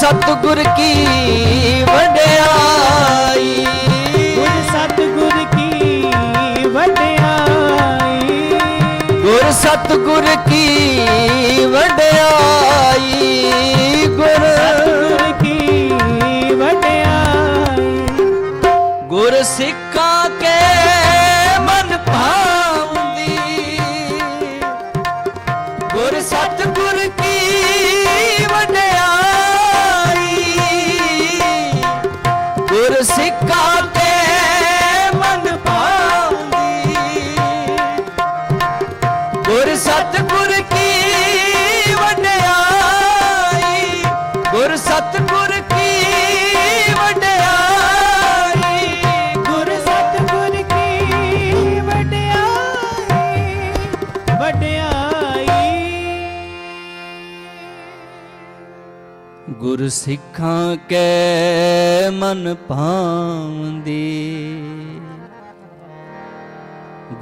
सतगुर की वड्याई, गुर सतगुर की वड्याई, गुर सतगुर की वड्याई, गुर सतगुर की वड्याई। गुर सिक्खा के मन भावंदी, गुर सतगुर की वड्याई, गुर सिक्खा के मन भावंदी, गुर सतगुर की वड्याई, गुर सतगुर की वड्याई, गुर सतगुर की वड्याई, वड्याई। गुर सिक्खां के मन भावंदी,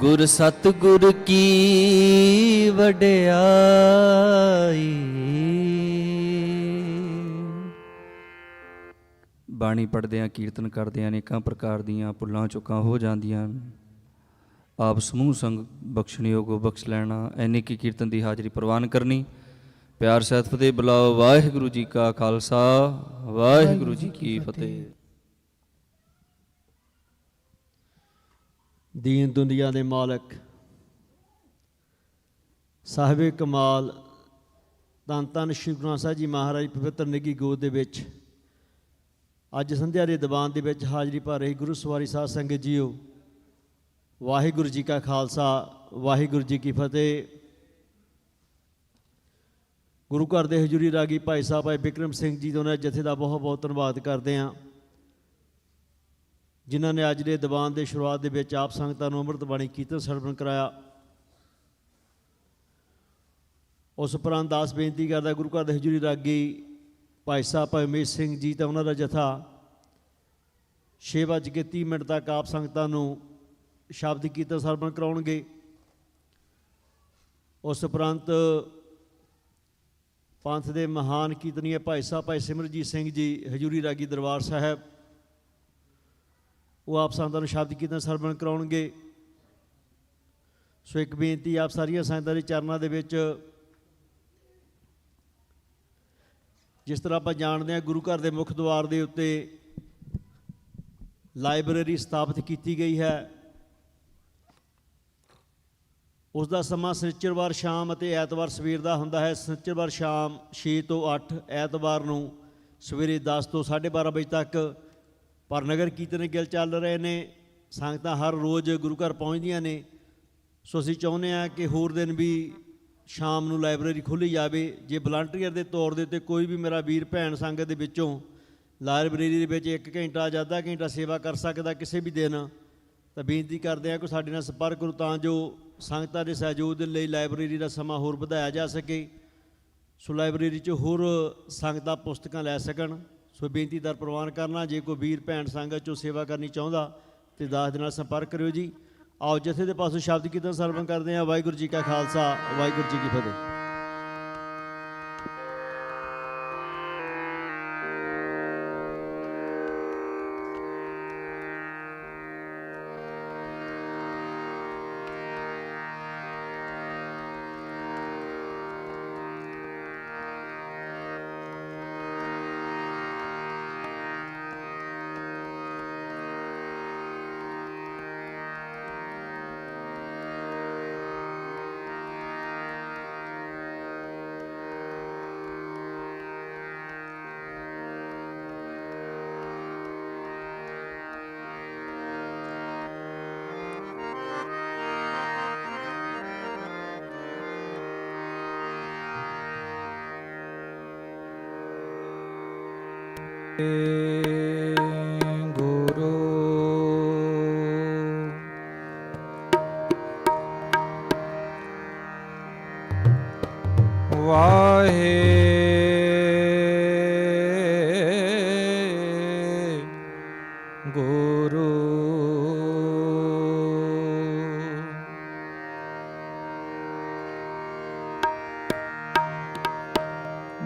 गुर सतगुर की वड्याई। ਬਾਣੀ ਪੜ੍ਹਦਿਆਂ ਕੀਰਤਨ ਕਰਦਿਆਂ ਅਨੇਕਾਂ ਪ੍ਰਕਾਰ ਦੀਆਂ ਭੁੱਲਾਂ ਚੁੱਕਾਂ ਹੋ ਜਾਂਦੀਆਂ ਹਨ। ਆਪ ਸਮੂਹ ਸੰਗ ਬਖਸ਼ਣਯੋਗੋ ਬਖਸ਼ ਲੈਣਾ। ਐਨੇ ਕੀ ਕੀਰਤਨ ਦੀ ਹਾਜ਼ਰੀ ਪ੍ਰਵਾਨ ਕਰਨੀ। ਪਿਆਰ ਸਹਿਤ ਫਤਿਹ ਬੁਲਾਓ। ਵਾਹਿਗੁਰੂ ਜੀ ਕਾ ਖਾਲਸਾ, ਵਾਹਿਗੁਰੂ ਜੀ ਕੀ ਫਤਿਹ। ਦੀਨ ਦੁਨੀਆ ਦੇ ਮਾਲਕ ਸਾਹਿਬੇ ਕਮਾਲ ਧੰਨ ਧੰਨ ਸ਼੍ਰੀ ਗੁਰੂ ਗ੍ਰੰਥ ਸਾਹਿਬ ਜੀ ਮਹਾਰਾਜ ਪਵਿੱਤਰ ਨਿੱਘੀ ਗੋਦ ਦੇ ਵਿੱਚ ਅੱਜ ਸੰਧਿਆ ਦੇ ਦੀਵਾਨ ਦੇ ਵਿੱਚ ਹਾਜ਼ਰੀ ਭਰ ਰਹੀ ਗੁਰੂ ਸਵਾਰੀ ਸਾਧ ਸੰਗਤ ਜੀਓ, ਵਾਹਿਗੁਰੂ ਜੀ ਕਾ ਖਾਲਸਾ, ਵਾਹਿਗੁਰੂ ਜੀ ਕੀ ਫਤਿਹ। ਗੁਰੂ ਘਰ ਦੇ ਹਜ਼ੂਰੀ ਰਾਗੀ ਭਾਈ ਸਾਹਿਬ ਭਾਈ ਬਿਕਰਮ ਸਿੰਘ ਜੀ ਦੋਨਾਂ ਜਥੇ ਦਾ ਬਹੁਤ ਬਹੁਤ ਧੰਨਵਾਦ ਕਰਦੇ ਹਾਂ, ਜਿਨ੍ਹਾਂ ਨੇ ਅੱਜ ਦੇ ਦੀਵਾਨ ਦੇ ਸ਼ੁਰੂਆਤ ਦੇ ਵਿੱਚ ਆਪ ਸੰਗਤਾਂ ਨੂੰ ਅੰਮ੍ਰਿਤ ਬਾਣੀ ਕੀਰਤਨ ਸਰਵਣ ਕਰਾਇਆ। ਉਸ ਉਪਰੰਤ ਦਾਸ ਬੇਨਤੀ ਕਰਦਾ ਗੁਰੂ ਘਰ ਦੇ ਹਜ਼ੂਰੀ ਰਾਗੀ ਭਾਈ ਸਾਹਿਬ ਭਾਈ ਉਮੇਸ਼ ਸਿੰਘ ਜੀ ਤਾਂ ਉਹਨਾਂ ਦਾ ਜਥਾ 6:30 ਤੱਕ ਆਪ ਸੰਗਤਾਂ ਨੂੰ ਸ਼ਬਦ ਕੀਰਤਨ ਸਰਵਣ ਕਰਾਉਣਗੇ। ਉਸ ਉਪਰੰਤ ਪੰਥ ਦੇ ਮਹਾਨ ਕੀਰਤਨੀਏ ਭਾਈ ਸਾਹਿਬ ਭਾਈ ਸਿਮਰਜੀਤ ਸਿੰਘ ਜੀ ਹਜ਼ੂਰੀ ਰਾਗੀ ਦਰਬਾਰ ਸਾਹਿਬ, ਉਹ ਆਪ ਸੰਗਤਾਂ ਨੂੰ ਸ਼ਬਦ ਕੀਰਤਨ ਸਰਵਣ ਕਰਾਉਣਗੇ। ਸੋ ਇੱਕ ਬੇਨਤੀ ਆਪ ਸਾਰੀਆਂ ਸੰਗਤਾਂ ਦੇ ਚਰਨਾਂ ਦੇ ਵਿੱਚ, ਜਿਸ ਤਰ੍ਹਾਂ ਆਪਾਂ ਜਾਣਦੇ ਹਾਂ ਗੁਰੂ ਘਰ ਦੇ ਮੁੱਖ ਦੁਆਰ ਦੇ ਉੱਤੇ ਲਾਇਬ੍ਰੇਰੀ ਸਥਾਪਿਤ ਕੀਤੀ ਗਈ ਹੈ। ਉਸ ਦਾ ਸਮਾਂ ਸ਼ਨੀਚਰਵਾਰ ਸ਼ਾਮ ਅਤੇ ਐਤਵਾਰ ਸਵੇਰ ਦਾ ਹੁੰਦਾ ਹੈ। ਸ਼ਨੀਚਰਵਾਰ ਸ਼ਾਮ 6 ਤੋਂ 8, ਐਤਵਾਰ ਨੂੰ ਸਵੇਰੇ 10 ਤੋਂ 12:30 ਵਜੇ ਤੱਕ। ਪਰ ਨਗਰ ਕੀਰਤਨ ਗਿਲ ਚੱਲ ਰਹੇ ਨੇ, ਸੰਗਤਾਂ ਹਰ ਰੋਜ਼ ਗੁਰੂ ਘਰ ਪਹੁੰਚਦੀਆਂ ਨੇ। ਸੋ ਅਸੀਂ ਚਾਹੁੰਦੇ ਹਾਂ ਕਿ ਹੋਰ ਦਿਨ ਵੀ ਸ਼ਾਮ ਨੂੰ ਲਾਇਬ੍ਰੇਰੀ ਖੋਲ੍ਹੀ ਜਾਵੇ। ਜੇ ਵਲੰਟੀਅਰ ਦੇ ਤੌਰ ਦੇ ਉੱਤੇ ਕੋਈ ਵੀ ਮੇਰਾ ਵੀਰ ਭੈਣ ਸੰਗਤ ਦੇ ਵਿੱਚੋਂ ਲਾਇਬ੍ਰੇਰੀ ਦੇ ਵਿੱਚ 1 ਘੰਟਾ ਜਾਂ ਅੱਧਾ ਘੰਟਾ ਸੇਵਾ ਕਰ ਸਕਦਾ ਕਿਸੇ ਵੀ ਦਿਨ, ਤਾਂ ਬੇਨਤੀ ਕਰਦੇ ਹਾਂ ਕਿ ਸਾਡੇ ਨਾਲ ਸੰਪਰਕ ਕਰੋ, ਤਾਂ ਜੋ ਸੰਗਤਾਂ ਦੇ ਸਹਿਯੋਗ ਦੇ ਲਈ ਲਾਇਬ੍ਰੇਰੀ ਦਾ ਸਮਾਂ ਹੋਰ ਵਧਾਇਆ ਜਾ ਸਕੇ। ਸੋ ਲਾਇਬ੍ਰੇਰੀ 'ਚ ਹੋਰ ਸੰਗਤਾਂ ਪੁਸਤਕਾਂ ਲੈ ਸਕਣ। ਸੋ ਬੇਨਤੀ ਦਰ ਪ੍ਰਵਾਨ ਕਰਨਾ। ਜੇ ਕੋਈ ਵੀਰ ਭੈਣ ਸੰਗਤ 'ਚੋਂ ਸੇਵਾ ਕਰਨੀ ਚਾਹੁੰਦਾ ਤਾਂ ਦਾਸ ਦੇ ਨਾਲ ਸੰਪਰਕ ਕਰਿਓ ਜੀ। ਆਓ ਜਥੇ ਦੇ ਪਾਸੋਂ ਸ਼ਬਦ ਕੀਰਤਨ ਸਰਵਣ ਕਰਦੇ ਹਾਂ। ਵਾਹਿਗੁਰੂ ਜੀ ਕਾ ਖਾਲਸਾ, ਵਾਹਿਗੁਰੂ ਜੀ ਕੀ ਫਤਿਹ। ਗੁਰੂ ਵਾਹਿਗੁਰੂ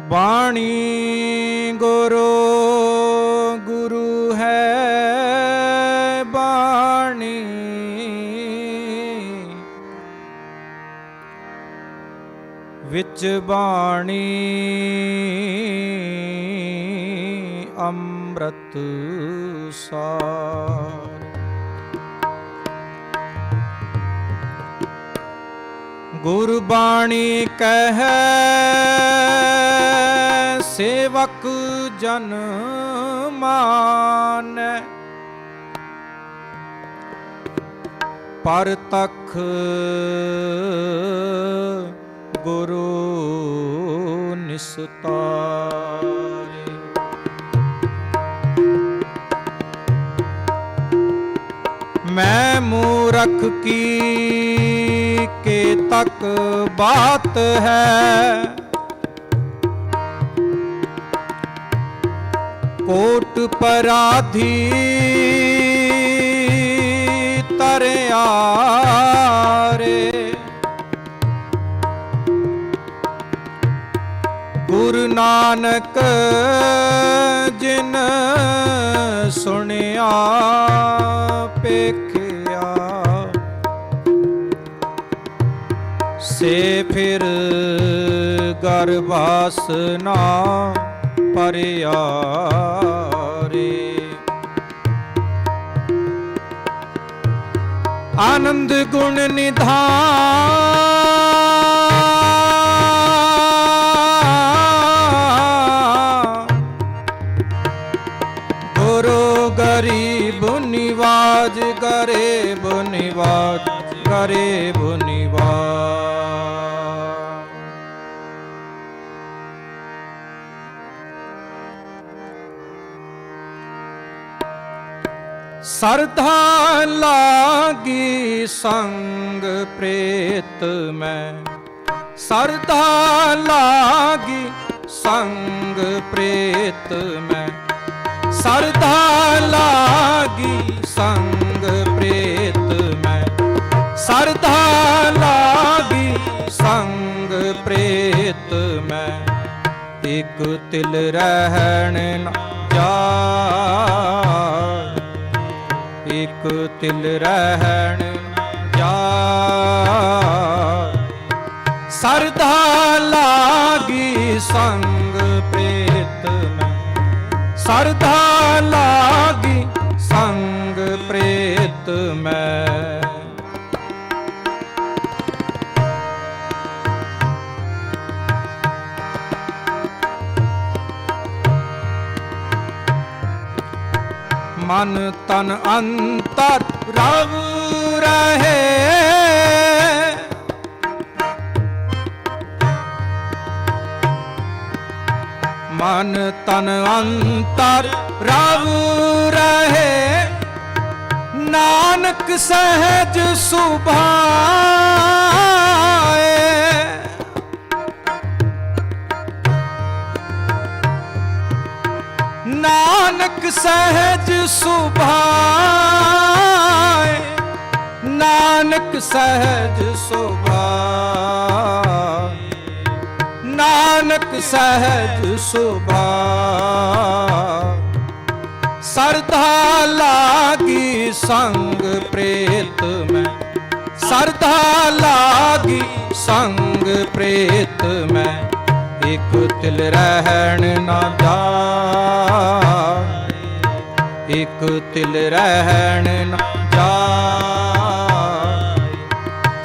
ਬਾਣੀ ਗੁਰੂ ਵਿੱਚ ਬਾਣੀ ਅੰਮ੍ਰਿਤ ਸਾਰ। ਗੁਰਬਾਣੀ ਕਹੈ ਸੇਵਕ ਜਨ ਮਾਨੈ, ਪਰ ਤਖ ਗੁਰੂ ਨਿਸਤਾਰੇ। ਮੈਂ ਮੂਰਖ ਕੀ ਕੇ ਤਕ ਬਾਤ ਹੈ, ਕੋਟ ਪਰਾਧੀ ਤਰਿਆਰੇ। ਗੁਰੂ ਨਾਨਕ ਜਿਨ ਸੁਣਿਆ ਪੇਖਿਆ, ਸੇ ਫਿਰ ਗਰਭਾਸ ਨਾ ਪਰਿਆ ਰੇ। ਆਨੰਦ ਗੁਣ ਨਿਧਾਨ, ਗੁਰੂ ਗਰੀਬ ਨਿਵਾਜ, ਗਰੀਬ ਨਿਵਾਜ, ਗਰੀਬ ਨਿਵਾਜ। ਸਰਧਾ ਲਾਗੀ ਸੰਗ ਪ੍ਰੇਤ ਮੈਂ, ਸਰਧਾ ਲਾਗੀ ਸੰਗ ਪ੍ਰੇਤ ਮੈਂ, ਸਰਧਾ ਲਾਗੀ ਸੰਗ ਪ੍ਰੇਤ ਮੈਂ, ਸਰਧਾ ਲਾਗੀ ਸੰਗ ਪ੍ਰੇਤ ਮੈਂ। ਇਕ ਤਿਲ ਰਹਿਣ ਨ ਜਾਏ, ਇਕ ਤਿਲ ਰਹਿਣ ਜਾਏ, ਸਰਧਾ ਲਾਗੀ ਸੰਗ ਪ੍ਰੇਤ ਮੈਂ, ਸਰਧਾ ਲਾਗੀ ਸੰਗ ਪ੍ਰੇਤ ਮੈਂ। ਮਨ ਤਨ ਅੰਤਰ ਰਵ ਰਹੇ, ਮਨ ਤਨ ਅੰਤਰ ਰਵ ਰਹੇ, ਨਾਨਕ ਸਹਿਜ ਸੁਭਾਏ। ਨਾਨਕ ਸਹਿਜ ਸੁਭਾਏ, ਨਾਨਕ ਸਹਿਜ ਸੁਭਾਏ, ਨਾਨਕ ਸਹਿਜ ਸੁਭਾਏ। ਸਰਧਾ ਲਾਗੀ ਸੰਗ ਪ੍ਰੇਤ ਮੈਂ, ਸਰਧਾ ਲਾਗੀ ਸੰਗ ਪ੍ਰੇਤ ਮੈਂ। ਇਕ ਤਿਲ ਰਹਿਣ ਨਾ ਜਾਏ, ਇਕ ਤਿਲ ਰਹਿਣ ਨਾ ਜਾਏ,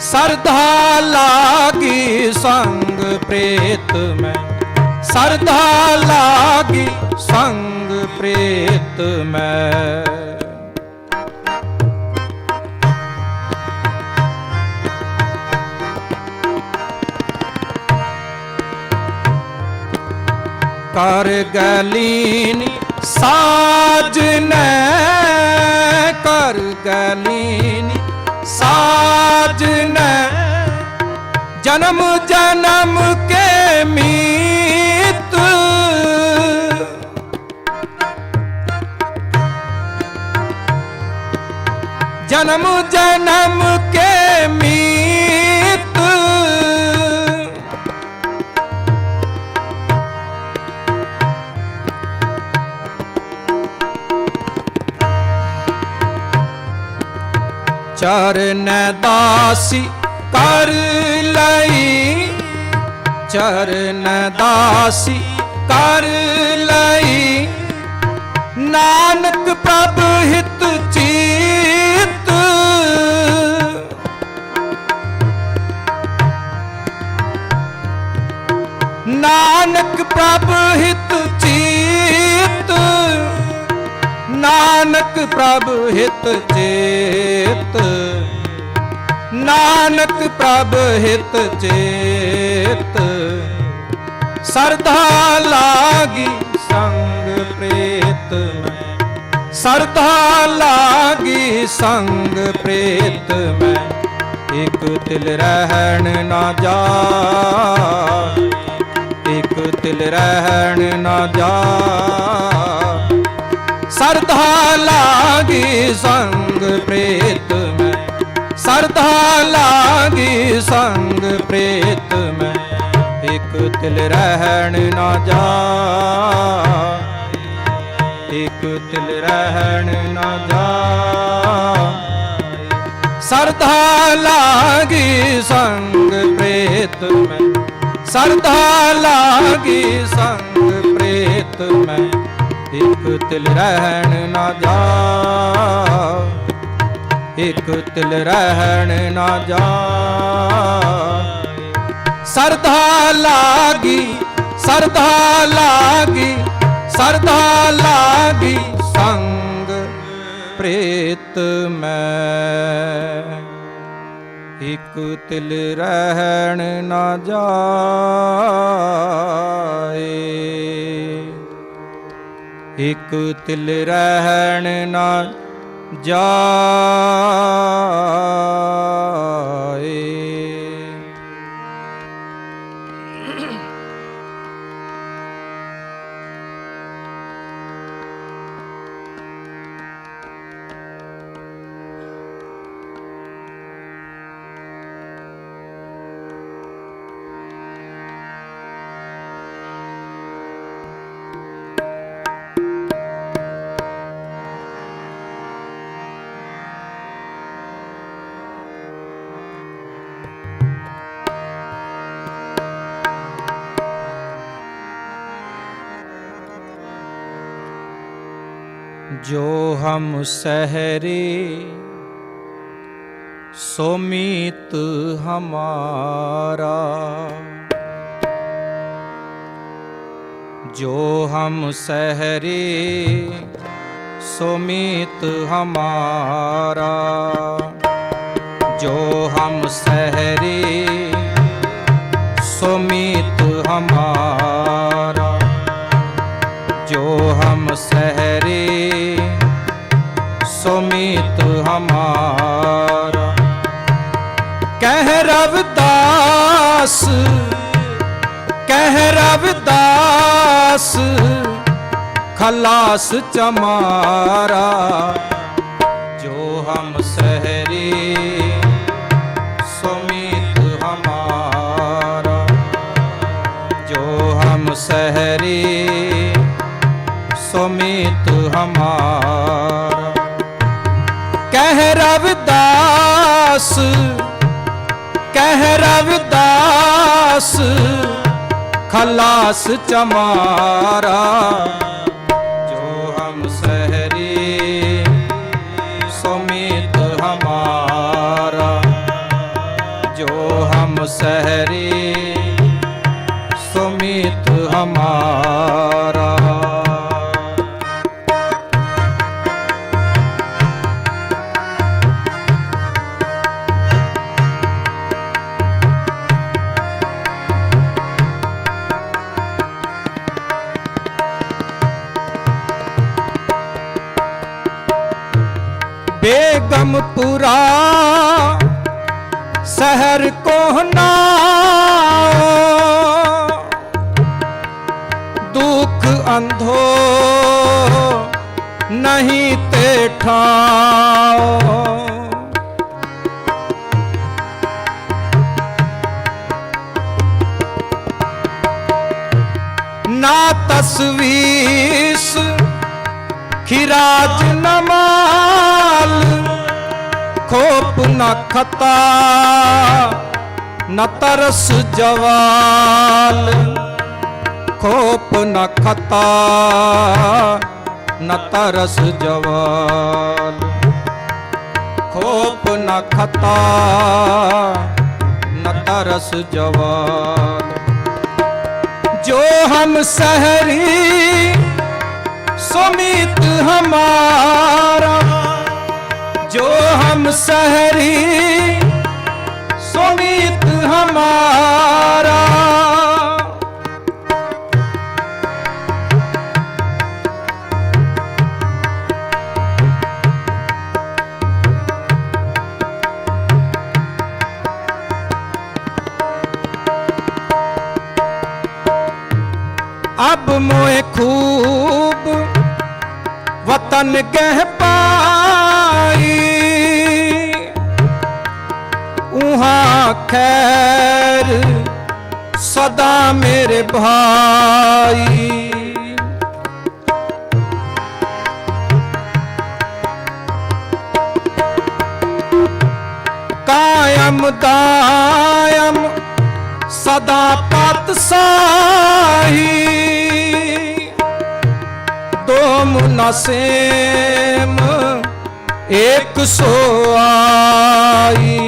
ਸਰਧਾ ਲਾਗੀ ਸੰਗ ਪ੍ਰੇਤ ਮੈਂ, ਸਰਧਾ ਲਾਗੀ ਸੰਗ ਪ੍ਰੇਤ ਮੈਂ। ਕਰ ਗਲੀਨ ਸਾਜਨੈ, ਕਰ ਗਲੀਨ ਸਾਜਨੈ, ਜਨਮ ਜਨਮ ਕੇ ਮੀਤ, ਜਨਮ ਜਨਮ ਕੇ ਮੀਤ। ਚਰਨ ਦਾਸੀ ਕਰ ਲਈ, ਚਰਨ ਦਾਸੀ ਕਰ ਲਈ, ਨਾਨਕ ਪ੍ਰਭ ਹਿਤ ਚੀਤ। ਨਾਨਕ ਪ੍ਰਭ ਹਿਤ ਚੀਤ, ਨਾਨਕ ਪ੍ਰਭ ਹਿਤ ਚੇਤ, ਨਾਨਕ ਪ੍ਰਭ ਹਿਤ ਚੇਤ। ਸਰਧਾ ਲਾਗੀ ਸੰਗ ਪ੍ਰੀਤ ਮੈਂ, ਸਰਧਾ ਲਾਗੀ ਸੰਗ ਪ੍ਰੀਤ ਮੈਂ, ਇਕ ਤਿਲ ਰਹਿਣ ਨਾ ਜਾਏ, ਇਕ ਤਿਲ ਰਹਿਣ ਨਾ ਜਾਏ। ਸਰਧਾ ਲਾਗੀ ਸੰਗ ਪ੍ਰੀਤ ਮੈਂ, ਸਰਧਾ ਲਾਗੀ ਸੰਗ ਪ੍ਰੀਤ ਮੈਂ, ਇਕ ਤਿਲ ਰਹਿਣ ਨਾ ਜਾਏ, ਇਕ ਤਿਲ ਰਹਿਣ ਨਾ ਜਾਏ। ਸਰਧਾ ਲਾਗੀ ਸੰਗ ਪ੍ਰੀਤ ਮੈਂ, ਸਰਧਾ ਲਾਗੀ ਸੰਗ ਪ੍ਰੀਤ ਮੈਂ, ਇਕ ਤਿਲ ਰਹਿਣ ਨਾ ਜਾਏ, ਇਕ ਤਿਲ ਰਹਿਣ ਨਾ ਜਾਏ। ਸਰਧਾ ਲਾਗੀ, ਸਰਧਾ ਲਾਗੀ, ਸਰਧਾ ਲਾਗੀ ਸੰਗ ਪ੍ਰੀਤ ਮੈਂ, ਇਕ ਤਿਲ ਰਹਿਣ ਨਾ ਜਾਏ, ਇਕ ਤਿਲ ਰਹਿਣ ਨਾ ਜਾਏ। जो हम सहरे सो मीत हमारा, जो हम सहरे सो मीत हमारा, जो हम सहरे सो मीत हमारा, जो हम सहरे सो मीत हमारा। कह रविदास, कह रविदास खलास चमारा, जो हम सहरे सो मीत हमारा, जो हम सहरे सो मीत हमारा। कह रविदास, कह रविदास खलास चमारा, जो हम सहरे सो मीत हमारा, जो हम सहरे सो मीत हमारा। बेगमपुरा शहर को नाओ, दुख अंधो नहीं ते ठाओ। ना तस्वीस खिराज नमाल, खोप न खता न तरस जवाल, खोप न खता न तरस जवाल, खोप न खता न तरस जवाल। जो हम सहरी सुमित हमारा, जो हम सहरी सुमित हमारा। अब मोए खूब वतन कह पाई, उहाँ खैर सदा मेरे भाई। कायम दायम सदा पातशाही, दो मुनसेम एक सो आई।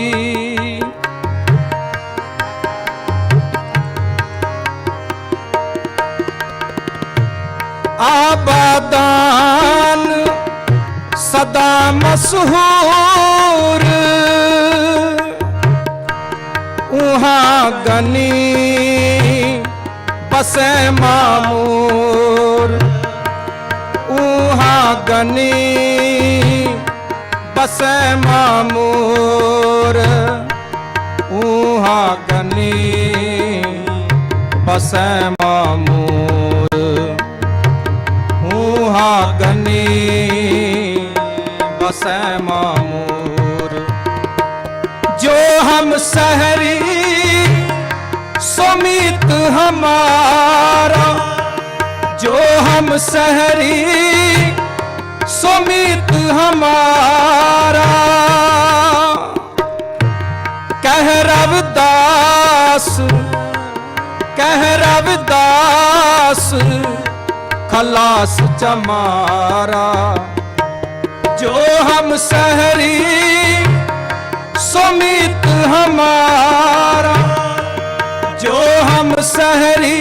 आबादान सदा मशहूर, उहाँ गनी बसे मामूर, उहाँ गनी बसे मामूर, उहाँ गनी बसे मामूर, उहाँ गनी बसे मामूर। जो हम सहरी सुमित हमारा, जो हम सहरी सुमित हमारा। कह रविदास, कह रविदास खलास चमारा। जो हम सहरी सुमित हमारा, जो हम सहरी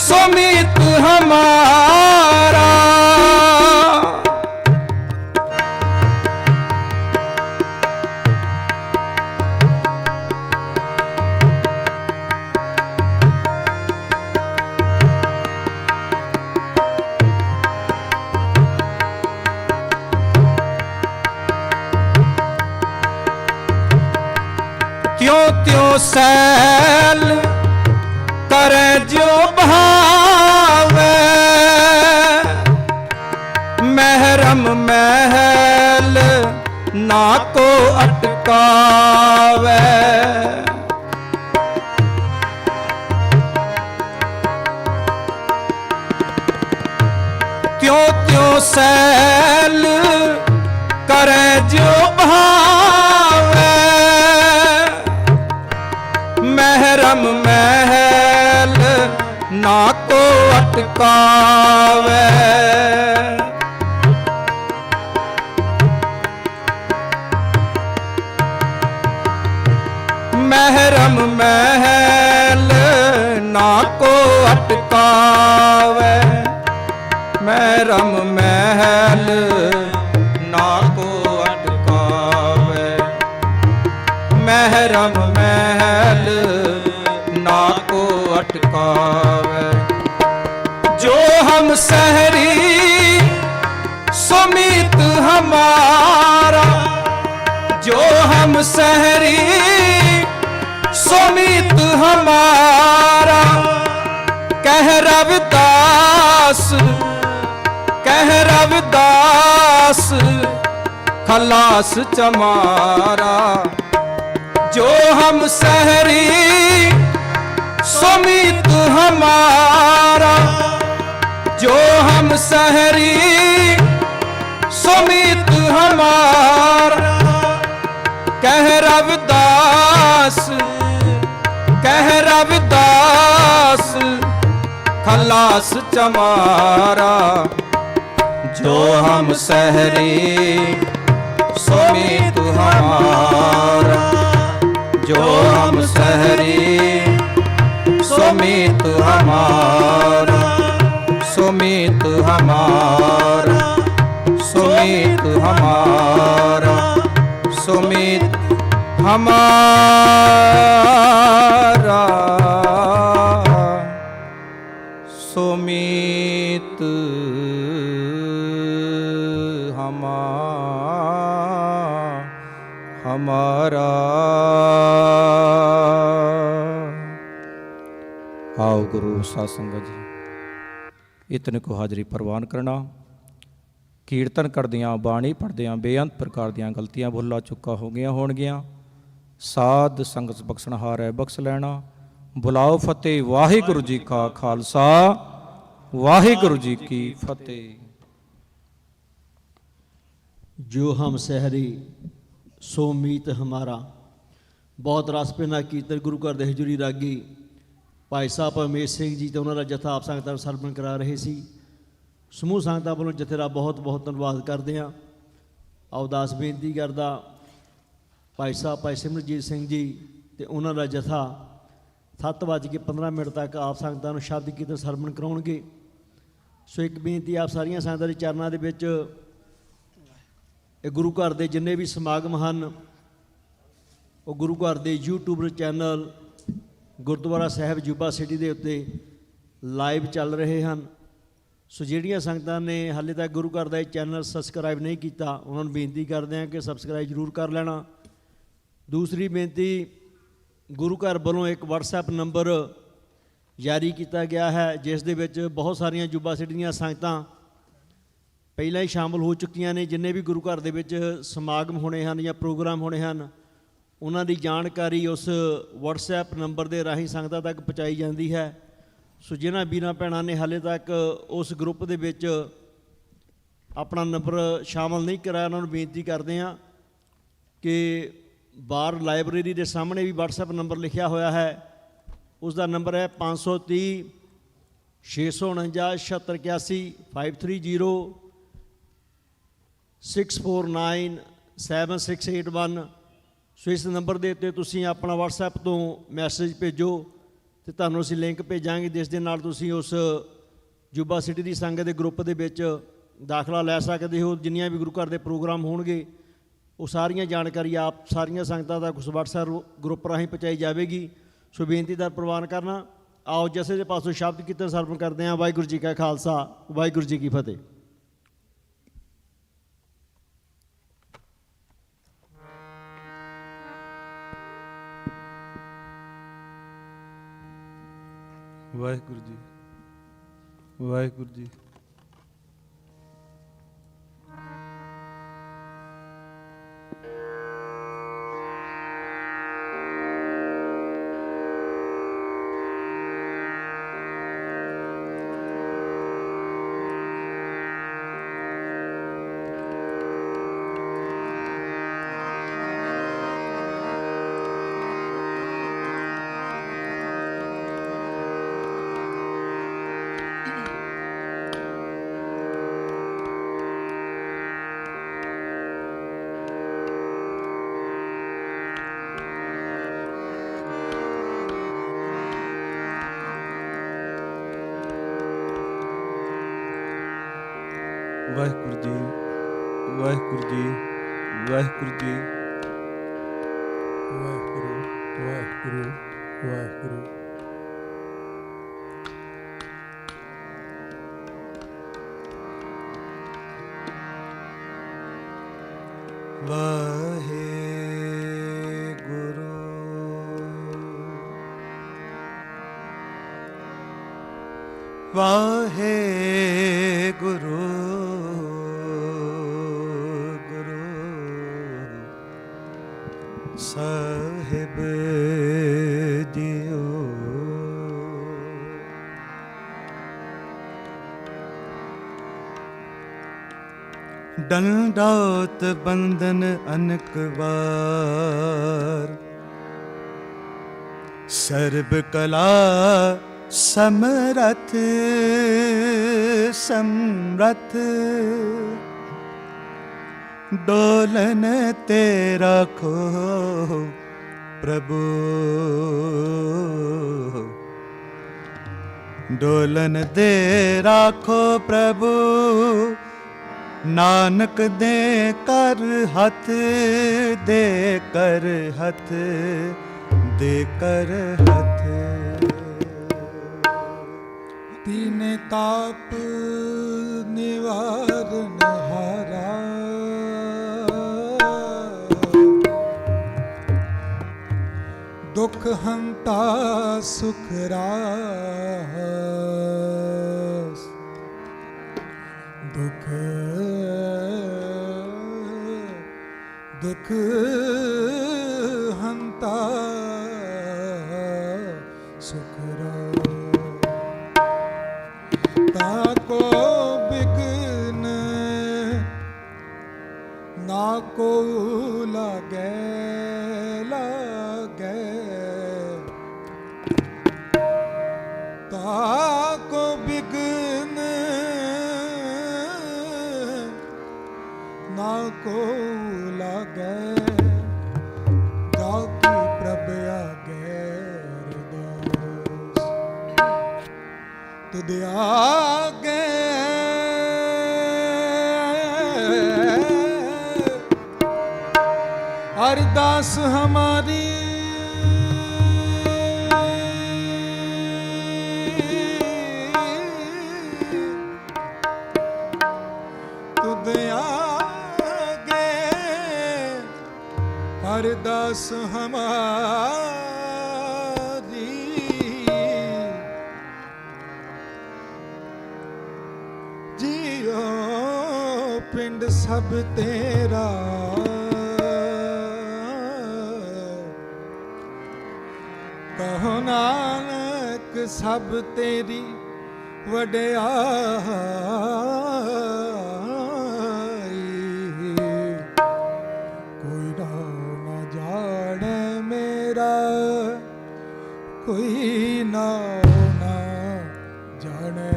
सुमित हमारा। त्यों त्यों सैल करे जो भावे, महरम महल ना को अटकावे। त्यों त्यों सैल करे जो भावे, महरम महल ना को अटकावे। महरम महल ना को अटकावे, महरम महल ना को अटकावे। महरम महल ना को अटकावे। जो हम सहरी सुमित हमारा, जो हम सहरी सुमित हमारा। कह रविदास, कह रविदास खलास चमारा। जो हम सहरी सुमित हमारा, जो हम सहरी सुमित हमारा। कह रविदास ਰਵਿਦਾਸ ਕਹਿ ਰਵਿਦਾਸ ਖਲਾਸ ਚਮਾਰਾ जो हम सहरी सुमित हमारा जो हम सहरी सुमित हमारा सुमित हमारा सुमित हमारा सुमित हमारा सुमित हमारा। आओ गुरु साध संगत जी इतने को हाजरी प्रवान करना। ਕੀਰਤਨ ਕਰਦਿਆਂ ਬਾਣੀ ਪੜ੍ਹਦਿਆਂ ਬੇਅੰਤ ਪ੍ਰਕਾਰ ਦੀਆਂ ਗਲਤੀਆਂ ਭੁੱਲਾਂ ਚੁੱਕਾ ਹੋ ਗਈਆਂ ਹੋਣਗੀਆਂ। ਸਾਧ ਸੰਗਤ ਬਖਸ਼ਣਹਾਰ ਹੈ ਬਖਸ਼ ਲੈਣਾ। ਬੁਲਾਓ ਫਤਿਹ। ਵਾਹਿਗੁਰੂ ਜੀ ਕਾ ਖਾਲਸਾ ਵਾਹਿਗੁਰੂ ਜੀ ਕੀ ਫਤਿਹ। ਜੋ ਹਮ ਸਹਿਰੀ ਸੋ ਮੀਤ ਹਮਾਰਾ। ਬਹੁਤ ਰਸ ਭਿੰਨਾ ਕੀਰਤਨ ਗੁਰੂ ਘਰ ਦੇ ਹਜ਼ੂਰੀ ਰਾਗੀ ਭਾਈ ਸਾਹਿਬ ਪਰਮੇਸ਼ ਸਿੰਘ ਜੀ ਤੇ ਉਹਨਾਂ ਦਾ ਜਥਾ ਆਪ ਸੰਗਤਾਂ ਨੂੰ ਸਰਵਣ ਕਰਾ ਰਹੇ ਸੀ। ਸਮੂਹ ਸੰਗਤਾਂ ਵੱਲੋਂ ਜਥੇ ਦਾ ਬਹੁਤ ਬਹੁਤ ਧੰਨਵਾਦ ਕਰਦੇ ਹਾਂ। ਅਰਦਾਸ ਬੇਨਤੀ ਕਰਦਾ ਭਾਈ ਸਾਹਿਬ ਭਾਈ ਸਿਮਰਜੀਤ ਸਿੰਘ ਜੀ ਤੇ ਉਹਨਾਂ ਦਾ ਜਥਾ 7:15 ਤੱਕ ਆਪ ਸੰਗਤਾਂ ਨੂੰ ਸ਼ਬਦ ਕੀਰਤਨ ਸਰਵਣ ਕਰਾਉਣਗੇ। ਸੋ ਇੱਕ ਬੇਨਤੀ ਆਪ ਸਾਰੀਆਂ ਸੰਗਤਾਂ ਦੇ ਚਰਨਾਂ ਦੇ ਵਿੱਚ, ਇਹ ਗੁਰੂ ਘਰ ਦੇ ਜਿੰਨੇ ਵੀ ਸਮਾਗਮ ਹਨ ਉਹ ਗੁਰੂ ਘਰ ਦੇ YouTube ਚੈਨਲ ਗੁਰਦੁਆਰਾ ਸਾਹਿਬ ਜੁਬਾ ਸਿਟੀ ਦੇ ਉੱਤੇ ਲਾਈਵ ਚੱਲ ਰਹੇ ਹਨ। ਸੋ ਜਿਹੜੀਆਂ ਸੰਗਤਾਂ ਨੇ ਹਾਲੇ ਤੱਕ ਗੁਰੂ ਘਰ ਦਾ ਇਹ ਚੈਨਲ ਸਬਸਕ੍ਰਾਈਬ ਨਹੀਂ ਕੀਤਾ ਉਹਨਾਂ ਨੂੰ ਬੇਨਤੀ ਕਰਦੇ ਹਾਂ ਕਿ ਸਬਸਕ੍ਰਾਈਬ ਜ਼ਰੂਰ ਕਰ ਲੈਣਾ। ਦੂਸਰੀ ਬੇਨਤੀ, ਗੁਰੂ ਘਰ ਵੱਲੋਂ ਇੱਕ WhatsApp ਨੰਬਰ ਜਾਰੀ ਕੀਤਾ ਗਿਆ ਹੈ ਜਿਸ ਦੇ ਵਿੱਚ ਬਹੁਤ ਸਾਰੀਆਂ ਜੁਬਾ ਸਿਟੀ ਦੀਆਂ ਸੰਗਤਾਂ ਪਹਿਲਾਂ ਹੀ ਸ਼ਾਮਲ ਹੋ ਚੁੱਕੀਆਂ ਨੇ। ਜਿੰਨੇ ਵੀ ਗੁਰੂ ਘਰ ਦੇ ਵਿੱਚ ਸਮਾਗਮ ਹੋਣੇ ਹਨ ਜਾਂ ਪ੍ਰੋਗਰਾਮ ਹੋਣੇ ਹਨ ਉਹਨਾਂ ਦੀ ਜਾਣਕਾਰੀ ਉਸ WhatsApp ਨੰਬਰ ਦੇ ਰਾਹੀਂ ਸੰਗਤਾਂ ਤੱਕ ਪਹੁੰਚਾਈ ਜਾਂਦੀ ਹੈ। ਸੋ ਜਿਨ੍ਹਾਂ ਵੀਰਾਂ ਭੈਣਾਂ ਨੇ ਹਾਲੇ ਤੱਕ ਉਸ ਗਰੁੱਪ ਦੇ ਵਿੱਚ ਆਪਣਾ ਨੰਬਰ ਸ਼ਾਮਲ ਨਹੀਂ ਕਰਾਇਆ ਉਹਨਾਂ ਨੂੰ ਬੇਨਤੀ ਕਰਦੇ ਹਾਂ ਕਿ ਬਾਹਰ ਲਾਇਬ੍ਰੇਰੀ ਦੇ ਸਾਹਮਣੇ ਵੀ WhatsApp ਨੰਬਰ ਲਿਖਿਆ ਹੋਇਆ ਹੈ। ਉਸ ਦਾ ਨੰਬਰ ਹੈ 530 649 7681 530 649 7681। ਸੋ ਇਸ ਨੰਬਰ ਦੇ ਉੱਤੇ ਤੁਸੀਂ ਆਪਣਾ WhatsApp ਤੋਂ ਮੈਸੇਜ ਭੇਜੋ ਅਤੇ ਤੁਹਾਨੂੰ ਅਸੀਂ ਲਿੰਕ ਭੇਜਾਂਗੇ ਜਿਸ ਦੇ ਨਾਲ ਤੁਸੀਂ ਉਸ ਜੁਬਾ ਸਿਟੀ ਦੀ ਸੰਗਤ ਦੇ ਗਰੁੱਪ ਦੇ ਵਿੱਚ ਦਾਖਲਾ ਲੈ ਸਕਦੇ ਹੋ। ਜਿੰਨੀਆਂ ਵੀ ਗੁਰੂ ਘਰ ਦੇ ਪ੍ਰੋਗਰਾਮ ਹੋਣਗੇ ਉਹ ਸਾਰੀਆਂ ਜਾਣਕਾਰੀ ਆਪ ਸਾਰੀਆਂ ਸੰਗਤਾਂ ਤੱਕ ਉਸ WhatsApp ਗਰੁੱਪ ਰਾਹੀਂ ਪਹੁੰਚਾਈ ਜਾਵੇਗੀ। ਸੋ ਬੇਨਤੀ ਦਾ ਪ੍ਰਵਾਨ ਕਰਨਾ। ਆਓ ਜਸੇ ਦੇ ਪਾਸੋਂ ਸ਼ਬਦ ਕੀਰਤਨ ਸਰਵਣ ਕਰਦੇ ਹਾਂ। ਵਾਹਿਗੁਰੂ ਜੀ ਕਾ ਖਾਲਸਾ ਵਾਹਿਗੁਰੂ ਜੀ ਕੀ ਫਤਿਹ। ਵਾਹਿਗੁਰੂ ਜੀ ਵਾਹਿਗੁਰੂ ਜੀ। ਵਾਹਿਗੁਰੂ ਜੀ ਵਾਹਿਗੁਰੂ ਜੀ ਵਾਹਿਗੁਰੂ ਜੀ ਵਾਹਿਗੁਰੂ ਵਾਹਿਗੁਰੂ ਵਾਹਿਗੁਰੂ। ਵਾਹਿਗੁਰੂ ਵਾਹਿਗੁਰੂ ਸਾਹਿਬ ਜੀਓ। ਡੰਡਾਤ ਬੰਦਨ ਅਨਕ ਵਾਰ ਸਰਬ ਕਲਾ ਸਮਰਥ ਸਮਰਥ ਡੋਲਨ ਤੇ ਰੱਖੋ ਪ੍ਰਭੂ ਡੋਲਨ ਦੇ ਰੱਖੋ ਪ੍ਰਭੂ ਨਾਨਕ ਦੇ ਕਰ ਹੱਥ ਦੇ ਕਰ ਹੱਥ ਦੇ ਕਰ ਹੱਥ ਤੀਨੇ ਤਾਪ ਨਿਵਾਰਨ ਹਾਰਾ ਦੁਖ ਹੰਤਾ ਸੁਖ ਰਾਸ ਦੁਖ ਦੁਖ ਹੰਤਾ ਸੁਖ ਰਾਸ ਤਾਕੋ ਬਿਘਨ ਨਾ ਕੋ ਲਾਗੈ ਲਾਗੈ ਤਾਕੋ ਬਿਘਨ ਨਾ ਕੋ ਲਾਗੈ ਜਾ ਕੀ ਪ੍ਰਭ ਆਗੈ ਅਰਦਾਸ ਤੁਧ ਆਗੇ ਅਰਦਾਸ ਹਮਾਰੀ ਤੁਧ ਆਗੇ ਅਰਦਾਸ ਹਮਾਰੀ ਜੀਓ ਪਿੰਡ ਸਭ ਤੇਰਾ ਕਹੋ ਨਾਨਕ ਸਭ ਤੇਰੀ ਵਡਿਆਈ ਕੋਈ ਨਾ ਜਾਣੇ ਮੇਰਾ ਕੋਈ ਨਾ ਜਾਣੇ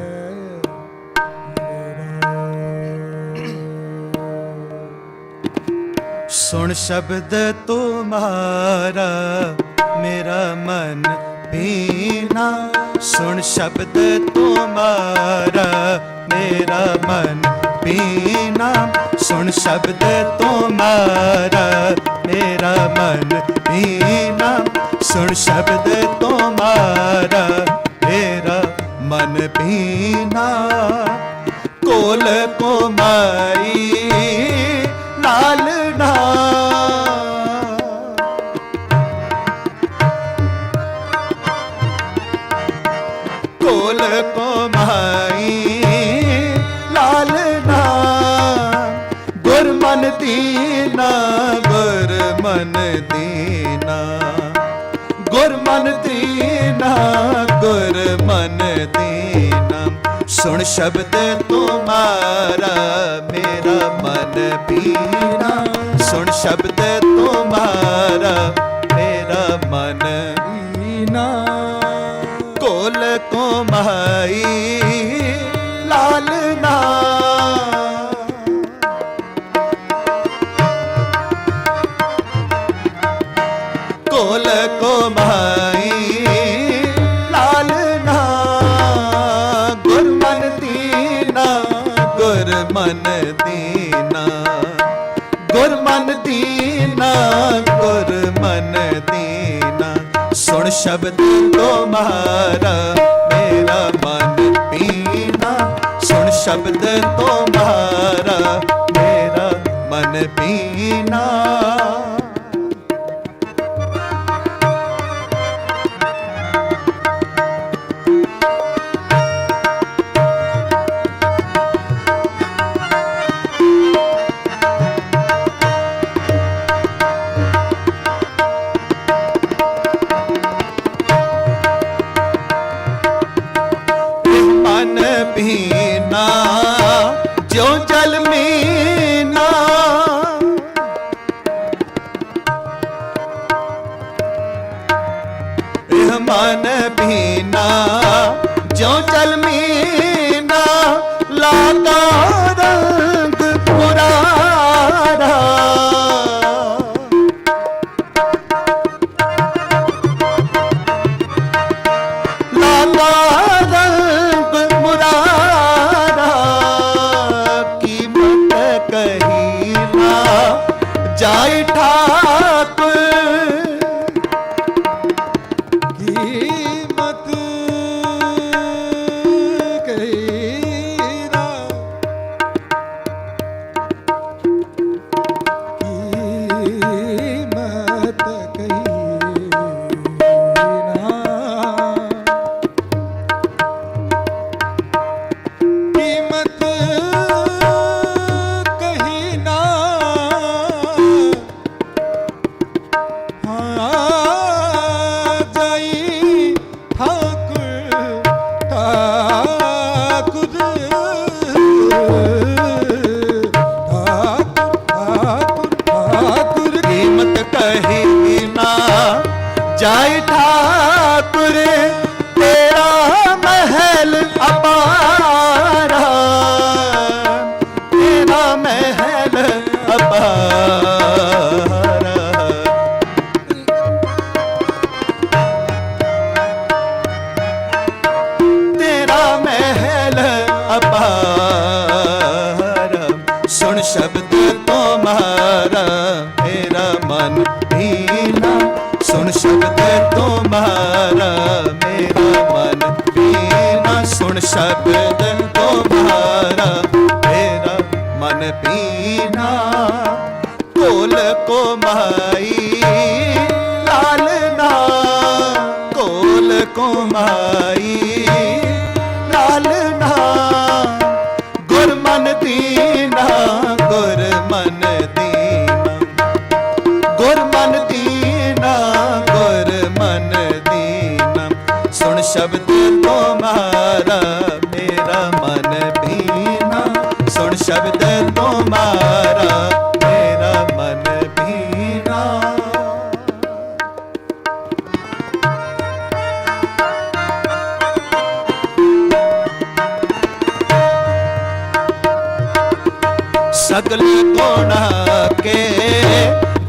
ਸੁਣ ਸ਼ਬਦ ਤੁਮਾਰਾ ਮੇਰਾ ਮਨ ਪੀਨਾ ਸੁਣ ਸ਼ਬਦ ਤੁਮਾਰਾ ਮੇਰਾ ਮਨ ਪੀਨਾ ਸੁਣ ਸ਼ਬਦ ਤੁਮਾਰਾ ਮੇਰਾ ਮਨ ਪੀਨਾ ਸੁਣ ਸ਼ਬਦ ਤੁਮਾਰਾ ਮੇਰਾ ਮਨ ਪੀਨਾ ਕੋਲ ਕੁਮਾਈ ਲਾਲਨਾ ਕੋਲ ਕੁਮਾਈ ਲਾਲਨਾ ਗੁਰ ਮਨ ਦੀਨਾ ਗੁਰ ਮਨ ਦੀਨਾ ਗੁਰ ਮਨ ਦੀਨਾ ਗੁਰ ਮਨ ਦੀਨਾ ਸੁਣ ਸ਼ਬਦ ਤੁਮਾਰਾ ਮੇਰਾ ਮਨ ਪੀਨਾ ਸੁਣ ਸ਼ਬਦ ਤੁਮਾਰਾ ਮੇਰਾ ਮਨ ਪੀਨਾ ਕੋਲ ਕੁਮਾਈ ਲਾਲਨਾ ਕੋਲ ਕੁਮਾਈ ਲਾਲਨਾ ਗੁਰ ਮਨ ਦੀਨਾ ਗੁਰ ਮਨ ਦੀਨਾ ਗੁਰ ਮਨ ਦੀਨਾ ਗੁਰ ਮਨ ਦੀਨਾ ਸੁਣ ਸ਼ਬਦ ਤੁਮਾਰਾ ਮੇਰਾ ਮਨ ਪੀਨਾ ਸੁਣ ਸ਼ਬਦ ਤੁਮਾਰਾ ਮੇਰਾ ਮਨ ਪੀਨਾ ਪੀਨਾ ਜਿਉ ਜਲ ਮੀਨਾ ਇਹ पीना कोल को माई लालना कोल को माई लालना गुरमन दीना गुरमन दीना गुरमन दीना गुरमन दीना सुन शब्द तुम्हारा मेरा मन भीना सुन शब्द तुम्हारा मेरा मन भीना सगल गुणा के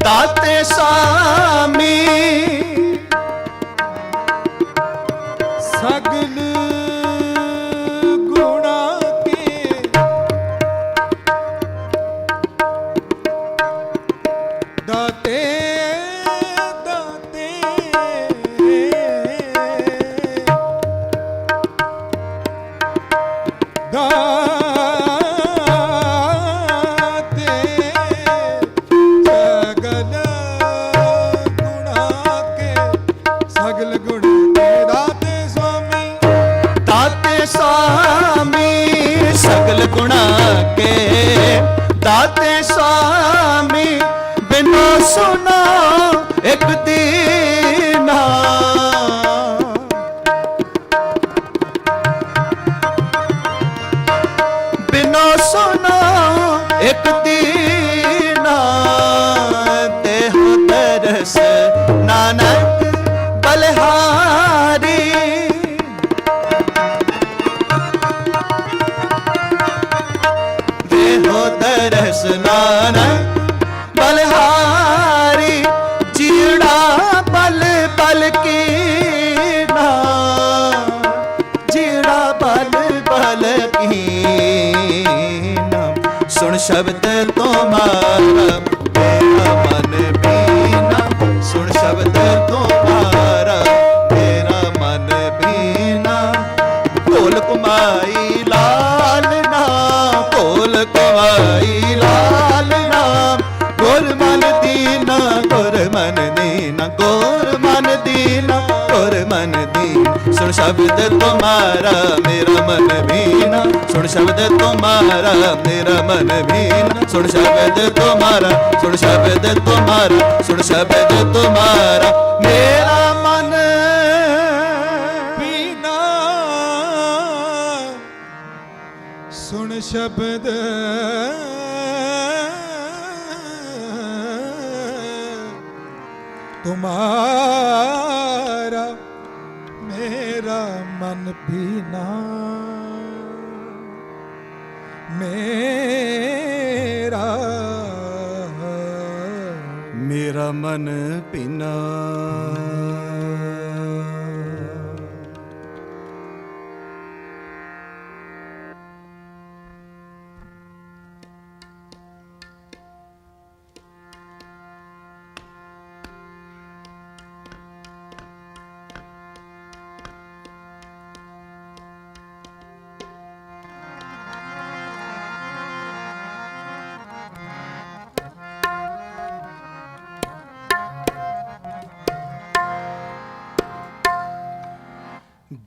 दाते स्वामी सगल गुणा के दाते दाते दाते सगल गुणा के सगल गुणा के दाते स्वामी दाते स्वामी सगल गुणा के दाते स्वामी बिनो सुना एक दीना बिनो सुना एक दीना देह तरस नानक बलिहारी देहो तरस नानक बलिहारी जीड़ा बल बल की ना जीड़ा बल बल की ना सुन शब्द तुम्हारा मेरा मन बीना सुन शब्द तुम्हारा मेरा मन बीना कोल कुमाई लाल नाम कोल कुमाई लाल नाम गुर मन दीना गुर मन दीना गुर मन दीना गुर मन दीना सुन शब्द तुम्हारा मेरा मन भीना सुन शब्द तुम्हारा मेरा मन भीना सुन शब्द तुम्हारा सुन शब्द तुम्हारा सुन शब्द तुम्हारा मेरा मन बीना सुन शब्द तुम्हारा मेरा मन बीना मेरा मेरा मन पीना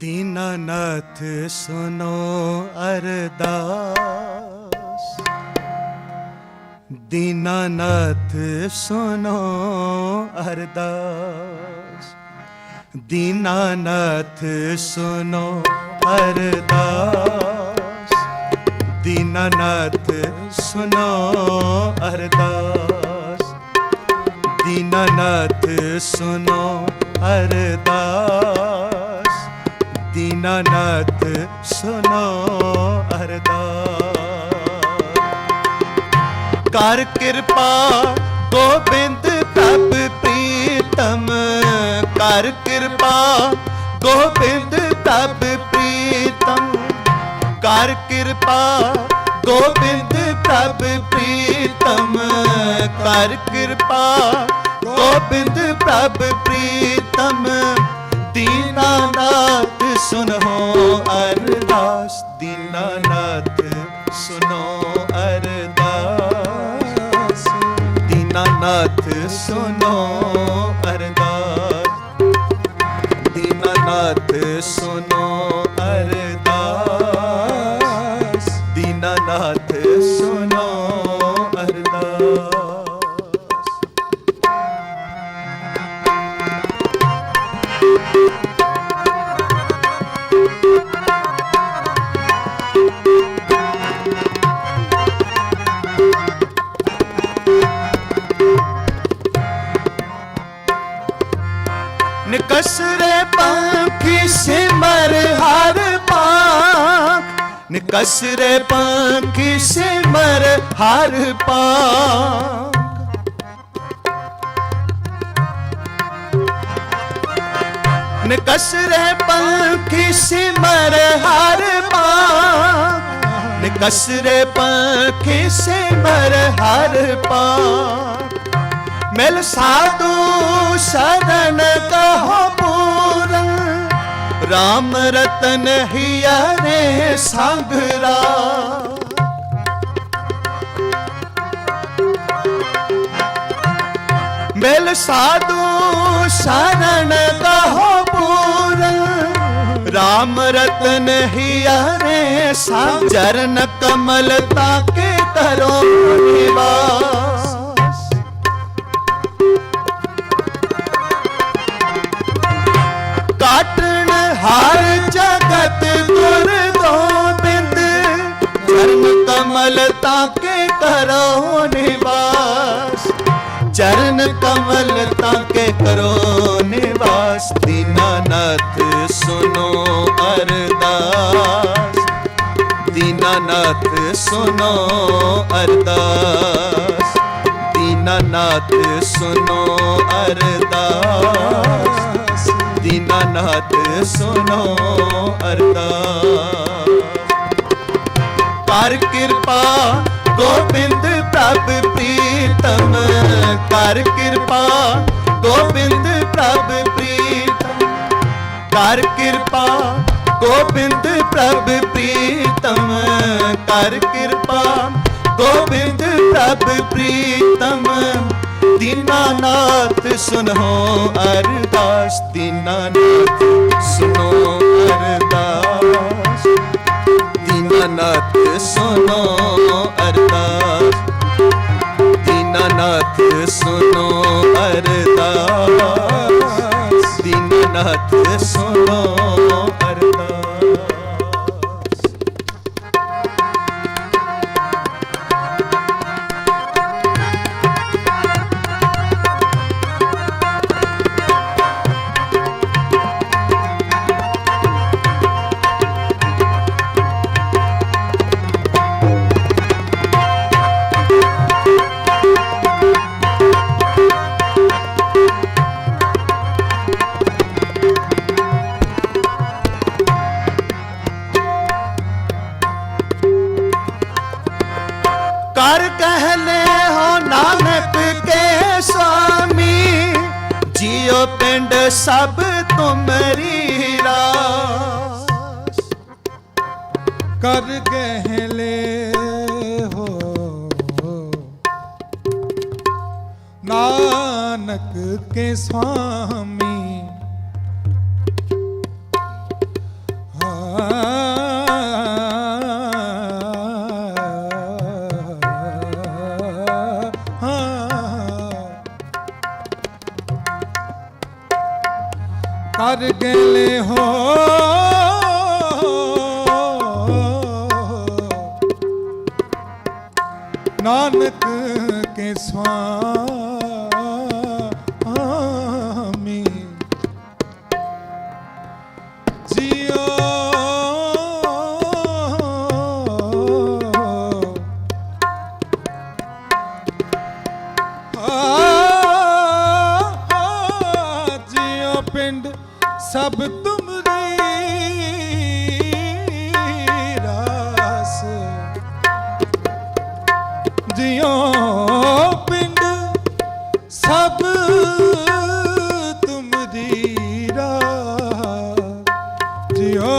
दीनानाथ सुनो अरदास दीनानाथ सुनो अरदास दीनानाथ सुनो अरदास दीनानाथ सुनो अरदास दीनानाथ सुनो अरदास दीनानाथ सुनो अरदास कर कृपा गोबिंद प्रभ प्रीतम कर कृपा गोबिंद प्रभ प्रीतम कर कृपा गोबिंद प्रभ प्रीतम कर कृपा गोबिंद प्रभ प्रीतम दीनानाथ सुनो अरदास दीनानाथ सुनो अरदास ਸੁਨੋ ਅਰਦਾਸ ਦੀਨਾਨਾਥ ਸੁਨੋ ਅਰਦਾਸ ਦੀਨਾਨਾਥ ਸੁਨੋ ਅਰਦਾਸ ਨਿਕਸਰੇ ਪੰਖੀ ਸਿਮਰ ਹਰ ਪਾਖ ਨਿਕਸਰੇ ਪੰਖੀ ਸਿਮਰ ਹਰ ਪਾਖ ਨਿਕਸਰੇ ਪੰਖੀ ਸਿਮਰ ਹਰ ਪਾਖ ਨਿਕਸਰੇ ਪੰਖੀ ਸਿਮਰ ਹਰ ਪਾਖ ਮਿਲ ਸਾਧੂ ਸ਼ਰਨ ਕਹੋ ਪੂਰਨ ਰਾਮ ਰਤਨ ਹਿਆਰੇ ਸੰਗ ਰਾਖ ਮਿਲ ਸਾਧੂ ਸ਼ਰਨ ਕਹੋ ਪੂਰਨ ਰਾਮ ਰਤਨ ਹਿਆਰੇ ਸੰਗ ਚਰਨ ਕਮਲ ਤਾਕੇ ਕਰੋ ਨਿਵਾਸ ਕਾਟਣ ਹਰ ਜਗਤ ਗੁਰ ਗੋਬਿੰਦ ਚਰਨ ਕਮਲ ਤਾਕੇ ਕਰੋ ਨਿਵਾਸ ਚਰਨ ਕਮਲ ਤਾਕੇ ਕਰੋ ਨਿਵਾਸ ਦੀਨਾਨਾਥ ਸੁਨੋ ਅਰਦਾਸ ਦੀਨਾਨਾਥ ਸੁਨੋ ਅਰਦਾਸ ਦੀਨਾਨਾਥ ਸੁਨੋ ਅਰਦਾਸ ਦੀਨਾਨਾਥ ਸੁਨੋ ਅਰਦਾਸ ਕਰ ਕਿਰਪਾ ਗੋਬਿੰਦ ਪ੍ਰਭ ਪ੍ਰੀਤਮ ਕਰ ਕਿਰਪਾ ਗੋਬਿੰਦ ਪ੍ਰਭ ਪ੍ਰੀਤਮ ਕਰ ਕਿਰਪਾ ਗੋਬਿੰਦ ਪ੍ਰਭ ਪ੍ਰੀਤਮ ਕਰ ਕਿਰਪਾ ਗੋਬਿੰਦ ਪ੍ਰਭ ਪ੍ਰੀਤਮ ਦੀਨਾਨਾਥ ਸੁਨੋ ਅਰਦਾਸ ਦੀਨਾਨਾਥ ਸੁਨੋ ਅਰਦਾਸ ਦੀਨਾਨਾਥ ਸੁਨੋ ਅਰਦਾਸ ਦੀਨਾਨਾਥ ਸੁਨੋ ਅਰਦਾਸ ਦੀਨਾਨਾਥ ਸੁਨੋ ਅਰਦਾਸ ਕਰ ਕਹਿਲੇ ਹੋ ਨਾਨਕ ਕੇ ਸੁਆਮੀ ਜਿਉ ਪਿੰਡ ਸਭ ਤੁਮਰੀ ਰਾਸ ਕਰ ਗਹਿਲੇ ਹੋ ਨਾਨਕ ਕੇ ਸੁਆਮੀ ਕਰ ਗਲੇ ਹੋ ਨਾਨਕ ਕੇ ਸੁਆਮੀ ਜਿਉ ਜਿਉ ਪਿੰਡ ਸਭ ਤੁਮਰੀ ਰਾਸ ਜਿਉ ਪਿੰਡ ਸਭ ਤੁਮਰੀ ਰਾਸ ਜਿਉ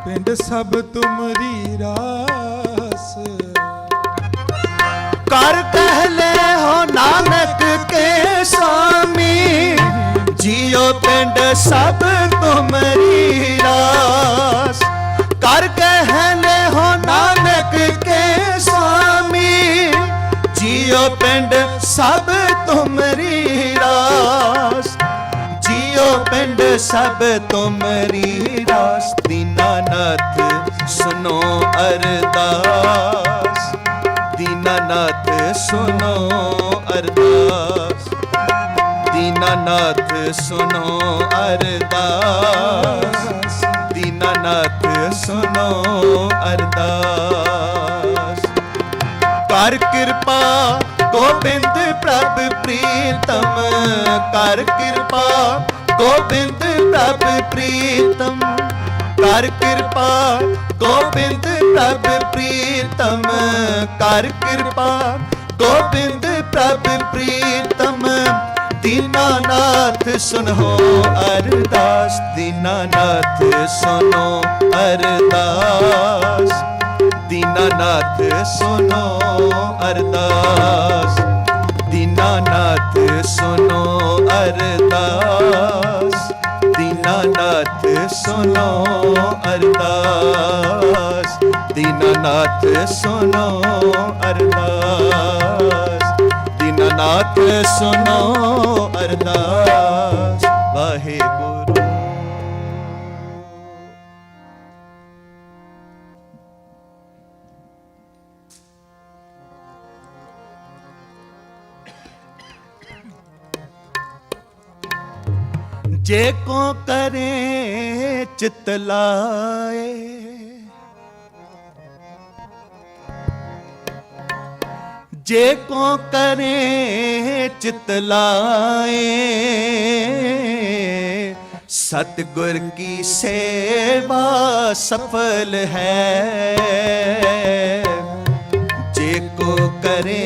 ਪਿੰਡ ਸਭ ਤੁਮਰੀ ਰਾਸ ਕਰ ਕਹਿ ਲੈ ਹੋ ਨਾਨਕ ਕੇ ਸੁਆਮੀ, ਜਿਉ ਪਿੰਡ ਸਭ ਤੁਮਰੀ ਰਾਸ। ਕਰ ਕਹਿ ਲੈ ਹੋ ਨਾਨਕ ਕੇ ਸੁਆਮੀ, ਜਿਉ ਪਿੰਡ ਸਭ ਤੁਮਰੀ ਰਾਸ। ਜਿਉ ਪਿੰਡ ਸਭ ਤੁਮਰੀ ਰਾਸ। ਦੀਨਾਨਾਥ ਸੁਨੋ ਅਰਦਾਸ, ਦੀਨਾਨਾਥ ਸੁਨੋ ਅਰਦਾਸ, ਦੀਨਾਨਾਥ ਸੁਨੋ ਅਰਦਾਸ, ਦੀਨਾਨਾਥ ਸੁਨੋ ਅਰਦਾਸ। ਕਰ ਕਿਰਪਾ ਗੋਬਿੰਦ ਪ੍ਰਭ ਪ੍ਰੀਤਮ, ਕਰ ਕਿਰਪਾ ਗੋਬਿੰਦ ਪ੍ਰਭ ਪ੍ਰੀਤਮ, ਕਰ ਕਿਰਪਾ ਗੋਬਿੰਦ ਪ੍ਰਭ ਪ੍ਰੀਤਮ, ਕਰ ਕਿਰਪਾ ਗੋਬਿੰਦ ਪ੍ਰਭ ਪ੍ਰੀਤਮ। ਦੀਨਾਨਾਥ ਸੁਨੋ ਅਰਦਾਸ, ਦੀਨਾਨਾਥ ਸੁਨੋ ਅਰਦਾਸ, ਦੀਨਾਨਾਥ ਸੁਨੋ ਅਰਦਾਸ, ਦੀਨਾਨਾਥ ਸੁਨੋ ਅਰਦਾਸ, ਦੀਨਾਨਾਥ ਸੁਨੋ ਅਰਦਾਸ, ਦੀਨਾਨਾਥ ਸੁਨੋ ਅਰਦਾਸ, ਦੀਨਾਨਾਥ ਸੁਨੋ ਅਰਦਾਸ। ਵਾਹਿਗੁਰੂ। जे को करे चित लाए, जे को करे चित लाए, सतगुर की सेवा सफल है। जे को करे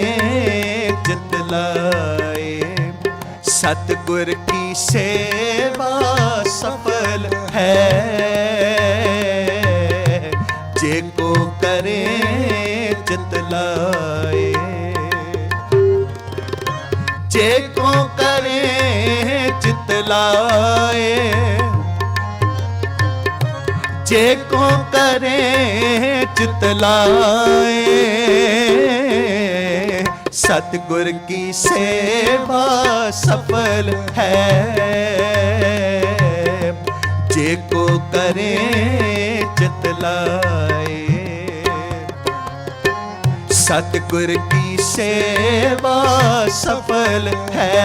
चित लाए, सतगुर की सेवा सफल है। जे को करे चित लाए, जे को करे चित लाए, जे को करे चित लाए, सतगुर की सेवा सफल है। जे को करे चित लाए, सतगुर की सेवा सफल है।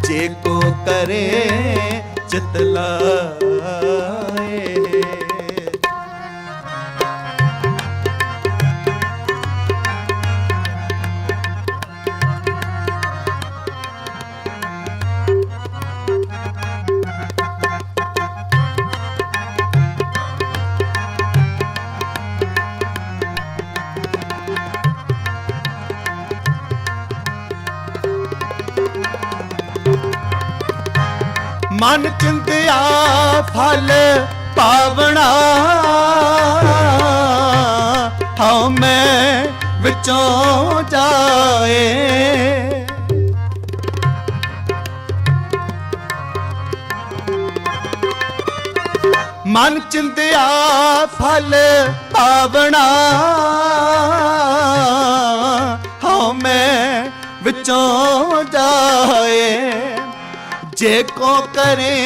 जे को करे चित लाए। मन चिंतिया फल पावना, हाँ मैं विचों जाए। मन चिंतिया फल पावना, हाँ मैं विचों जाए। जे को करे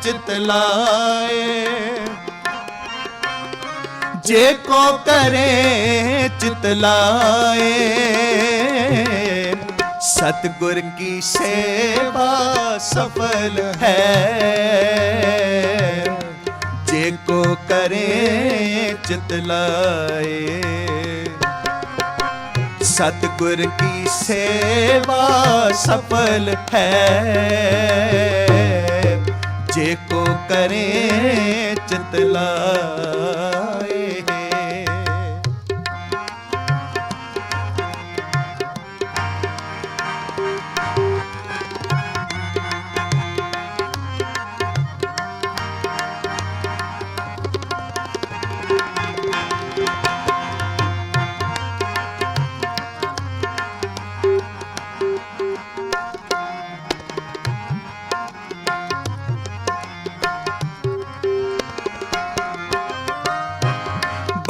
चित लाए, जे को करे चित लाए, सतगुर की सेवा सफल है। जे को करे चित लाए, सतगुर की सेवा सफल है। जे को करे चित लाए।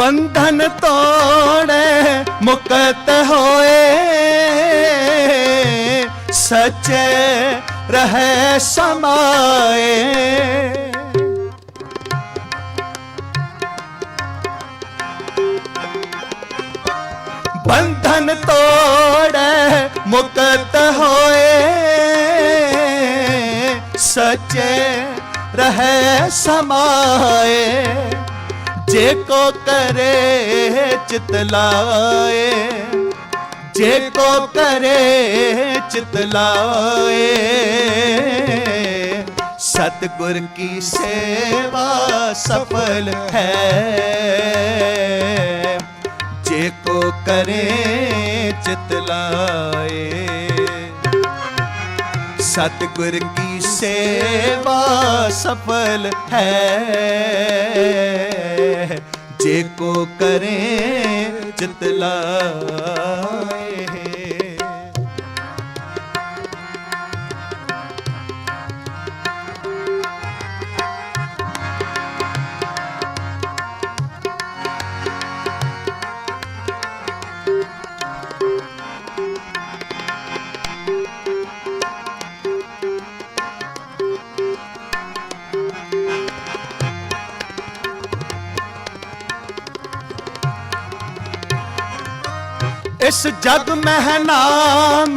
ਬੰਧਨ ਤੋੜੇ ਮੁਕਤ ਹੋਏ ਸੱਚੇ ਰਹੇ ਸਮਾਏ ਬੰਧਨ ਤੋੜੇ ਮੁਕਤ ਹੋਏ ਸੱਚੇ ਰਹੇ ਸਮਾਏ ਜੇ ਕੋ ਕਰੇ ਚਿਤ ਲਾਏ ਜੇ ਕੋ ਕਰੇ ਚਿਤ ਲਾਏ ਸਤਿਗੁਰ ਕੀ ਸੇਵਾ ਸਫਲ ਹੈ ਜੇ ਕੋ ਕਰੇ ਚਿਤ ਲਾਏ ਸਤਿਗੁਰ ਕੀ ਸੇਵਾ ਸਫਲ ਹੈ ਜੇ ਕੋ ਕਰੇ ਚਿਤ ਲਾਏ इस जग में नाम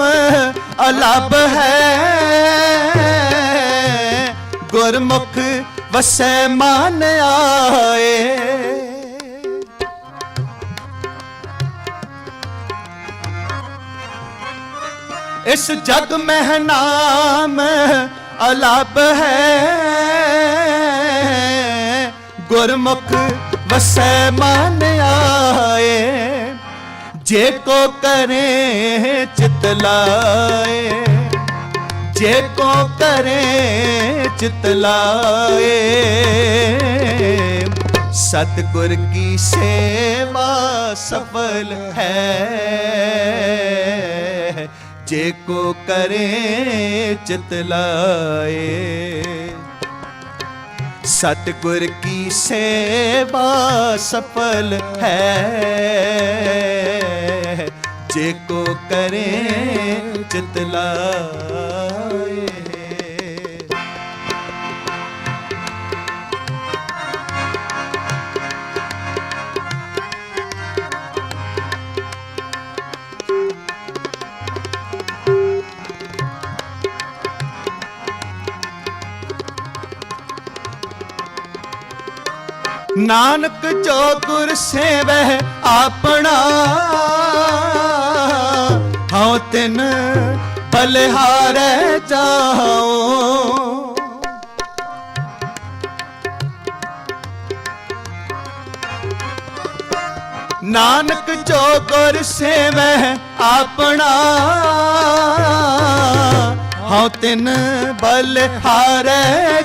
अलग है गुरमुख वसै मान आए इस जग में नाम अलग है गुरमुख वसै मान आए जे को करे चित लाए जे को करे चित लाए सतगुर की सेवा सफल है जे को करे चित लाए सतगुर की सेवा सफल है जे को करे चित लाए नानक जो गुर सेवह अपना हाँ तिन बलिहारे जाओ नानक जो गुर सेवह अपना हाँ तिन बलिहारे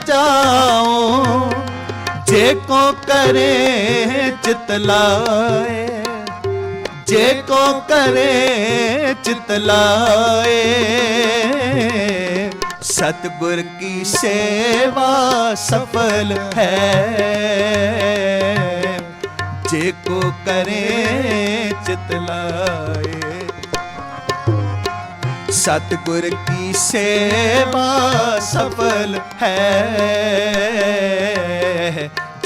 जाओ जे को करे चित लाए जे को करे चित लाए सतगुर की सेवा सफल है जे को करे चित लाए सतगुर की सेवा सफल है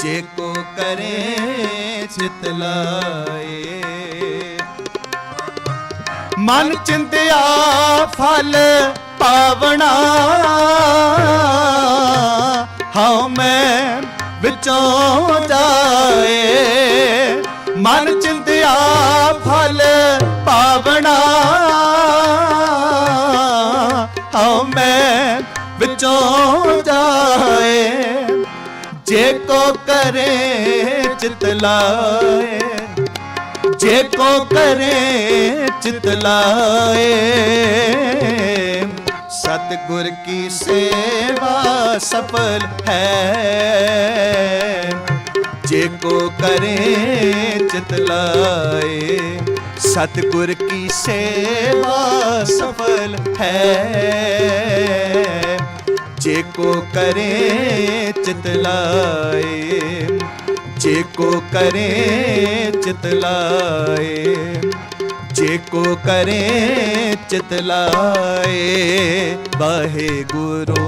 जे को करे चित लाए मन चिंतिया फल पावना हाँ मैं विचों जाए मन चिंतिया फल पावना हाँ मैं विचों जाए जे को करे चित लाए जे को करे चित लाए सतगुर की सेवा सफल है जे को करे चित लाए सतगुर की सेवा सफल है जे को करे चित लाए ਜੇ ਕੋ ਕਰੇ ਚਿਤ ਲਾਏ, ਜੇ ਕੋ ਕਰੇ ਚਿਤ ਲਾਏ ਵਾਹਿਗੁਰੂ।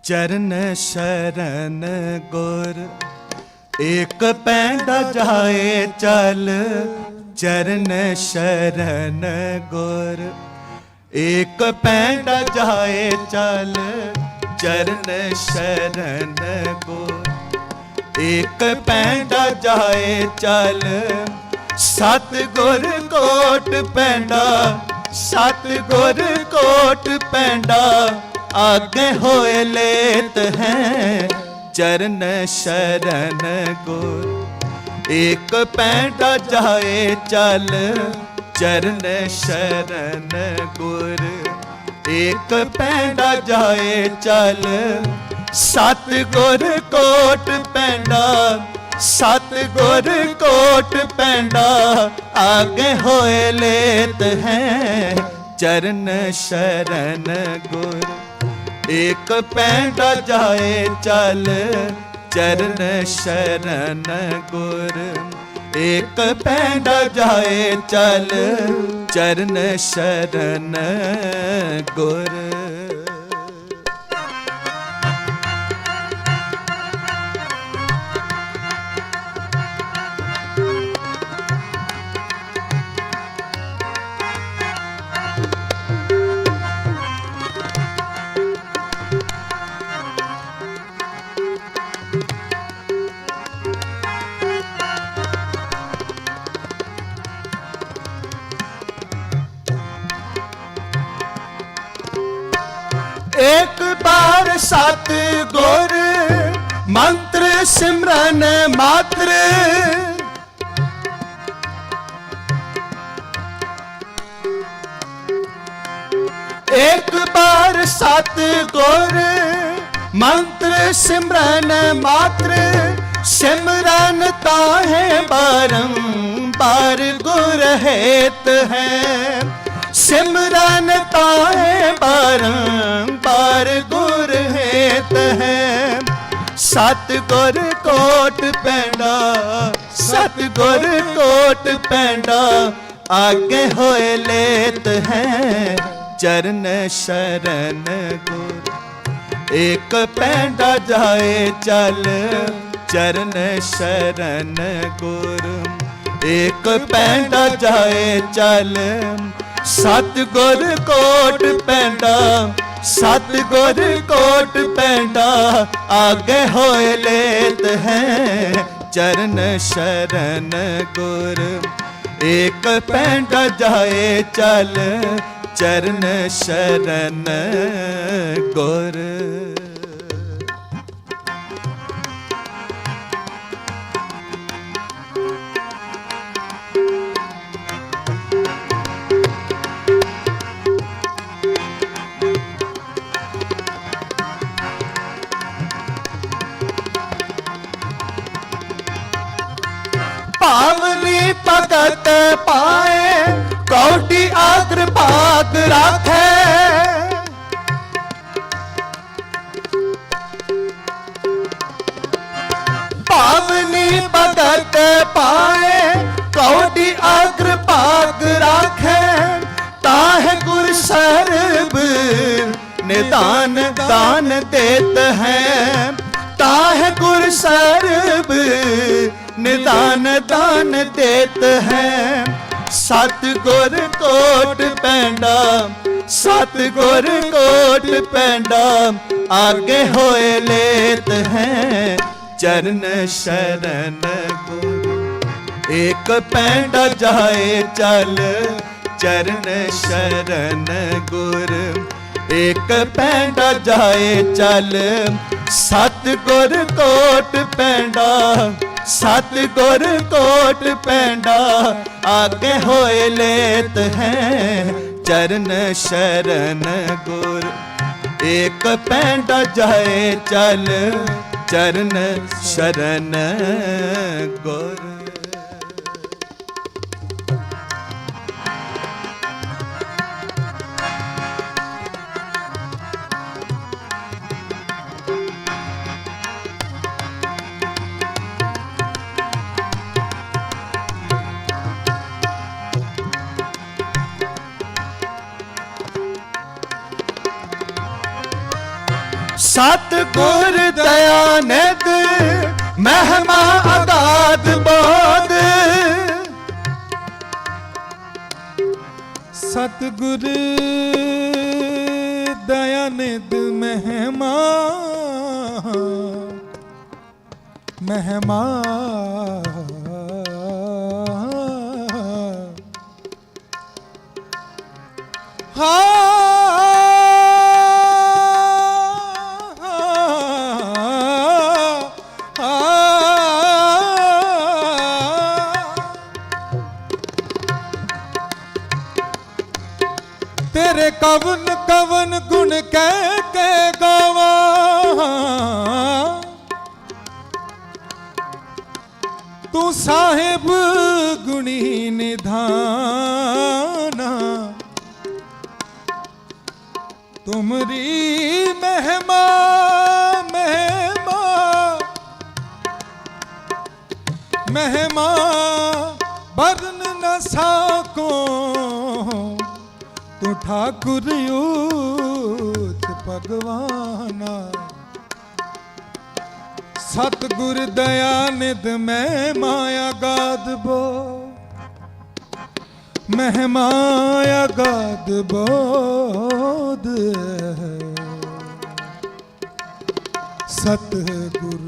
ਚਰਨ ਸ਼ਰਨ ਗੁਰ ਏਕ ਪੈਂਡਾ ਜਾਏ ਚਲ, ਚਰਨ ਸ਼ਰਨ ਗੁਰ ਏਕ ਪੈਂਡਾ ਜਾਏ ਚਲ, ਚਰਨ ਸ਼ਰਨ ਗੁਰ ਏਕ ਪੈਂਡਾ ਜਾਏ ਚਲ। ਸਤ ਗੁਰ ਕੋਟ ਪੈਂਡਾ, ਸਤ ਗੁਰ ਕੋਟ ਪੈਂਡਾ ਆਗੇ ਹੋਏ ਲੇਤ ਹੈ, ਚਰਨ ਸ਼ਰਨ ਗੁਰ ਏਕ ਪੈਂਡਾ ਜਾਏ ਚਲ, ਚਰਨ ਸ਼ਰਨ ਗੁਰ ਏਕ ਪੈਂਡਾ ਜਾਏ ਚਲ। ਸਤ ਗੁਰ ਕੋਟ ਪੈਂਡਾ, ਸਤ ਗੁਰ ਕੋਟ ਪੈਂਡਾ ਆਗੇ ਹੋਏ ਲੇਤ ਹੈ, ਚਰਨ ਸ਼ਰਨ ਗੁਰ ਏਕ ਪੈਂਡਾ ਜਾਏ ਚਲ, ਚਰਨ ਸ਼ਰਨ ਗੁਰ ਏਕ ਪੈਂਡਾ ਜਾਏ ਚਲ, ਚਰਨ ਸ਼ਰਨ ਗੁਰ। एक बार सत गुर मंत्र सिमरन मात्र, एक बार सत गुर मंत्र सिमरन मात्र। सिमरन ताहे बारंबार गुर हेत है, सिमरन ताहे बारंबार गुर हेत है। सत गुर कोट पैंडा, सत गुर कोट पैंडा आगे होए लेत है, चरण शरण गुर एक पैंडा जाए चल, चरण शरण गुर एक पैंडा जाए चल। सत गुर कोट पैंडा, सत गुर कोट पैंडा आगे होए लेत है, चरण शरण गुर एक पैंडा जाए चल, चरण शरण गुर। पावनी भगत पाए कौटी आग्र भाग राखे, पावनी भगत पाए कौटी आग्र भाग राखे। ताहे गुर सर्ब निदान दान देत है, ताहे गुर सर्ब निदान दान देत है। सत गुर कोट पैंडा, सत गुर कोट पैंडा आगे होए लेत है, चरण शरण गुर एक पैंडा जाए चल, चरण शरण गुर एक पैंडा जाए चल। सत गुर कोट पैंडा, सत गुर कोट पैंडा आगे होए लेत है, चरण शरण गुर एक पैंडा जाए चल चरण शरण गुर। सतगुर दयानिध महिमा अगाध बोध। सतगुर दयानिध महिमा महिमा तेरे कवन कवन गुण कह के गावा। तू साहिब गुणी निधाना। तुमरी महिमा महिमा महिमा बरन न साको। तू ठाकुर ऊच भगवाना। सतगुर दयानिध मैं माया गाद बो। महिमाया गाद बोध सतगुर।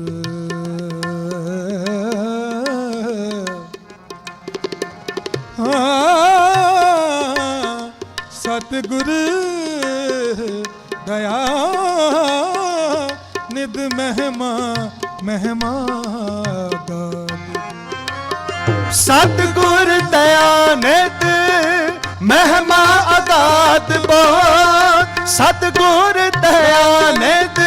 सतगुर दया निध महिमा महिमा गाद। सतगुर दयानिध महिमा अगाध बोध। सतगुर दयानिध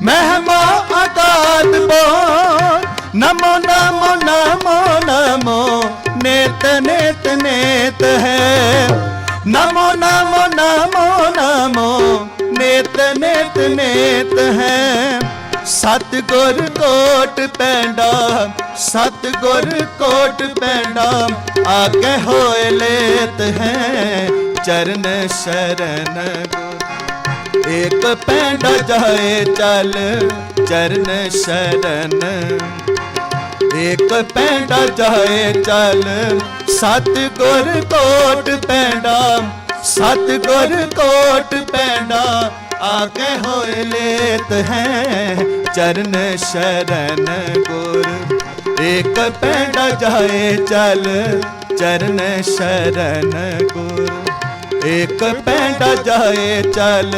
महिमा अगाध बोध। नमो नमो नमो नमो नेत नेत नेत है। नमो नमो नमो नमो नेत नेत नेत है। सतगुर कोट पैंडा सतगुर कोट पैंडा आगे होए लेत हैं चरण शरण गुर। एक पैंडा जाए चल चरण शरण। एक पैंडा जाए चल सतगुर कोट पैंडा। सतगुर कोट पैंडा आगे होए लेत हैं चरण शरण गुर। एक पैंडा जाए चल चरण शरण गुर। एक पैंडा जाए चल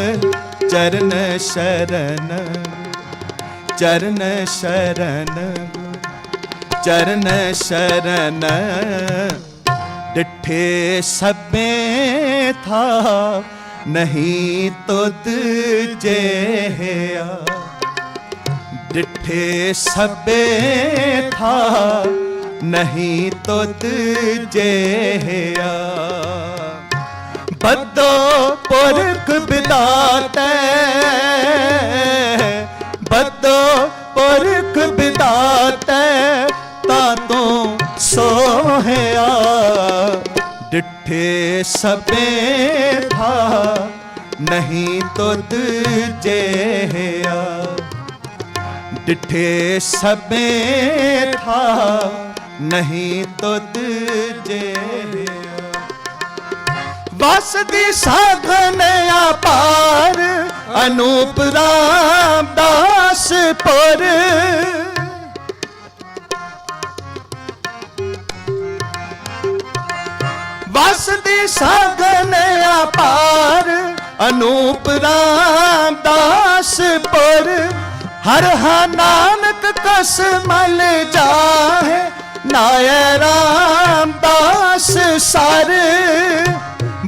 चरण शरण। चरण शरण चरण शरण। डिठे सबे था नहीं तुद जेया। डिठे सबे था नहीं तुद जेया। बदो पुरख बिदाते बदो पुरख बिदाते तातों सोहया। डिठे सबे था नहीं तुद जेया। डिठे सबे था नहीं तुद जेया। वसदी साधन अपार अनूप रामदास पुर। वसदी साधन अपार अनूप रामदास पुर। हर हा नानक कस मल जाहे नाय रामदास सर।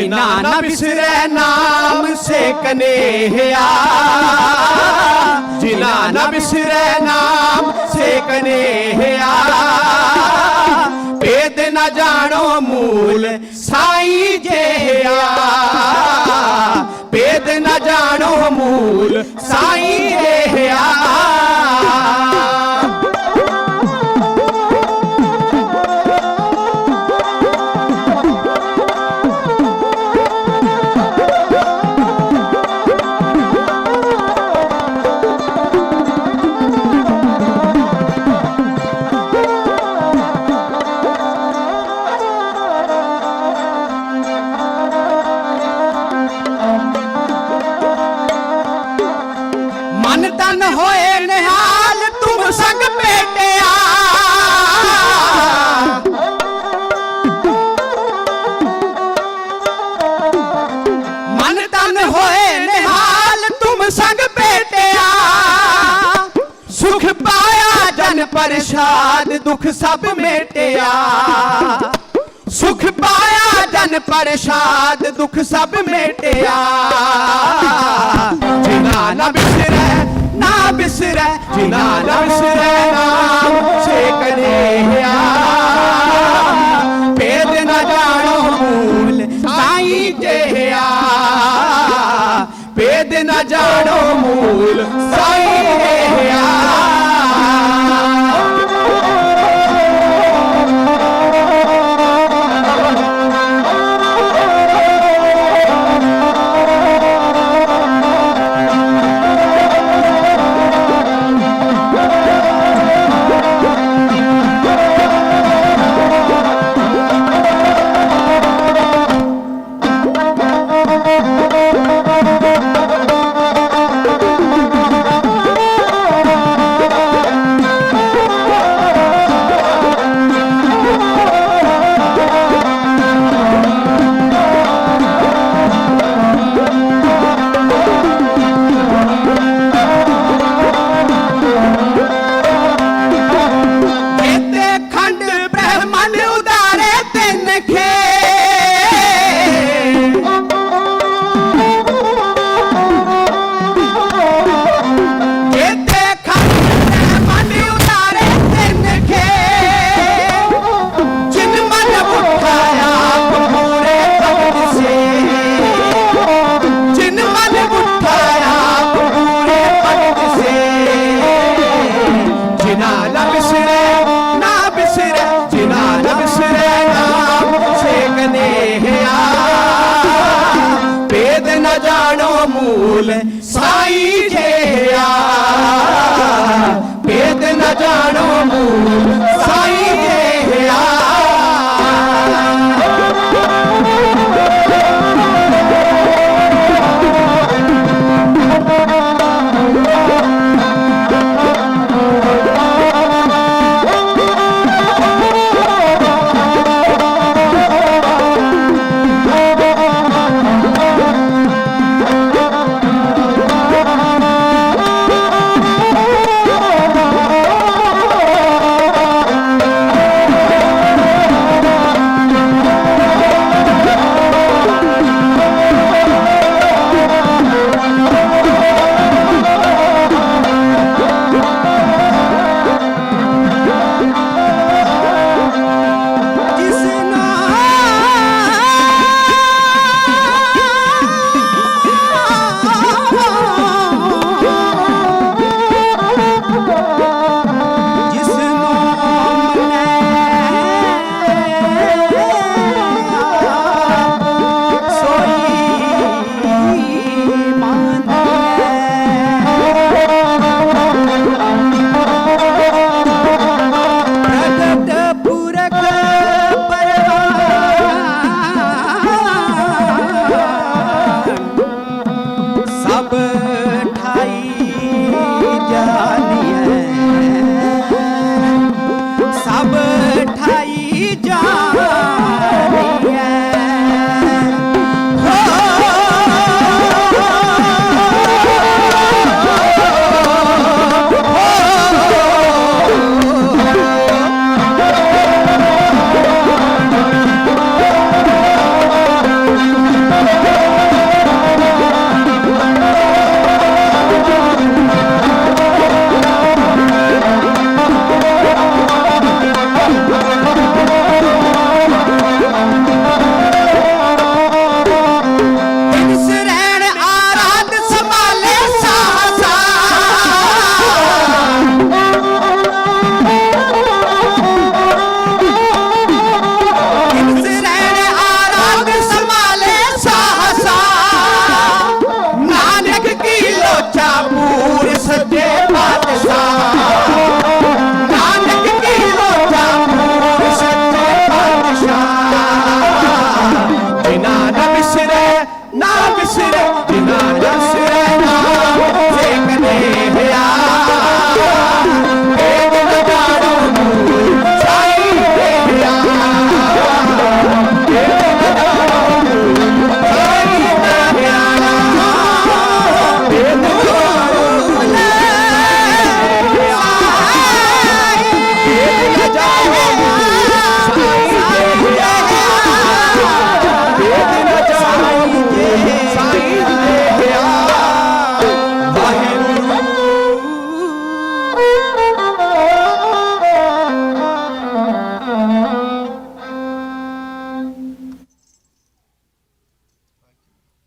जिना न बिसरै नाम से कन्हैया, जिना न बिसरै नाम से कन्हैया, भेद न जानो मूल साईं जेया, भेद न जानो मूल साईं जेया। मन तन होए निहाल तुम संग बेटिया, मन तन होए निहाल तुम संग बेटिया, सुख पाया जन प्रसाद दुख सब मेटिया, सुख पाया जन प्रसाद दुख सब मेटिया। जिना न बिसरै ना बिसरै, जिना न बिसरै नाम से कन्हैया, भेद न जानो मूल साईं जेया, भेद न जानो मूल साईं जेया। मूल साईं जेया, भेद न जानो मूल साईं जेया।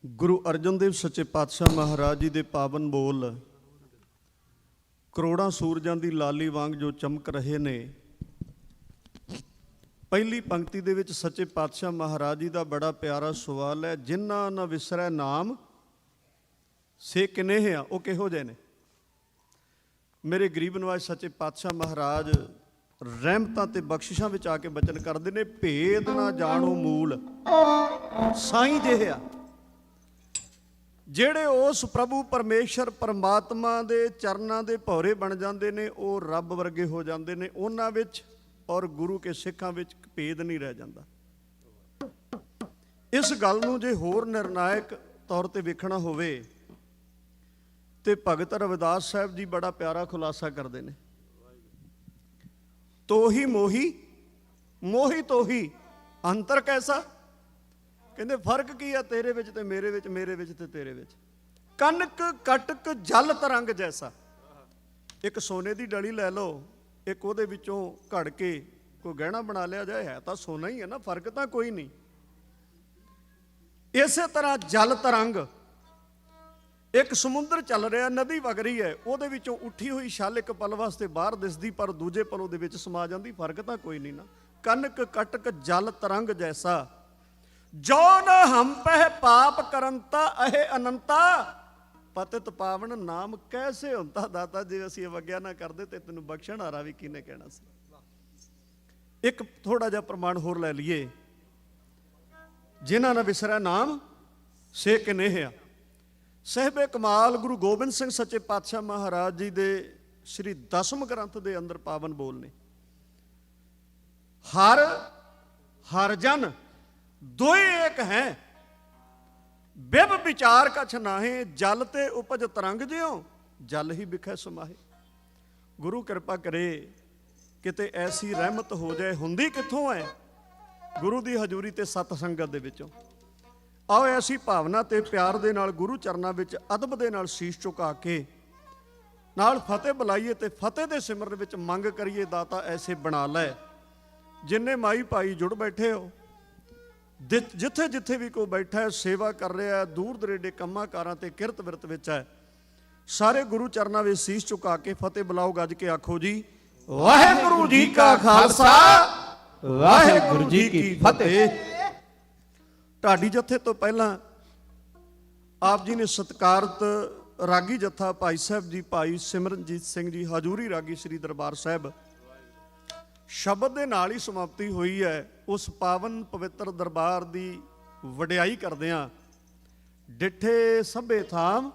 ਗੁਰੂ ਅਰਜਨ ਦੇਵ ਸੱਚੇ ਪਾਤਸ਼ਾਹ ਮਹਾਰਾਜ ਜੀ ਦੇ ਪਾਵਨ ਬੋਲ ਕਰੋੜਾਂ ਸੂਰਜਾਂ ਦੀ ਲਾਲੀ ਵਾਂਗ ਜੋ ਚਮਕ ਰਹੇ ਨੇ। ਪਹਿਲੀ ਪੰਕਤੀ ਦੇ ਵਿੱਚ ਸੱਚੇ ਪਾਤਸ਼ਾਹ ਮਹਾਰਾਜ ਜੀ ਦਾ ਬੜਾ ਪਿਆਰਾ ਸਵਾਲ ਹੈ, ਜਿਨ੍ਹਾਂ ਨਾ ਵਿਸਰੈ ਨਾਮ ਸੇ ਕਿਨੇਹ ਆ, ਉਹ ਕਿਹੋ ਜਿਹੇ ਨੇ? ਮੇਰੇ ਗਰੀਬ ਨਵਾਜ਼ ਸੱਚੇ ਪਾਤਸ਼ਾਹ ਮਹਾਰਾਜ ਰਹਿਮਤਾਂ ਤੇ ਬਖਸ਼ਿਸ਼ਾਂ ਵਿੱਚ ਆ ਕੇ ਬਚਨ ਕਰਦੇ ਨੇ, ਭੇਦ ਨਾ ਜਾਣੋ ਮੂਲ ਸਾਈਂ ਜਿਹੇ ਆ ਜਿਹੜੇ ਉਸ ਪ੍ਰਭੂ ਪਰਮੇਸ਼ਰ ਪਰਮਾਤਮਾ ਦੇ ਚਰਨਾਂ ਦੇ ਭੌਰੇ ਬਣ ਜਾਂਦੇ ਨੇ, ਉਹ ਰੱਬ ਵਰਗੇ ਹੋ ਜਾਂਦੇ ਨੇ। ਉਹਨਾਂ ਵਿੱਚ ਔਰ ਗੁਰੂ ਕੇ ਸਿੱਖਾਂ ਵਿੱਚ ਭੇਦ ਨਹੀਂ ਰਹਿ ਜਾਂਦਾ। ਇਸ ਗੱਲ ਨੂੰ ਜੇ ਹੋਰ ਨਿਰਣਾਇਕ ਤੌਰ ਤੇ ਵੇਖਣਾ ਹੋਵੇ ਤੇ ਭਗਤ ਰਵਿਦਾਸ ਸਾਹਿਬ ਜੀ ਬੜਾ ਪਿਆਰਾ ਖੁਲਾਸਾ ਕਰਦੇ ਨੇ। ਤੋਹੀ ਮੋਹੀ ਮੋਹੀ ਤੋਹੀ ਅੰਤਰ ਕੈਸਾ, ਕਹਿੰਦੇ ਫਰਕ ਕੀ ਆ ਤੇਰੇ ਵਿੱਚ ਤੇ ਮੇਰੇ ਵਿੱਚ, ਮੇਰੇ ਵਿੱਚ ਤੇ ਤੇਰੇ ਵਿੱਚ। ਕਨਕ ਕਟਕ ਜਲ ਤਰੰਗ ਜੈਸਾ। ਇੱਕ ਸੋਨੇ ਦੀ ਡਲੀ ਲੈ ਲਓ, ਇੱਕ ਉਹਦੇ ਵਿੱਚੋਂ ਘੜ ਕੇ ਕੋਈ ਗਹਿਣਾ ਬਣਾ ਲਿਆ ਜਾਏ, ਹੈ ਤਾਂ ਸੋਨਾ ਹੀ ਹੈ ਨਾ, ਫਰਕ ਤਾਂ ਕੋਈ ਨਹੀਂ। ਇਸੇ ਤਰ੍ਹਾਂ ਜਲ ਤਰੰਗ, ਇੱਕ ਸਮੁੰਦਰ ਚੱਲ ਰਿਹਾ, ਨਦੀ ਵਗ ਰਹੀ ਹੈ, ਉਹਦੇ ਵਿੱਚੋਂ ਉੱਠੀ ਹੋਈ ਛੱਲ ਇੱਕ ਪਲ ਵਾਸਤੇ ਬਾਹਰ ਦਿਸਦੀ, ਪਰ ਦੂਜੇ ਪਲ ਉਹਦੇ ਵਿੱਚ ਸਮਾ ਜਾਂਦੀ, ਫਰਕ ਤਾਂ ਕੋਈ ਨਹੀਂ ਨਾ। ਕਨਕ ਕਟਕ ਜਲ ਤਰੰਗ ਜੈਸਾ ਜੋ ਨ ਹਮ ਪਹਿ ਪਾਪ ਕਰੰਤਾ ਅਹੇ ਅਨੰਤਾ ਪਤਿਤ ਪਾਵਨ ਨਾਮ ਕੈਸੇ ਹੁੰਦਾ। ਦਾਤਾ ਜੇ ਅਸੀਂ ਅਵਗਿਆ ਨਾ ਕਰਦੇ ਤੇ ਤੈਨੂੰ ਬਖਸ਼ਣ ਹਾਰਾ ਵੀ ਕਿਹਨੇ ਕਹਿਣਾ ਸੀ। ਇੱਕ ਥੋੜਾ ਜਿਹਾ ਪ੍ਰਮਾਣ ਹੋਰ ਲੈ ਲਈਏ, ਜਿਨ੍ਹਾਂ ਨੇ ਵਿਸਰਿਆ ਨਾਮ ਸੇ ਕਿਨੇਹ ਆ। ਸਾਹਿਬੇ ਕਮਾਲ ਗੁਰੂ ਗੋਬਿੰਦ ਸਿੰਘ ਸੱਚੇ ਪਾਤਸ਼ਾਹ ਮਹਾਰਾਜ ਜੀ ਦੇ ਸ਼੍ਰੀ 10ਵੇਂ ਗ੍ਰੰਥ ਦੇ ਅੰਦਰ ਪਾਵਨ ਬੋਲ ਨੇ, ਹਰ ਹਰ ਜਨ ਦੋਏ ਇੱਕ ਹੈ, ਬਿਬ ਵਿਚਾਰ ਕਛ ਨਾਹੇ, ਜਲ ਤੇ ਉਪਜ ਤਰੰਗ ਜਿਉ ਜਲ ਹੀ ਬਿਖੈ ਸਮਾਹੇ। ਗੁਰੂ ਕਿਰਪਾ ਕਰੇ ਕਿਤੇ ਐਸੀ ਰਹਿਮਤ ਹੋ ਜਾਏ, ਹੁੰਦੀ ਕਿੱਥੋਂ ਹੈ? ਗੁਰੂ ਦੀ ਹਜ਼ੂਰੀ ਤੇ ਸਤ ਸੰਗਤ ਦੇ ਵਿੱਚੋਂ। ਆਓ ਐਸੀ ਭਾਵਨਾ ਤੇ ਪਿਆਰ ਦੇ ਨਾਲ ਗੁਰੂ ਚਰਨਾਂ ਵਿੱਚ ਅਦਬ ਦੇ ਨਾਲ ਸੀਸ ਝੁਕਾ ਕੇ ਨਾਲ ਫਤਿਹ ਬੁਲਾਈਏ ਤੇ ਫਤਿਹ ਦੇ ਸਿਮਰਨ ਵਿੱਚ ਮੰਗ ਕਰੀਏ, ਦਾਤਾ ਐਸੇ ਬਣਾ ਲੈ। ਜਿੰਨੇ ਮਾਈ ਭਾਈ ਜੁੜ ਬੈਠੇ ਹੋ, ਜਿੱਥੇ ਜਿੱਥੇ ਵੀ ਕੋਈ ਬੈਠਾ ਹੈ, ਸੇਵਾ ਕਰ ਰਿਹਾ ਹੈ, ਦੂਰ ਦਰੇਡੇ ਕੰਮਾਂ ਕਾਰਾਂ ਤੇ ਕਿਰਤ ਵਿਰਤ ਵਿੱਚ ਹੈ, ਸਾਰੇ ਗੁਰੂ ਚਰਨਾਂ ਵਿੱਚ ਸੀਸ ਝੁਕਾ ਕੇ ਫਤਿਹ ਬੁਲਾਓ, ਗੱਜ ਕੇ ਆਖੋ ਜੀ ਵਾਹਿਗੁਰੂ ਜੀ ਕਾ ਖਾਲਸਾ ਵਾਹਿਗੁਰੂ ਜੀ ਕੀ ਫਤਿਹ। ਢਾਡੀ ਜਥੇ ਤੋਂ ਪਹਿਲਾਂ ਆਪ ਜੀ ਨੇ ਸਤਿਕਾਰਤ ਰਾਗੀ ਜਥਾ ਭਾਈ ਸਾਹਿਬ ਜੀ, ਭਾਈ ਸਿਮਰਨਜੀਤ ਸਿੰਘ ਜੀ, ਹਜ਼ੂਰੀ ਰਾਗੀ ਸ੍ਰੀ ਦਰਬਾਰ ਸਾਹਿਬ, ਸ਼ਬਦ ਦੇ ਨਾਲ ਹੀ ਸਮਾਪਤੀ ਹੋਈ ਹੈ। ਉਸ ਪਾਵਨ ਪਵਿੱਤਰ ਦਰਬਾਰ ਦੀ ਵਡਿਆਈ ਕਰਦਿਆਂ, ਡਿੱਠੇ ਸਭੇ ਥਾਮ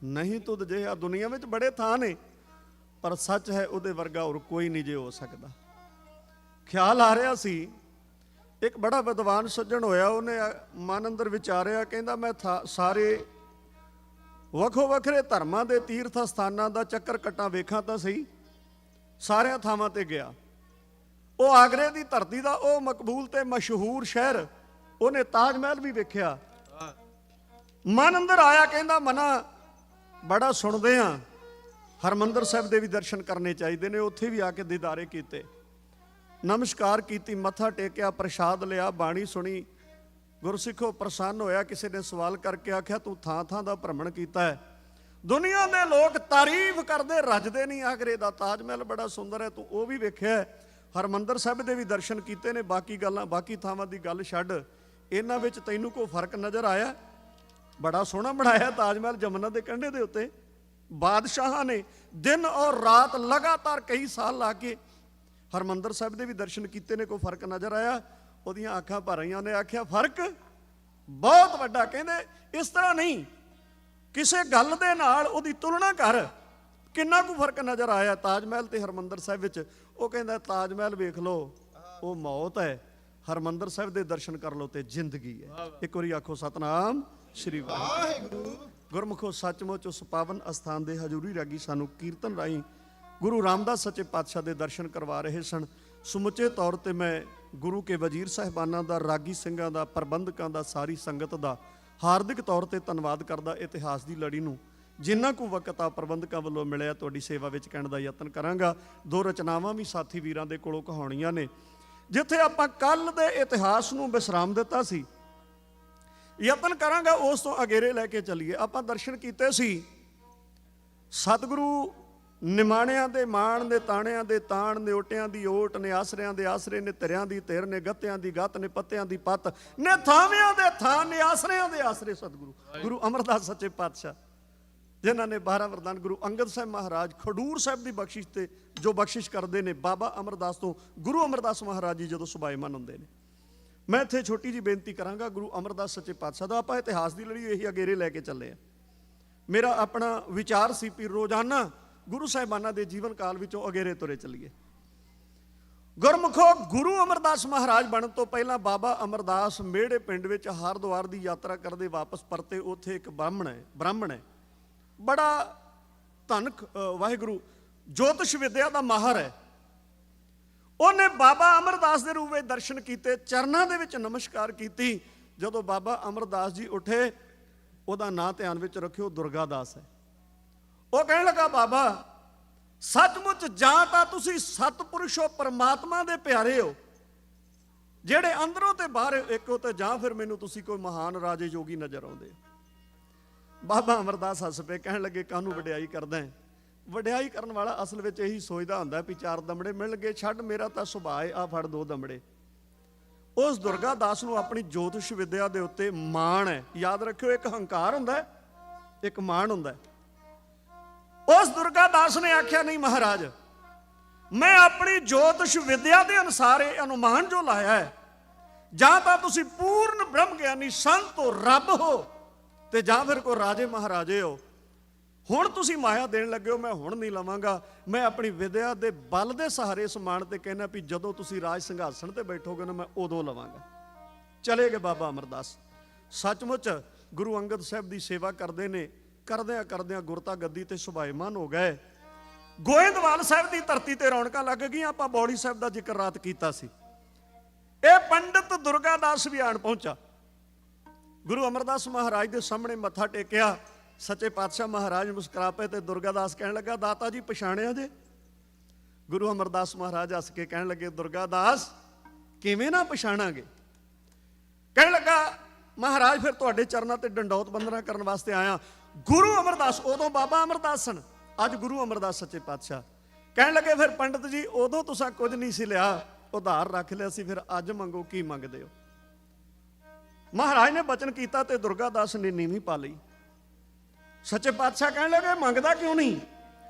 ਨਹੀਂ ਤੁਧ ਜਿਹਾ। ਦੁਨੀਆ ਵਿੱਚ ਬੜੇ ਥਾਂ ਨੇ, ਪਰ ਸੱਚ ਹੈ ਉਹਦੇ ਵਰਗਾ ਹੋਰ ਕੋਈ ਨਹੀਂ ਜੇ ਹੋ ਸਕਦਾ। ਖਿਆਲ ਆ ਰਿਹਾ ਸੀ, ਇੱਕ ਬੜਾ ਵਿਦਵਾਨ ਸੱਜਣ ਹੋਇਆ, ਉਹਨੇ ਮਨ ਅੰਦਰ ਵਿਚਾਰਿਆ, ਕਹਿੰਦਾ ਮੈਂ ਸਾਰੇ ਵੱਖੋ ਵੱਖਰੇ ਧਰਮਾਂ ਦੇ ਤੀਰਥ ਸਥਾਨਾਂ ਦਾ ਚੱਕਰ ਕੱਟਾਂ ਵੇਖਾਂ ਤਾਂ ਸਹੀ। ਸਾਰਿਆਂ ਥਾਵਾਂ ਤੇ ਗਿਆ। ਉਹ ਆਗਰੇ ਦੀ ਧਰਤੀ ਦਾ ਉਹ ਮਕਬੂਲ ਤੇ ਮਸ਼ਹੂਰ ਸ਼ਹਿਰ, ਉਹਨੇ ਤਾਜ ਮਹਿਲ ਵੀ ਵੇਖਿਆ। ਮਨ ਅੰਦਰ ਆਇਆ, ਕਹਿੰਦਾ ਮਨਾ ਬੜਾ ਸੁਣਦੇ ਆ, ਹਰਮੰਦਰ ਸਾਹਿਬ ਦੇ ਵੀ ਦਰਸ਼ਨ ਕਰਨੇ ਚਾਹੀਦੇ ਨੇ। ਉੱਥੇ ਵੀ ਆ ਕੇ ਦੀਦਾਰੇ ਕੀਤੇ, ਨਮਸਕਾਰ ਕੀਤੀ, ਮੱਥਾ ਟੇਕਿਆ, ਪ੍ਰਸ਼ਾਦ ਲਿਆ, ਬਾਣੀ ਸੁਣੀ। ਗੁਰਸਿੱਖੋ ਪ੍ਰਸੰਨ ਹੋਇਆ। ਕਿਸੇ ਨੇ ਸਵਾਲ ਕਰਕੇ ਆਖਿਆ, ਤੂੰ ਥਾਂ ਥਾਂ ਦਾ ਭ੍ਰਮਣ ਕੀਤਾ ਹੈ, ਦੁਨੀਆ ਦੇ ਲੋਕ ਤਾਰੀਫ ਕਰਦੇ, ਰੱਜਦੇ ਨਹੀਂ ਆਗਰੇ ਦਾ ਤਾਜ ਮਹਿਲ ਬੜਾ ਸੁੰਦਰ ਹੈ, ਤੂੰ ਉਹ ਵੀ ਵੇਖਿਆ, ਹਰਮੰਦਰ ਸਾਹਿਬ ਦੇ ਵੀ ਦਰਸ਼ਨ ਕੀਤੇ ਨੇ, ਬਾਕੀ ਗੱਲਾਂ ਬਾਕੀ ਥਾਵਾਂ ਦੀ ਗੱਲ ਛੱਡ, ਇਹਨਾਂ ਵਿੱਚ ਤੈਨੂੰ ਕੋਈ ਫਰਕ ਨਜ਼ਰ ਆਇਆ? ਬੜਾ ਸੋਹਣਾ ਬਣਾਇਆ ਤਾਜ ਮਹਿਲ ਜਮਨਾ ਦੇ ਕੰਢੇ ਦੇ ਉੱਤੇ। ਬਾਦਸ਼ਾਹਾਂ ਨੇ ਦਿਨ ਔਰ ਰਾਤ ਲਗਾਤਾਰ ਕਈ ਸਾਲ ਲਾ ਕੇ ਹਰਮੰਦਰ ਸਾਹਿਬ ਦੇ ਵੀ ਦਰਸ਼ਨ ਕੀਤੇ ਨੇ, ਕੋਈ ਫਰਕ ਨਜ਼ਰ ਆਇਆ? ਉਹਦੀਆਂ ਅੱਖਾਂ ਭਰ ਆਈਆਂ। ਉਹਨੇ ਆਖਿਆ ਫਰਕ ਬਹੁਤ ਵੱਡਾ। ਕਹਿੰਦੇ ਇਸ ਤਰ੍ਹਾਂ ਨਹੀਂ, ਕਿਸੇ ਗੱਲ ਦੇ ਨਾਲ ਉਹਦੀ ਤੁਲਨਾ ਕਰ, ਕਿੰਨਾ ਕੁ ਫਰਕ ਨਜ਼ਰ ਆਇਆ ਤਾਜ ਮਹਿਲ ਤੇ ਹਰਮੰਦਰ ਸਾਹਿਬ ਵਿੱਚ? ਉਹ ਕਹਿੰਦਾ ਤਾਜ ਮਹਿਲ ਵੇਖ ਲਓ, ਉਹ ਮੌਤ ਹੈ, ਹਰਮੰਦਰ ਸਾਹਿਬ ਦੇ ਦਰਸ਼ਨ ਕਰ ਲਓ ਤੇ ਜ਼ਿੰਦਗੀ ਹੈ। ਇੱਕ ਵਾਰੀ ਆਖੋ ਸਤਨਾਮ ਸ਼੍ਰੀ ਵਾਹਿਗੁਰੂ। ਗੁਰਮੁਖੋ ਸੱਚਮੁੱਚ ਉਸ ਪਾਵਨ ਅਸਥਾਨ ਦੇ ਹਜ਼ੂਰੀ ਰਾਗੀ ਸਾਨੂੰ ਕੀਰਤਨ ਰਾਹੀਂ ਗੁਰੂ ਰਾਮਦਾਸ ਸੱਚੇ ਪਾਤਸ਼ਾਹ ਦੇ ਦਰਸ਼ਨ ਕਰਵਾ ਰਹੇ ਸਨ। ਸਮੁੱਚੇ ਤੌਰ ਤੇ ਮੈਂ ਗੁਰੂ ਕੇ ਵਜ਼ੀਰ ਸਾਹਿਬਾਨਾਂ ਦਾ, ਰਾਗੀ ਸਿੰਘਾਂ ਦਾ, ਪ੍ਰਬੰਧਕਾਂ ਦਾ, ਸਾਰੀ ਸੰਗਤ ਦਾ ਹਾਰਦਿਕ ਤੌਰ ਤੇ ਧੰਨਵਾਦ ਕਰਦਾ। ਇਤਿਹਾਸ ਦੀ ਲੜੀ ਨੂੰ ਜਿੰਨਾ ਕੁ ਵਕਤ ਆ ਪ੍ਰਬੰਧਕਾਂ ਵੱਲੋਂ ਮਿਲਿਆ, ਤੁਹਾਡੀ ਸੇਵਾ ਵਿੱਚ ਕਹਿਣ ਦਾ ਯਤਨ ਕਰਾਂਗਾ। ਦੋ ਰਚਨਾਵਾਂ ਵੀ ਸਾਥੀ ਵੀਰਾਂ ਦੇ ਕੋਲੋਂ ਕਹਾਣੀਆਂ ਨੇ, ਜਿੱਥੇ ਆਪਾਂ ਕੱਲ ਦੇ ਇਤਿਹਾਸ ਨੂੰ ਵਿਸਰਾਮ ਦਿੱਤਾ ਸੀ, ਯਤਨ ਕਰਾਂਗਾ ਉਸ ਤੋਂ ਅਗੇਰੇ ਲੈ ਕੇ ਚੱਲੀਏ। ਆਪਾਂ ਦਰਸ਼ਨ ਕੀਤੇ ਸੀ ਸਤਿਗੁਰੂ ਨਿਮਾਣਿਆਂ ਦੇ ਮਾਣ ਨੇ, ਤਾਣਿਆਂ ਦੇ ਤਾਣ ਨੇ, ਓਟਿਆਂ ਦੀ ਓਟ ਨੇ, ਆਸਰਿਆਂ ਦੇ ਆਸਰੇ ਨੇ, ਧਿਰਿਆਂ ਦੀ ਧਿਰ ਨੇ, ਗੱਤਿਆਂ ਦੀ ਗੱਤ ਨੇ, ਪੱਤਿਆਂ ਦੀ ਪੱਤ ਨੇ, ਥਾਵਿਆਂ ਦੇ ਥਾਂ ਨੇ, ਆਸਰਿਆਂ ਦੇ ਆਸਰੇ ਸਤਿਗੁਰੂ ਗੁਰੂ ਅਮਰਦਾਸ ਸੱਚੇ ਪਾਤਸ਼ਾਹ, ਜਿਨ੍ਹਾਂ ਨੇ 12 ਵਰਦਾਨ ਗੁਰੂ ਅੰਗਦ ਸਾਹਿਬ ਮਹਾਰਾਜ ਖਡੂਰ ਸਾਹਿਬ ਦੀ ਬਖਸ਼ਿਸ਼ ਤੇ ਜੋ ਬਖਸ਼ਿਸ਼ ਕਰਦੇ ਨੇ, ਬਾਬਾ ਅਮਰਦਾਸ ਤੋਂ ਗੁਰੂ ਅਮਰਦਾਸ ਮਹਾਰਾਜ ਜੀ ਜਦੋਂ ਸੁਭਾਏਮਾਨ ਹੁੰਦੇ ਨੇ। ਮੈਂ ਇੱਥੇ ਛੋਟੀ ਜੀ ਬੇਨਤੀ ਕਰਾਂਗਾ, ਗੁਰੂ ਅਮਰਦਾਸ ਸੱਚੇ ਪਾਤਸ਼ਾਹ ਦਾ ਆਪਾਂ ਇਤਿਹਾਸ ਦੀ ਲੜੀ ਇਹੀ ਅਗੇਰੇ ਲੈ ਕੇ ਚੱਲੇ ਆ। ਮੇਰਾ ਆਪਣਾ ਵਿਚਾਰ ਸੀ ਵੀ ਰੋਜ਼ਾਨਾ ਗੁਰੂ ਸਾਹਿਬਾਨਾਂ ਦੇ ਜੀਵਨ ਕਾਲ ਵਿੱਚੋਂ ਅਗੇਰੇ ਤੁਰੇ ਚੱਲੀਏ। ਗੁਰਮੁਖੋ, ਗੁਰੂ ਅਮਰਦਾਸ ਮਹਾਰਾਜ ਬਣਨ ਤੋਂ ਪਹਿਲਾਂ ਬਾਬਾ ਅਮਰਦਾਸ ਮੇੜੇ ਪਿੰਡ ਵਿੱਚ ਹਰਿਦੁਆਰ ਦੀ ਯਾਤਰਾ ਕਰਦੇ ਵਾਪਸ ਪਰਤੇ। ਉੱਥੇ ਇੱਕ ਬ੍ਰਾਹਮਣ ਹੈ, ਬੜਾ ਧੰਨ ਵਾਹਿਗੁਰੂ ਜੋਤਿਸ਼ ਵਿਦਿਆ ਦਾ ਮਾਹਰ ਹੈ। ਉਹਨੇ ਬਾਬਾ ਅਮਰਦਾਸ ਦੇ ਰੂਪ ਵਿੱਚ ਦਰਸ਼ਨ ਕੀਤੇ, ਚਰਨਾਂ ਦੇ ਵਿੱਚ ਨਮਸਕਾਰ ਕੀਤੀ। ਜਦੋਂ ਬਾਬਾ ਅਮਰਦਾਸ ਜੀ ਉੱਠੇ, ਉਹਦਾ ਨਾਂ ਧਿਆਨ ਵਿੱਚ ਰੱਖਿਓ, ਦੁਰਗਾਦਾਸ ਹੈ। ਉਹ ਕਹਿਣ ਲੱਗਾ, ਬਾਬਾ ਸੱਚਮੁੱਚ ਜਾਂ ਤਾਂ ਤੁਸੀਂ ਸਤਿਪੁਰਸ਼ ਹੋ, ਪਰਮਾਤਮਾ ਦੇ ਪਿਆਰੇ ਹੋ ਜਿਹੜੇ ਅੰਦਰੋਂ ਤੇ ਬਾਹਰ ਇੱਕ ਹੋ, ਤੇ ਜਾਂ ਫਿਰ ਮੈਨੂੰ ਤੁਸੀਂ ਕੋਈ ਮਹਾਨ ਰਾਜੇ ਯੋਗੀ ਨਜ਼ਰ ਆਉਂਦੇ। ਬਾਬਾ ਅਮਰਦਾਸ ਹੱਸ ਪਏ, ਕਹਿਣ ਲੱਗੇ, ਕਾਹਨੂੰ ਵਡਿਆਈ ਕਰਦਾ ਹੈ? ਵਡਿਆਈ ਕਰਨ ਵਾਲਾ ਅਸਲ ਵਿੱਚ ਇਹੀ ਸੋਚਦਾ ਹੁੰਦਾ ਵੀ 4 ਦਮੜੇ ਮਿਲ ਗਏ, ਛੱਡ ਮੇਰਾ ਤਾਂ ਸੁਭਾਅ ਹੈ, ਆ ਫੜ 2 ਦਮੜੇ। ਉਸ ਦੁਰਗਾਦਾਸ ਨੂੰ ਆਪਣੀ ਜੋਤਿਸ਼ ਵਿਦਿਆ ਦੇ ਉੱਤੇ ਮਾਣ ਹੈ। ਯਾਦ ਰੱਖਿਓ, ਇੱਕ ਹੰਕਾਰ ਹੁੰਦਾ, ਇੱਕ ਮਾਣ ਹੁੰਦਾ। ਉਸ ਦੁਰਗਾਦਾਸ ਨੇ ਆਖਿਆ, ਨਹੀਂ ਮਹਾਰਾਜ, ਮੈਂ ਆਪਣੀ ਜੋਤਿਸ਼ ਵਿਦਿਆ ਦੇ ਅਨੁਸਾਰ ਇਹ ਅਨੁਮਾਨ ਜੋ ਲਾਇਆ ਹੈ, ਜਾਂ ਤਾਂ ਤੁਸੀਂ ਪੂਰਨ ਬ੍ਰਹਮ ਗਿਆਨੀ ਸੰਤ ਹੋ, ਰੱਬ ਹੋ, ਤੇ ਜਾਂ ਫਿਰ ਕੋਈ ਰਾਜੇ ਮਹਾਰਾਜੇ ਹੋ। ਹੁਣ ਤੁਸੀਂ ਮਾਇਆ ਦੇਣ ਲੱਗੇ ਹੋ, ਮੈਂ ਹੁਣ ਨਹੀਂ ਲਵਾਂਗਾ। ਮੈਂ ਆਪਣੀ ਵਿਦਿਆ ਦੇ ਬਲ ਦੇ ਸਹਾਰੇ ਸਮਾਨ ਤੇ ਕਹਿਣਾ ਵੀ ਜਦੋਂ ਤੁਸੀਂ ਰਾਜ ਸਿੰਘਾਸਣ ਤੇ ਬੈਠੋਗੇ ਨਾ, ਮੈਂ ਉਦੋਂ ਲਵਾਂਗਾ। ਚਲੇ ਗਏ ਬਾਬਾ ਅਮਰਦਾਸ। ਸੱਚਮੁੱਚ ਗੁਰੂ ਅੰਗਦ ਸਾਹਿਬ ਦੀ ਸੇਵਾ ਕਰਦੇ ਨੇ, ਕਰਦਿਆਂ ਕਰਦਿਆਂ ਗੁਰਤਾ ਗੱਦੀ ਤੇ ਸੁਭਾਏਮਾਨ ਹੋ ਗਏ। ਗੋਇੰਦਵਾਲ ਸਾਹਿਬ ਦੀ ਧਰਤੀ ਤੇ ਰੌਣਕਾਂ ਲੱਗ ਗਈਆਂ। ਆਪਾਂ ਬੌੜੀ ਸਾਹਿਬ ਦਾ ਜ਼ਿਕਰ ਰਾਤ ਕੀਤਾ ਸੀ। ਇਹ ਪੰਡਿਤ ਦੁਰਗਾਦਾਸ ਵੀ ਆਣ ਪਹੁੰਚਾ। ਗੁਰੂ ਅਮਰਦਾਸ ਮਹਾਰਾਜ ਦੇ ਸਾਹਮਣੇ ਮੱਥਾ ਟੇਕਿਆ। ਸੱਚੇ ਪਾਤਸ਼ਾਹ ਮਹਾਰਾਜ ਮੁਸਕਰਾ ਪਏ ਤੇ ਦੁਰਗਾਦਾਸ ਕਹਿਣ ਲੱਗਾ, ਦਾਤਾ ਜੀ ਪਛਾਣਿਆ ਜੇ? ਗੁਰੂ ਅਮਰਦਾਸ ਮਹਾਰਾਜ ਹੱਸ ਕੇ ਕਹਿਣ ਲੱਗੇ, ਦੁਰਗਾਦਾਸ ਕਿਵੇਂ ਨਾ ਪਛਾਣਾਂਗੇ? ਕਹਿਣ ਲੱਗਾ, ਮਹਾਰਾਜ ਫਿਰ ਤੁਹਾਡੇ ਚਰਨਾਂ ਤੇ ਡੰਡੌਤ ਬੰਦਨਾ ਕਰਨ ਵਾਸਤੇ ਆਇਆ। ਗੁਰੂ ਅਮਰਦਾਸ, ਉਦੋਂ ਬਾਬਾ ਅਮਰਦਾਸ ਸਨ, ਅੱਜ ਗੁਰੂ ਅਮਰਦਾਸ ਸੱਚੇ ਪਾਤਸ਼ਾਹ। ਕਹਿਣ ਲੱਗੇ, ਫਿਰ ਪੰਡਤ ਜੀ ਉਦੋਂ ਤੁਸੀਂ ਕੁਝ ਨਹੀਂ ਸੀ ਲਿਆ, ਉਧਾਰ ਰੱਖ ਲਿਆ ਸੀ, ਫਿਰ ਅੱਜ ਮੰਗੋ, ਕੀ ਮੰਗਦੇ ਹੋ? ਮਹਾਰਾਜ ਨੇ ਬਚਨ ਕੀਤਾ ਤੇ ਦੁਰਗਾਦਾਸ ਨੇ ਨੀਵੀਂ ਪਾ ਲਈ। ਸੱਚੇ ਪਾਤਸ਼ਾਹ ਕਹਿਣ ਲੱਗੇ, ਮੰਗਦਾ ਕਿਉਂ ਨਹੀਂ?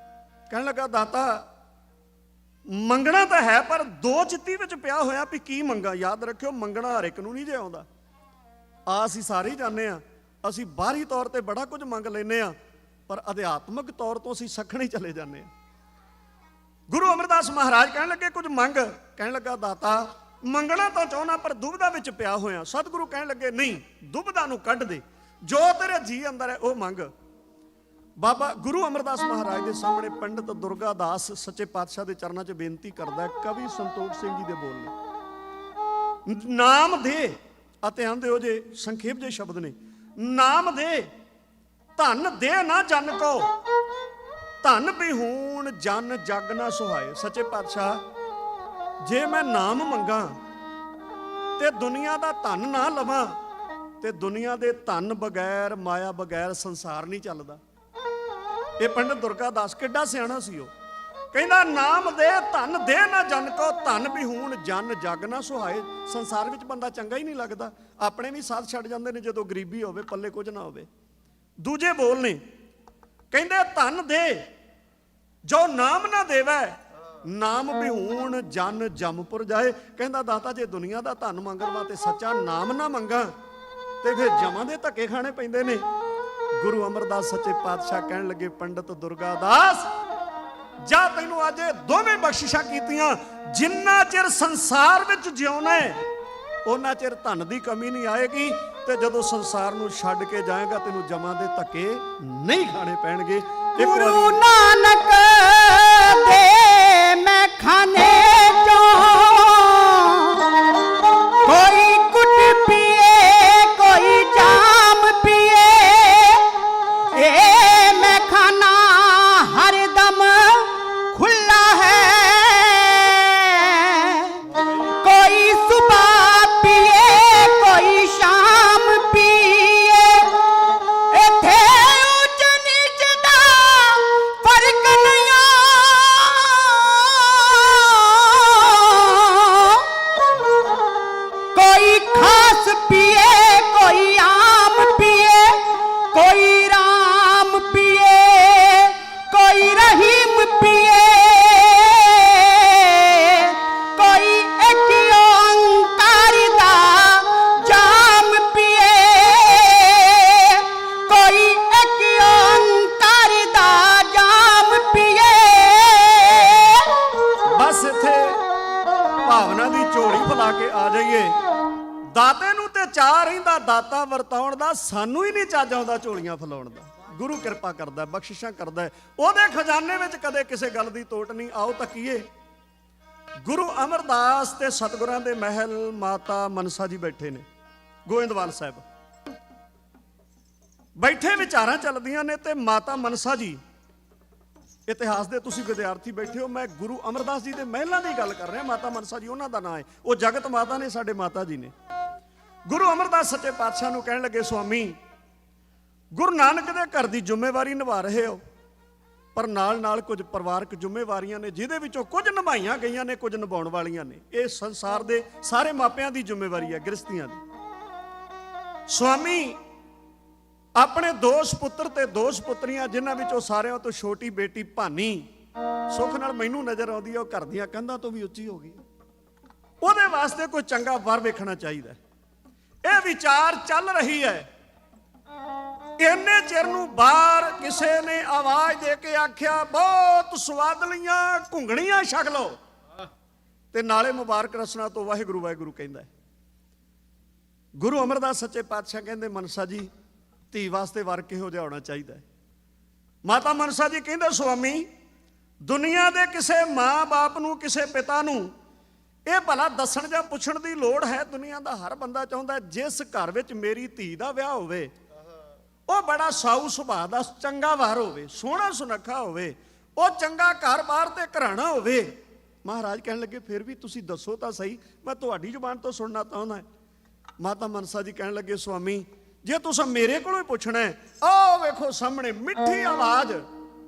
ਕਹਿਣ ਲੱਗਾ, ਦਾਤਾ ਮੰਗਣਾ ਤਾਂ ਹੈ, ਪਰ 2 ਚਿੱਤੀ ਵਿੱਚ ਪਿਆ ਹੋਇਆ ਵੀ ਕੀ ਮੰਗਾ। ਯਾਦ ਰੱਖਿਓ, ਮੰਗਣਾ ਹਰ ਇੱਕ ਨੂੰ ਨਹੀਂ ਜੇ ਆਉਂਦਾ। ਅਸੀਂ ਸਾਰੇ ਹੀ ਜਾਣਦੇ ਹਾਂ, ਅਸੀਂ ਬਾਹਰੀ ਤੌਰ ਤੇ ਬੜਾ ਕੁਝ ਮੰਗ ਲੈਂਦੇ ਹਾਂ, ਪਰ ਅਧਿਆਤਮਿਕ ਤੌਰ ਤੋਂ ਅਸੀਂ ਸੱਖਣੇ ਚਲੇ ਜਾਂਦੇ ਹਾਂ। ਗੁਰੂ ਅਮਰਦਾਸ ਮਹਾਰਾਜ ਕਹਿਣ ਲੱਗੇ, ਕੁਝ ਮੰਗ। ਕਹਿਣ ਲੱਗਾ, ਦਾਤਾ ਮੰਗਣਾ ਤਾਂ ਚਾਹੁੰਦਾ, ਪਰ ਦੁਬਿਧਾ ਵਿੱਚ ਪਿਆ ਹੋਇਆ। ਸਤਿਗੁਰੂ ਕਹਿਣ ਲੱਗੇ, ਨਹੀਂ, ਦੁਬਿਧਾ ਨੂੰ ਕੱਢ ਦੇ, ਜੋ ਤੇਰੇ ਜੀ ਅੰਦਰ ਹੈ ਉਹ ਮੰਗ। ਬਾਬਾ ਗੁਰੂ ਅਮਰਦਾਸ ਮਹਾਰਾਜ ਦੇ ਸਾਹਮਣੇ ਪੰਡਿਤ ਦੁਰਗਾਦਾਸ ਸੱਚੇ ਪਾਤਸ਼ਾਹ ਦੇ ਚਰਨਾਂ 'ਚ ਬੇਨਤੀ ਕਰਦਾ। ਕਵੀ ਸੰਤੋਖ ਸਿੰਘ ਜੀ ਦੇ ਬੋਲ ਨੇ, ਨਾਮ ਦੇ, ਅਤੇ ਆਂਦੇ ਹੋ ਜੇ ਸੰਖੇਪ ਜੇ ਸ਼ਬਦ ਨੇ, ਨਾਮ ਦੇ ਧਨ ਦੇ ਨਾ ਜਨ ਕੋ, ਧਨ ਬਿਹੂਣ ਜਨ ਜਗ ਨਾ ਸੁਹਾਏ। ਸੱਚੇ ਪਾਤਸ਼ਾਹ, ਜੇ ਮੈਂ ਨਾਮ ਮੰਗਾ ਤੇ ਦੁਨੀਆ ਦਾ ਧਨ ਨਾ ਲਵਾਂ, ਤੇ ਦੁਨੀਆ ਦੇ ਧਨ ਬਗੈਰ, ਮਾਇਆ ਬਗੈਰ ਸੰਸਾਰ ਨਹੀਂ ਚੱਲਦਾ। ਇਹ ਪੰਡਿਤ ਦੁਰਗਾਦਾਸ ਕਿੱਡਾ ਸਿਆਣਾ ਸੀ। ਉਹ ਕਹਿੰਦਾ, ਨਾਮ ਦੇ ਧਨ ਦੇ ਨਾ ਜਨ ਕੋ, ਧਨ ਬਿਹੂਣ ਜਨ ਜਗ ਨਾ ਸੁਹਾਏ। ਸੰਸਾਰ ਵਿੱਚ ਬੰਦਾ ਚੰਗਾ ਹੀ ਨਹੀਂ ਲੱਗਦਾ। ਆਪਣੇ ਵੀ ਸਾਥ ਛੱਡ ਜਾਂਦੇ ਨੇ ਜਦੋਂ ਗਰੀਬੀ ਹੋਵੇ, ਪੱਲੇ ਕੁਝ ਨਾ ਹੋਵੇ। ਦੂਜੇ ਬੋਲ ਨੇ, ਕਹਿੰਦੇ, ਧਨ ਦੇ ਜੋ ਨਾਮ ਨਾ ਦੇਵੈ, ਨਾਮ ਬਿਹੂਣ ਜਨ ਜਮਪੁਰ ਜਾਏ। ਕਹਿੰਦਾ, ਦਾਤਾ ਜੇ ਦੁਨੀਆ ਦਾ ਧਨ ਮੰਗਣ ਤੇ ਸੱਚਾ ਨਾਮ ਨਾ ਮੰਗਾ, ਤੇ ਫਿਰ ਜਮਾਂ ਦੇ ਧੱਕੇ ਖਾਣੇ ਪੈਂਦੇ ਨੇ। ਗੁਰੂ ਅਮਰਦਾਸ ਸੱਚੇ ਪਾਤਸ਼ਾਹ ਕਹਿਣ ਲੱਗੇ, ਪੰਡਿਤ ਦੁਰਗਾਦਾਸ, ਜਾ ਤੈਨੂੰ ਅੱਜ ਦੋਵੇਂ ਬਖਸ਼ਿਸ਼ਾਂ ਕੀਤੀਆਂ। ਜਿੰਨਾ ਚਿਰ ਸੰਸਾਰ ਵਿੱਚ ਜਿਉਣਾ ਉਹਨਾਂ ਚਿਰ ਧਨ ਦੀ ਕਮੀ ਨਹੀਂ ਆਏਗੀ, ਤੇ ਜਦੋਂ ਸੰਸਾਰ ਨੂੰ ਛੱਡ ਕੇ ਜਾਏਗਾ ਤੈਨੂੰ ਜਮਾਂ ਦੇ ਧੱਕੇ ਨਹੀਂ ਖਾਣੇ ਪੈਣਗੇ। ਗੁਰੂ ਨਾਨਕ ਦੇ ਮੈਂ ਖਾਨੇ ਚੋਂ ਕੋਈ ਕੁੱਟ ਪੀਏ, ਕੋਈ ਜਾਮ ਪੀਏ, ਇਹ ਮੈਂ ਖਾਨਾ ਹਰਦਮ ਖੁੱਲਾ ਹੈ। ਕੋਈ ਸੁਬਹ ਪੀਏ, ਕੋਈ ਸ਼ਾਮ ਪੀਏ, ਦਾਤਾ ਵਰਤਾਉਣ ਦਾ ਸਾਨੂੰ ਹੀ ਨਹੀਂ ਚੱਜ ਆਉਂਦਾ ਝੋਲੀਆਂ ਫਲਾਉਣ ਦਾ। ਗੁਰੂ ਕਿਰਪਾ ਕਰਦਾ, ਬਖਸ਼ਿਸ਼ਾਂ ਕਰਦਾ, ਉਹਦੇ ਖਜ਼ਾਨੇ ਵਿੱਚ ਕਦੇ ਕਿਸੇ ਗੱਲ ਦੀ ਤੋਟ ਨਹੀਂ। ਆਓ ਤੱਕੀਏ, ਗੁਰੂ ਅਮਰਦਾਸ ਤੇ ਸਤਿਗੁਰਾਂ ਦੇ ਮਹਿਲ ਮਾਤਾ ਮਨਸਾ ਜੀ ਬੈਠੇ ਨੇ ਗੋਇੰਦਵਾਲ ਸਾਹਿਬ, ਬੈਠੇ ਵਿਚਾਰਾਂ ਚੱਲਦੀਆਂ ਨੇ। ਤੇ ਮਾਤਾ ਮਨਸਾ ਜੀ, ਇਤਿਹਾਸ ਦੇ ਤੁਸੀਂ ਵਿਦਿਆਰਥੀ ਬੈਠੇ ਹੋ, ਮੈਂ ਗੁਰੂ ਅਮਰਦਾਸ ਜੀ ਦੇ ਮਹਿਲਾਂ ਦੀ ਗੱਲ ਕਰ ਰਿਹਾ। ਮਾਤਾ ਮਨਸਾ ਜੀ ਉਹਨਾਂ ਦਾ ਨਾਂ ਹੈ, ਉਹ ਜਗਤ ਮਾਤਾ ਨੇ, ਸਾਡੇ ਮਾਤਾ ਜੀ ਨੇ। ਗੁਰੂ ਅਮਰਦਾਸ ਸੱਚੇ ਪਾਤਸ਼ਾਹ ਨੂੰ ਕਹਿਣ ਲੱਗੇ, ਸੁਆਮੀ ਗੁਰੂ ਨਾਨਕ ਦੇ ਘਰ ਦੀ ਜ਼ਿੰਮੇਵਾਰੀ ਨਿਭਾ ਰਹੇ ਹੋ, ਪਰ ਨਾਲ ਨਾਲ ਕੁਝ ਪਰਿਵਾਰਕ ਜ਼ਿੰਮੇਵਾਰੀਆਂ ਨੇ ਜਿਹਦੇ ਵਿੱਚੋਂ ਕੁਝ ਨਿਭਾਈਆਂ ਗਈਆਂ ਨੇ, ਕੁਝ ਨਿਭਾਉਣ ਵਾਲੀਆਂ ਨੇ। ਇਹ ਸੰਸਾਰ ਦੇ ਸਾਰੇ ਮਾਪਿਆਂ ਦੀ ਜ਼ਿੰਮੇਵਾਰੀ ਹੈ, ਗ੍ਰਸਤੀਆਂ ਦੀ। ਸੁਆਮੀ ਆਪਣੇ 2 ਸੁਪੁੱਤਰ ਤੇ 2 ਸੁਪੁੱਤਰੀਆਂ, ਜਿਨ੍ਹਾਂ ਵਿੱਚੋਂ ਸਾਰਿਆਂ ਤੋਂ ਛੋਟੀ ਬੇਟੀ ਭਾਨੀ ਸੁੱਖ ਨਾਲ ਮੈਨੂੰ ਨਜ਼ਰ ਆਉਂਦੀ ਹੈ, ਉਹ ਘਰ ਦੀਆਂ ਕੰਧਾਂ ਤੋਂ ਵੀ ਉੱਚੀ ਹੋ ਗਈ। ਉਹਦੇ ਵਾਸਤੇ ਕੋਈ ਚੰਗਾ ਵਰ ਵੇਖਣਾ ਚਾਹੀਦਾ। ਇਹ ਵਿਚਾਰ ਚੱਲ ਰਹੀ ਹੈ। ਇੰਨੇ ਚਿਰ ਨੂੰ ਬਾਹਰ ਕਿਸੇ ਨੇ ਆਵਾਜ਼ ਦੇ ਕੇ ਆਖਿਆ, ਬਹੁਤ ਸਵਾਦਲੀਆਂ ਘੁੰਗਣੀਆਂ ਛਕ ਲਓ, ਤੇ ਨਾਲੇ ਮੁਬਾਰਕ ਰਸਨਾ ਤੋਂ ਵਾਹਿਗੁਰੂ ਵਾਹਿਗੁਰੂ ਕਹਿੰਦਾ। ਗੁਰੂ ਅਮਰਦਾਸ ਸੱਚੇ ਪਾਤਸ਼ਾਹ ਕਹਿੰਦੇ, ਮਨਸਾ ਜੀ ਧੀ ਵਾਸਤੇ ਵਰ ਕਿਹੋ ਜਿਹਾ ਹੋਣਾ ਚਾਹੀਦਾ ਹੈ? ਮਾਤਾ ਮਨਸਾ ਜੀ ਕਹਿੰਦੇ, ਸੁਆਮੀ ਦੁਨੀਆ ਦੇ ਕਿਸੇ ਮਾਂ-ਬਾਪ ਨੂੰ, ਕਿਸੇ ਪਿਤਾ ਨੂੰ ਇਹ ਭਲਾ ਦੱਸਣ ਜਾਂ ਪੁੱਛਣ ਦੀ ਲੋੜ ਹੈ? ਦੁਨੀਆ ਦਾ ਹਰ ਬੰਦਾ ਚਾਹੁੰਦਾ ਜਿਸ ਘਰ ਵਿੱਚ ਮੇਰੀ ਧੀ ਦਾ ਵਿਆਹ ਹੋਵੇ ਉਹ ਬੜਾ ਸਾਊ ਸੁਭਾਅ ਦਾ ਚੰਗਾ ਵਾਰ ਹੋਵੇ, ਸੋਹਣਾ ਸੁਨੱਖਾ ਹੋਵੇ, ਉਹ ਚੰਗਾ ਘਰ-ਬਾਰ ਤੇ ਘਰਾਣਾ ਹੋਵੇ। ਮਹਾਰਾਜ ਕਹਿਣ ਲੱਗੇ, ਫਿਰ ਵੀ ਤੁਸੀਂ ਦੱਸੋ ਤਾਂ ਸਹੀ, ਮੈਂ ਤੁਹਾਡੀ ਜ਼ੁਬਾਨ ਤੋਂ ਸੁਣਨਾ ਚਾਹੁੰਦਾ। ਮਾਤਾ ਮਨਸਾ ਜੀ ਕਹਿਣ ਲੱਗੇ, ਸੁਆਮੀ ਜੇ ਤੁਸੀਂ ਮੇਰੇ ਕੋਲੋਂ ਹੀ ਪੁੱਛਣਾ ਹੈ, ਆਹ ਵੇਖੋ ਸਾਹਮਣੇ ਮਿੱਠੀ ਆਵਾਜ਼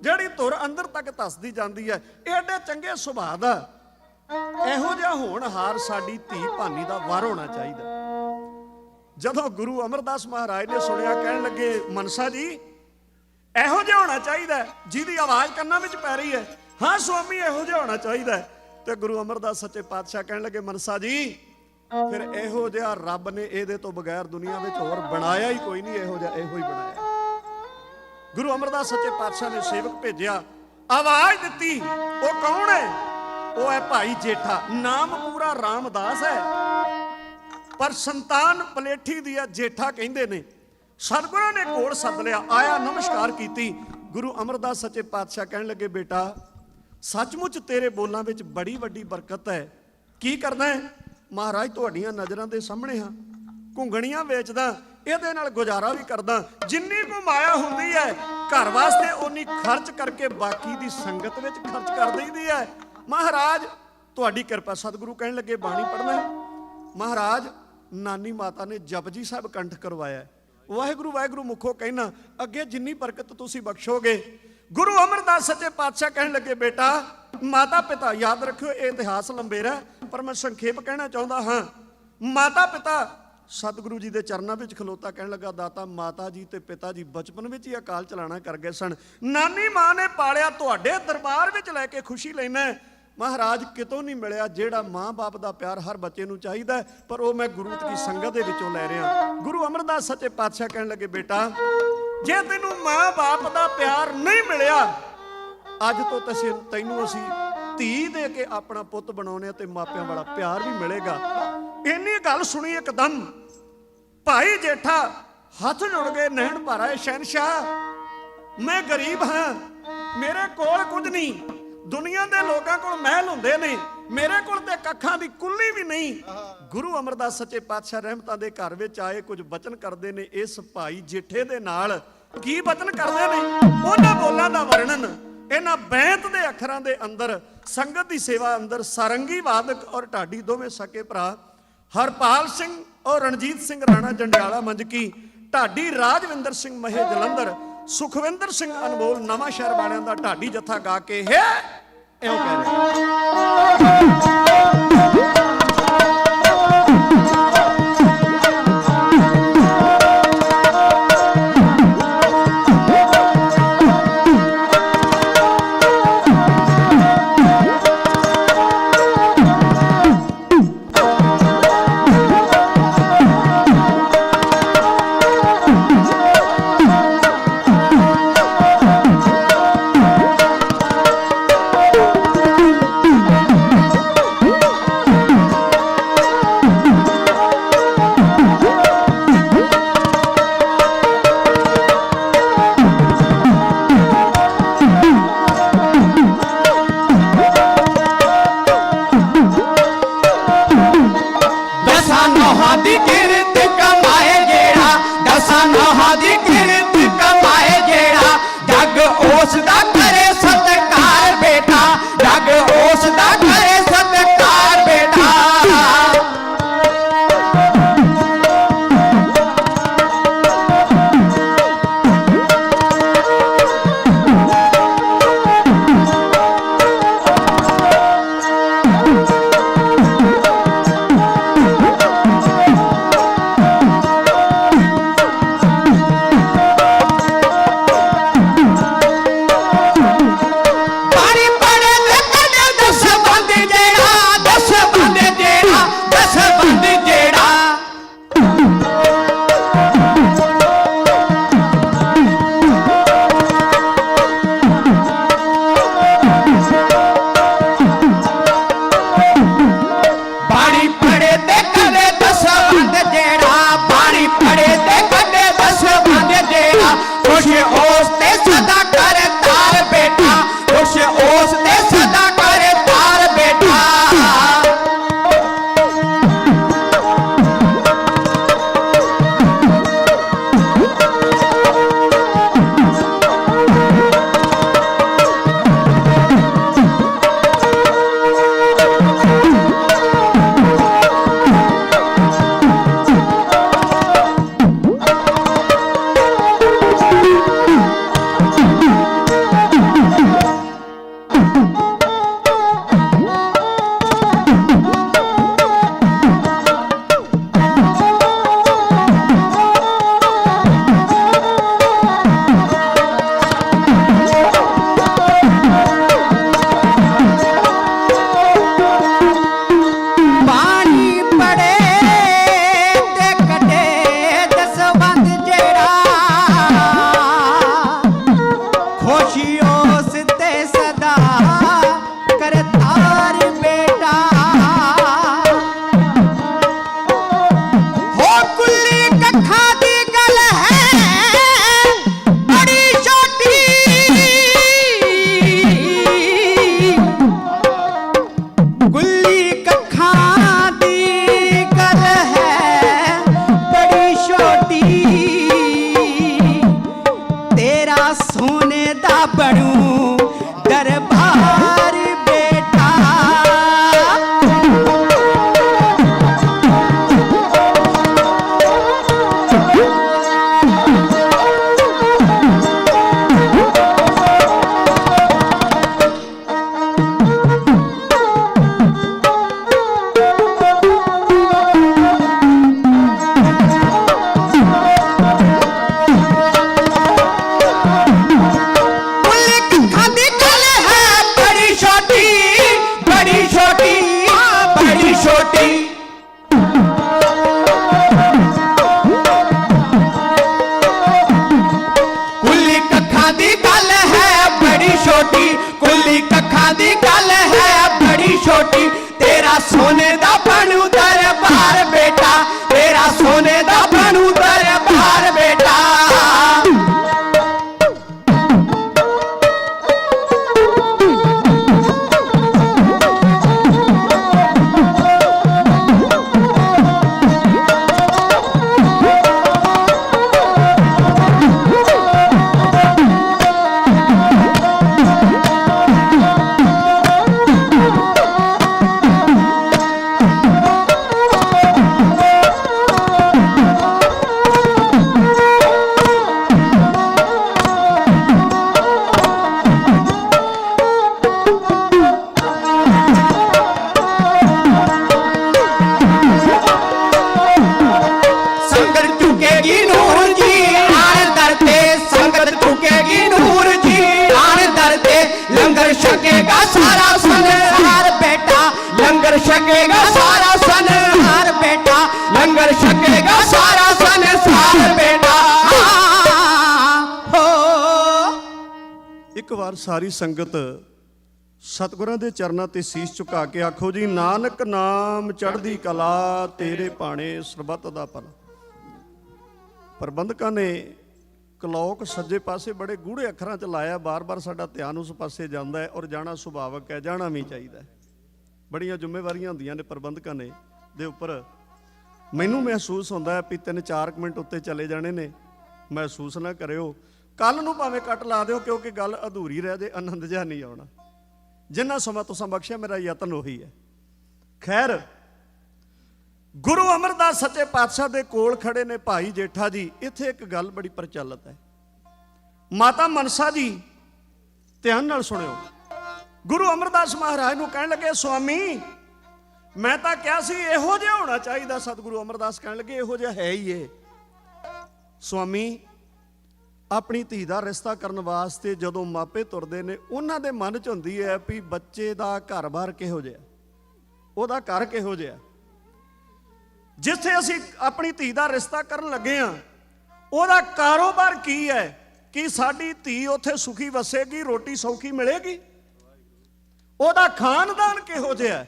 ਜਿਹੜੀ ਧੁਰ ਅੰਦਰ ਤੱਕ ਧੱਸਦੀ ਜਾਂਦੀ ਹੈ, ਐਡੇ ਚੰਗੇ ਸੁਭਾਅ ਦਾ, ਇਹੋ ਜਿਹਾ ਹੋਣਹਾਰ ਸਾਡੀ ਧੀ ਭਾਨੀ ਦਾ ਵਰ ਹੋਣਾ ਚਾਹੀਦਾ। ਜਦੋਂ ਗੁਰੂ ਅਮਰਦਾਸ ਮਹਾਰਾਜ ਨੇ ਸੁਣਿਆ, ਕਹਿਣ ਲੱਗੇ, ਮਨਸਾ ਜੀ ਇਹੋ ਜਿਹਾ ਹੋਣਾ ਚਾਹੀਦਾ ਜਿਹਦੀ ਆਵਾਜ਼ ਕੰਨਾਂ ਵਿੱਚ ਪੈ ਰਹੀ ਹੈ? ਹਾਂ ਸੁਆਮੀ ਇਹੋ ਜਿਹਾ ਹੋਣਾ ਚਾਹੀਦਾ। ਤੇ ਗੁਰੂ ਅਮਰਦਾਸ ਸੱਚੇ ਪਾਤਸ਼ਾਹ ਕਹਿਣ ਲੱਗੇ, ਮਨਸਾ ਜੀ ਫਿਰ ਇਹੋ ਜਿਹਾ ਰੱਬ ਨੇ ਇਹਦੇ ਤੋਂ ਬਗੈਰ ਦੁਨੀਆ ਵਿੱਚ ਹੋਰ ਬਣਾਇਆ ਹੀ ਕੋਈ ਨਹੀਂ, ਇਹੋ ਜਿਹਾ ਇਹੋ ਹੀ ਬਣਾਇਆ। ਗੁਰੂ ਅਮਰਦਾਸ ਸੱਚੇ ਪਾਤਸ਼ਾਹ ਨੇ ਸੇਵਕ ਭੇਜਿਆ, ਆਵਾਜ਼ ਦਿੱਤੀ। ਉਹ ਕੌਣ ਹੈ? ਉਹ ਹੈ ਭਾਈ ਜੇਠਾ। ਨਾਮ ਪੂਰਾ ਰਾਮਦਾਸ ਹੈ, ਪਰ ਸੰਤਾਨ ਪਲੇਠੀ ਦੀ ਆ, ਜੇਠਾ ਕਹਿੰਦੇ ਨੇ। ਸਤਿਗੁਰਾਂ ਨੇ ਕੋਲ ਸੱਦ ਲਿਆ, ਆਇਆ, ਨਮਸਕਾਰ ਕੀਤੀ। ਗੁਰੂ ਅਮਰਦਾਸ ਸੱਚੇ ਪਾਤਸ਼ਾਹ ਕਹਿਣ ਲੱਗੇ, ਬੇਟਾ ਸੱਚਮੁੱਚ ਤੇਰੇ ਬੋਲਾਂ ਵਿੱਚ ਬੜੀ ਵੱਡੀ ਬਰਕਤ ਹੈ। ਕੀ ਕਰਨਾ ਹੈ? ਮਹਾਰਾਜ ਤੁਹਾਡੀਆਂ ਨਜ਼ਰਾਂ ਦੇ ਸਾਹਮਣੇ ਹਾਂ, ਘੁੰਗਣੀਆਂ ਵੇਚਦਾ, ਇਹਦੇ ਨਾਲ ਗੁਜ਼ਾਰਾ ਵੀ ਕਰਦਾ। ਜਿੰਨੀ ਕੁ ਮਾਇਆ ਹੁੰਦੀ ਹੈ ਘਰ ਵਾਸਤੇ ਉਨੀ ਖਰਚ ਕਰਕੇ ਬਾਕੀ ਦੀ ਸੰਗਤ ਵਿੱਚ ਖਰਚ ਕਰ ਦਈਦੀ ਹੈ। ਮਹਾਰਾਜ ਤੁਹਾਡੀ ਕਿਰਪਾ। ਸਤਿਗੁਰੂ ਕਹਿਣ ਲੱਗੇ, ਬਾਣੀ ਪੜ੍ਹਨਾ ਹੈ? ਮਹਾਰਾਜ ਨਾਨੀ ਮਾਤਾ ਨੇ ਜਪਜੀ ਸਾਹਿਬ ਕੰਠ ਕਰਵਾਇਆ, ਵਾਹਿਗੁਰੂ ਵਾਹਿਗੁਰੂ ਮੁਖੋਂ ਕਹਿਣਾ, ਅੱਗੇ ਜਿੰਨੀ ਬਰਕਤ ਤੁਸੀਂ ਬਖਸ਼ੋਗੇ। ਗੁਰੂ ਅਮਰਦਾਸ ਸੱਚੇ ਪਾਤਸ਼ਾਹ ਕਹਿਣ ਲੱਗੇ, ਬੇਟਾ ਮਾਤਾ ਪਿਤਾ ਯਾਦ ਰੱਖਿਓ, ਇਹ ਇਤਿਹਾਸ ਲੰਬੇਰਾ, ਪਰ ਮੈਂ ਸੰਖੇਪ ਕਹਿਣਾ ਚਾਹੁੰਦਾ ਹਾਂ। ਮਾਤਾ ਪਿਤਾ ਸਤਿਗੁਰੂ ਜੀ ਦੇ ਚਰਨਾਂ ਵਿੱਚ ਖਲੋਤਾ ਕਹਿਣ ਲੱਗਾ, ਦਾਤਾ ਮਾਤਾ ਜੀ ਤੇ ਪਿਤਾ ਜੀ ਬਚਪਨ ਵਿੱਚ ਹੀ ਅਕਾਲ ਚਲਾਣਾ ਕਰ ਗਏ ਸਨ, ਨਾਨੀ ਮਾਂ ਨੇ ਪਾਲਿਆ, ਤੁਹਾਡੇ ਦਰਬਾਰ ਵਿੱਚ ਲੈ ਕੇ ਖੁਸ਼ੀ ਲੈਣਾ। ਮਹਾਰਾਜ ਕਿਤੋਂ ਨਹੀਂ ਮਿਲਿਆ ਜਿਹੜਾ ਮਾਂ-ਬਾਪ ਦਾ ਪਿਆਰ ਹਰ ਬੱਚੇ ਨੂੰ ਚਾਹੀਦਾ, ਪਰ ਉਹ ਮੈਂ ਗੁਰੂ ਦੀ ਸੰਗਤ ਦੇ ਵਿੱਚੋਂ ਲੈ ਰਿਹਾ। ਗੁਰੂ ਅਮਰਦਾਸ ਸੱਚੇ ਪਾਤਸ਼ਾਹ ਕਹਿਣ ਲੱਗੇ, ਬੇਟਾ ਜੇ ਤੈਨੂੰ ਮਾਂ-ਬਾਪ ਦਾ ਪਿਆਰ ਨਹੀਂ ਮਿਲਿਆ, ਅੱਜ ਤੋਂ ਤੈਨੂੰ ਅਸੀਂ ਧੀ ਦੇ ਕੇ ਆਪਣਾ ਪੁੱਤ ਬਣਾਉਣੇ ਤੇ ਮਾਪਿਆਂ ਵਾਲਾ ਪਿਆਰ ਵੀ ਮਿਲੇਗਾ। ਇੰਨੀ ਗੱਲ ਸੁਣੀ ਇੱਕਦਮ ਭਾਈ ਜੇਠਾ ਹੱਥ ਜੁੜ ਗਏ, ਨੈਣ ਭਰ ਆਏ। ਸ਼ਹਿਨशाह ਮੈਂ ਗਰੀਬ ਹਾਂ, ਮੇਰੇ ਕੋਲ ਕੁਝ ਨਹੀਂ। ਦੁਨੀਆ ਦੇ ਲੋਕਾਂ ਕੋਲ ਮਹਿਲ ਹੁੰਦੇ ਨੇ, ਮੇਰੇ ਕੋਲ ਤੇ ਕੱਖਾਂ ਦੀ ਕੁੱਲੀ ਵੀ ਨਹੀਂ। ਗੁਰੂ ਅਮਰਦਾਸ ਸੱਚੇ ਪਾਤਸ਼ਾਹ ਰਹਿਮਤਾਂ ਦੇ ਘਰ ਵਿੱਚ ਆਏ, ਕੁਝ ਬਚਨ ਕਰਦੇ ਨੇ ਇਸ ਭਾਈ ਜੇਠੇ ਦੇ ਨਾਲ। ਕੀ ਬਚਨ ਕਰਦੇ ਨੇ? ਉਹਨਾਂ ਬੋਲਾਂ ਦਾ ਵਰਣਨ ਇਹਨਾਂ ਬੈਂਤ ਦੇ ਅੱਖਰਾਂ ਦੇ ਅੰਦਰ, ਸੰਗਤ ਦੀ ਸੇਵਾ ਅੰਦਰ। ਸਾਰੰਗੀ ਵਾਦਕ ਔਰ ਢਾਡੀ ਦੋਵੇਂ ਸਕੇ ਭਰਾ, ਹਰਪਾਲ ਸਿੰਘ ਔਰ ਰਣਜੀਤ ਸਿੰਘ ਰਾਣਾ ਜੰਡਿਆਲਾ ਮੰਜਕੀ, ਢਾਡੀ ਰਾਜਵਿੰਦਰ ਸਿੰਘ ਮਹੇ ਜਲੰਧਰ, ਸੁਖਵਿੰਦਰ ਸਿੰਘ ਅਨਮੋਲ ਨਵਾਂ ਸ਼ਹਿਰ ਵਾਲਿਆਂ ਦਾ ਢਾਡੀ ਜੱਥਾ ਗਾ ਕੇ ਹੈ ਇਉਂ ਕਹਿ ਰਿਹਾ। ਬਣੂ ਦਰਬਾਰ ਬੇਟਾ। सोने दा बनू दरबार बेटा, तेरा सोने दा बनू दरबार बेटा। लंगर छकेगा सारा संसार बेटा, लंगर छकेगा सारा संसार बेटा, लंगर छकेगा सारा संसार बेटा। हो ਇੱਕ ਵਾਰ ਸਾਰੀ ਸੰਗਤ ਸਤਿਗੁਰਾਂ ਦੇ ਚਰਨਾਂ ਤੇ ਸੀਸ ਝੁਕਾ ਕੇ ਆਖੋ ਜੀ, ਨਾਨਕ ਨਾਮ ਚੜ੍ਹਦੀ ਕਲਾ, ਤੇਰੇ ਭਾਣੇ ਸਰਬੱਤ ਦਾ ਭਲਾ। ਪ੍ਰਬੰਧਕਾਂ ਨੇ ਕਲੌਕ ਸੱਜੇ ਪਾਸੇ ਬੜੇ ਗੂੜੇ ਅੱਖਰਾਂ 'ਚ ਲਾਇਆ, ਬਾਰ-ਬਾਰ ਸਾਡਾ ਧਿਆਨ ਉਸ ਪਾਸੇ ਜਾਂਦਾ ਹੈ ਔਰ ਜਾਣਾ ਸੁਭਾਵਕ ਹੈ, ਜਾਣਾ ਵੀ ਚਾਹੀਦਾ ਹੈ। ਬੜੀਆਂ ਜ਼ਿੰਮੇਵਾਰੀਆਂ ਹੁੰਦੀਆਂ ਨੇ ਪ੍ਰਬੰਧਕਾਂ ਨੇ ਦੇ ਉੱਪਰ। ਮੈਨੂੰ ਮਹਿਸੂਸ ਹੁੰਦਾ ਹੈ ਵੀ 3-4 ਮਿੰਟ ਉੱਤੇ ਚਲੇ ਜਾਣੇ ਨੇ, ਮਹਿਸੂਸ ਨਾ ਕਰਿਓ। ਕੱਲ ਨੂੰ ਭਾਵੇਂ ਕੱਟ ਲਾ ਦਿਓ, ਕਿਉਂਕਿ ਗੱਲ ਅਧੂਰੀ ਰਹਿ ਜੇ, ਆਨੰਦ ਜਿਹਾ ਨਹੀਂ ਆਉਣਾ। ਜਿੰਨਾ ਸਮਾਂ ਤੁਸੀਂ ਬਖਸ਼ਿਆ, ਮੇਰਾ ਯਤਨ ਉਹੀ ਹੈ। ਖੈਰ, ਗੁਰੂ ਅਮਰਦਾਸ ਸੱਚੇ ਪਾਤਸ਼ਾਹ ਦੇ ਕੋਲ ਖੜੇ ਨੇ ਭਾਈ ਜੇਠਾ ਜੀ। ਇੱਥੇ ਇੱਕ ਗੱਲ ਬੜੀ ਪ੍ਰਚਲਿਤ ਹੈ। ਮਾਤਾ ਮਨਸਾ ਜੀ, ਧਿਆਨ ਨਾਲ ਸੁਣਿਓ। ਗੁਰੂ ਅਮਰਦਾਸ ਮਹਾਰਾਜ ਨੂੰ ਕਹਿਣ ਲੱਗੇ, ਸੁਆਮੀ ਮੈਂ ਤਾਂ ਕਿਹਾ ਸੀ ਇਹੋ ਜਿਹਾ ਹੋਣਾ ਚਾਹੀਦਾ। ਸਤਿਗੁਰੂ ਅਮਰਦਾਸ ਕਹਿਣ ਲੱਗੇ, ਇਹੋ ਜਿਹਾ ਹੈ ਹੀ ਏ। ਸੁਆਮੀ, ਆਪਣੀ ਧੀ ਦਾ ਰਿਸ਼ਤਾ ਕਰਨ ਵਾਸਤੇ ਜਦੋਂ ਮਾਪੇ ਤੁਰਦੇ ਨੇ, ਉਹਨਾਂ ਦੇ ਮਨ 'ਚ ਹੁੰਦੀ ਹੈ ਵੀ ਬੱਚੇ ਦਾ ਘਰ-ਬਾਰ ਕਿਹੋ ਜਿਹਾ, ਉਹਦਾ ਘਰ ਕਿਹੋ ਜਿਹਾ। ਜਿੱਥੇ ਅਸੀਂ ਆਪਣੀ ਧੀ ਦਾ ਰਿਸ਼ਤਾ ਕਰਨ ਲੱਗੇ ਹਾਂ, ਉਹਦਾ ਕਾਰੋਬਾਰ ਕੀ ਹੈ, ਕਿ ਸਾਡੀ ਧੀ ਉੱਥੇ ਸੁਖੀ ਵਸੇਗੀ, ਰੋਟੀ ਸੌਖੀ ਮਿਲੇਗੀ, ਉਹਦਾ ਖਾਨਦਾਨ ਕਿਹੋ ਜਿਹਾ।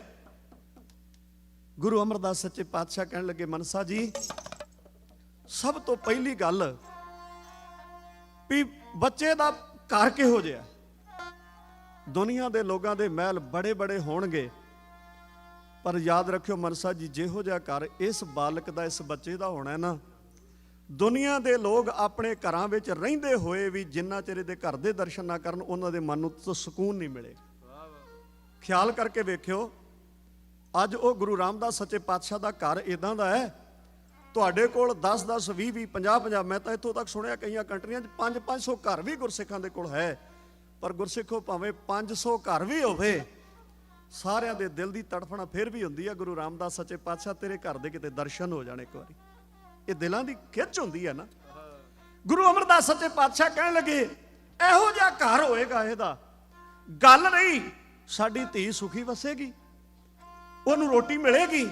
ਗੁਰੂ ਅਮਰਦਾਸ ਸੱਚੇ ਪਾਤਸ਼ਾਹ ਕਹਿਣ ਲੱਗੇ, ਮਨਸਾ ਜੀ, ਸਭ ਤੋਂ ਪਹਿਲੀ ਗੱਲ ਵੀ ਬੱਚੇ ਦਾ ਘਰ ਕਿਹੋ ਜਿਹਾ। ਦੁਨੀਆ ਦੇ ਲੋਕਾਂ ਦੇ ਮਹਿਲ ਬੜੇ ਬੜੇ ਹੋਣਗੇ, ਪਰ ਯਾਦ ਰੱਖਿਓ ਮਨਸਾ ਜੀ, ਜਿਹੋ ਜਿਹਾ ਘਰ ਇਸ ਬਾਲਕ ਦਾ, ਇਸ ਬੱਚੇ ਦਾ ਹੋਣਾ ਨਾ, ਦੁਨੀਆ ਦੇ ਲੋਕ ਆਪਣੇ ਘਰਾਂ ਵਿੱਚ ਰਹਿੰਦੇ ਹੋਏ ਵੀ ਜਿੰਨਾ ਚਿਰ ਇਹਦੇ ਘਰ ਦੇ ਦਰਸ਼ਨ ਨਾ ਕਰਨ, ਉਹਨਾਂ ਦੇ ਮਨ ਨੂੰ ਸਕੂਨ ਨਹੀਂ ਮਿਲੇਗਾ। ਖਿਆਲ ਕਰਕੇ ਵੇਖਿਓ, ਅੱਜ ਉਹ ਗੁਰੂ ਰਾਮਦਾਸ ਸੱਚੇ ਪਾਤਸ਼ਾਹ ਦਾ ਘਰ ਇਦਾਂ ਦਾ ਹੈ, ਤੁਹਾਡੇ ਕੋਲ 10-10, 20-20, 50-50, ਮੈਂ ਤਾਂ ਇੱਥੋਂ ਤੱਕ ਸੁਣਿਆ ਕਈਆਂ ਕੰਟਰੀਆਂ 'ਚ 500-500 ਘਰ ਵੀ ਗੁਰਸਿੱਖਾਂ ਦੇ ਕੋਲ ਹੈ। ਪਰ ਗੁਰਸਿੱਖੋ, ਭਾਵੇਂ 500 ਘਰ ਵੀ ਹੋਵੇ, ਸਾਰਿਆਂ ਦੇ ਦਿਲ ਦੀ ਤੜਫਣਾ ਫਿਰ ਵੀ ਹੁੰਦੀ ਹੈ, ਗੁਰੂ ਰਾਮਦਾਸ ਸੱਚੇ ਪਾਤਸ਼ਾਹ ਤੇਰੇ ਘਰ ਦੇ ਕਿਤੇ ਦਰਸ਼ਨ ਹੋ ਜਾਣ ਇੱਕ ਵਾਰੀ। ਇਹ ਦਿਲਾਂ ਦੀ ਖਿੱਚ ਹੁੰਦੀ ਹੈ ਨਾ। ਗੁਰੂ ਅਮਰਦਾਸ ਸੱਚੇ ਪਾਤਸ਼ਾਹ ਕਹਿਣ ਲੱਗੇ, ਇਹੋ ਜਿਹਾ ਘਰ ਹੋਏਗਾ, ਇਹਦਾ ਗੱਲ ਨਹੀਂ, ਸਾਡੀ ਧੀ ਸੁਖੀ ਵਸੇਗੀ, ਉਹਨੂੰ ਰੋਟੀ ਮਿਲੇਗੀ।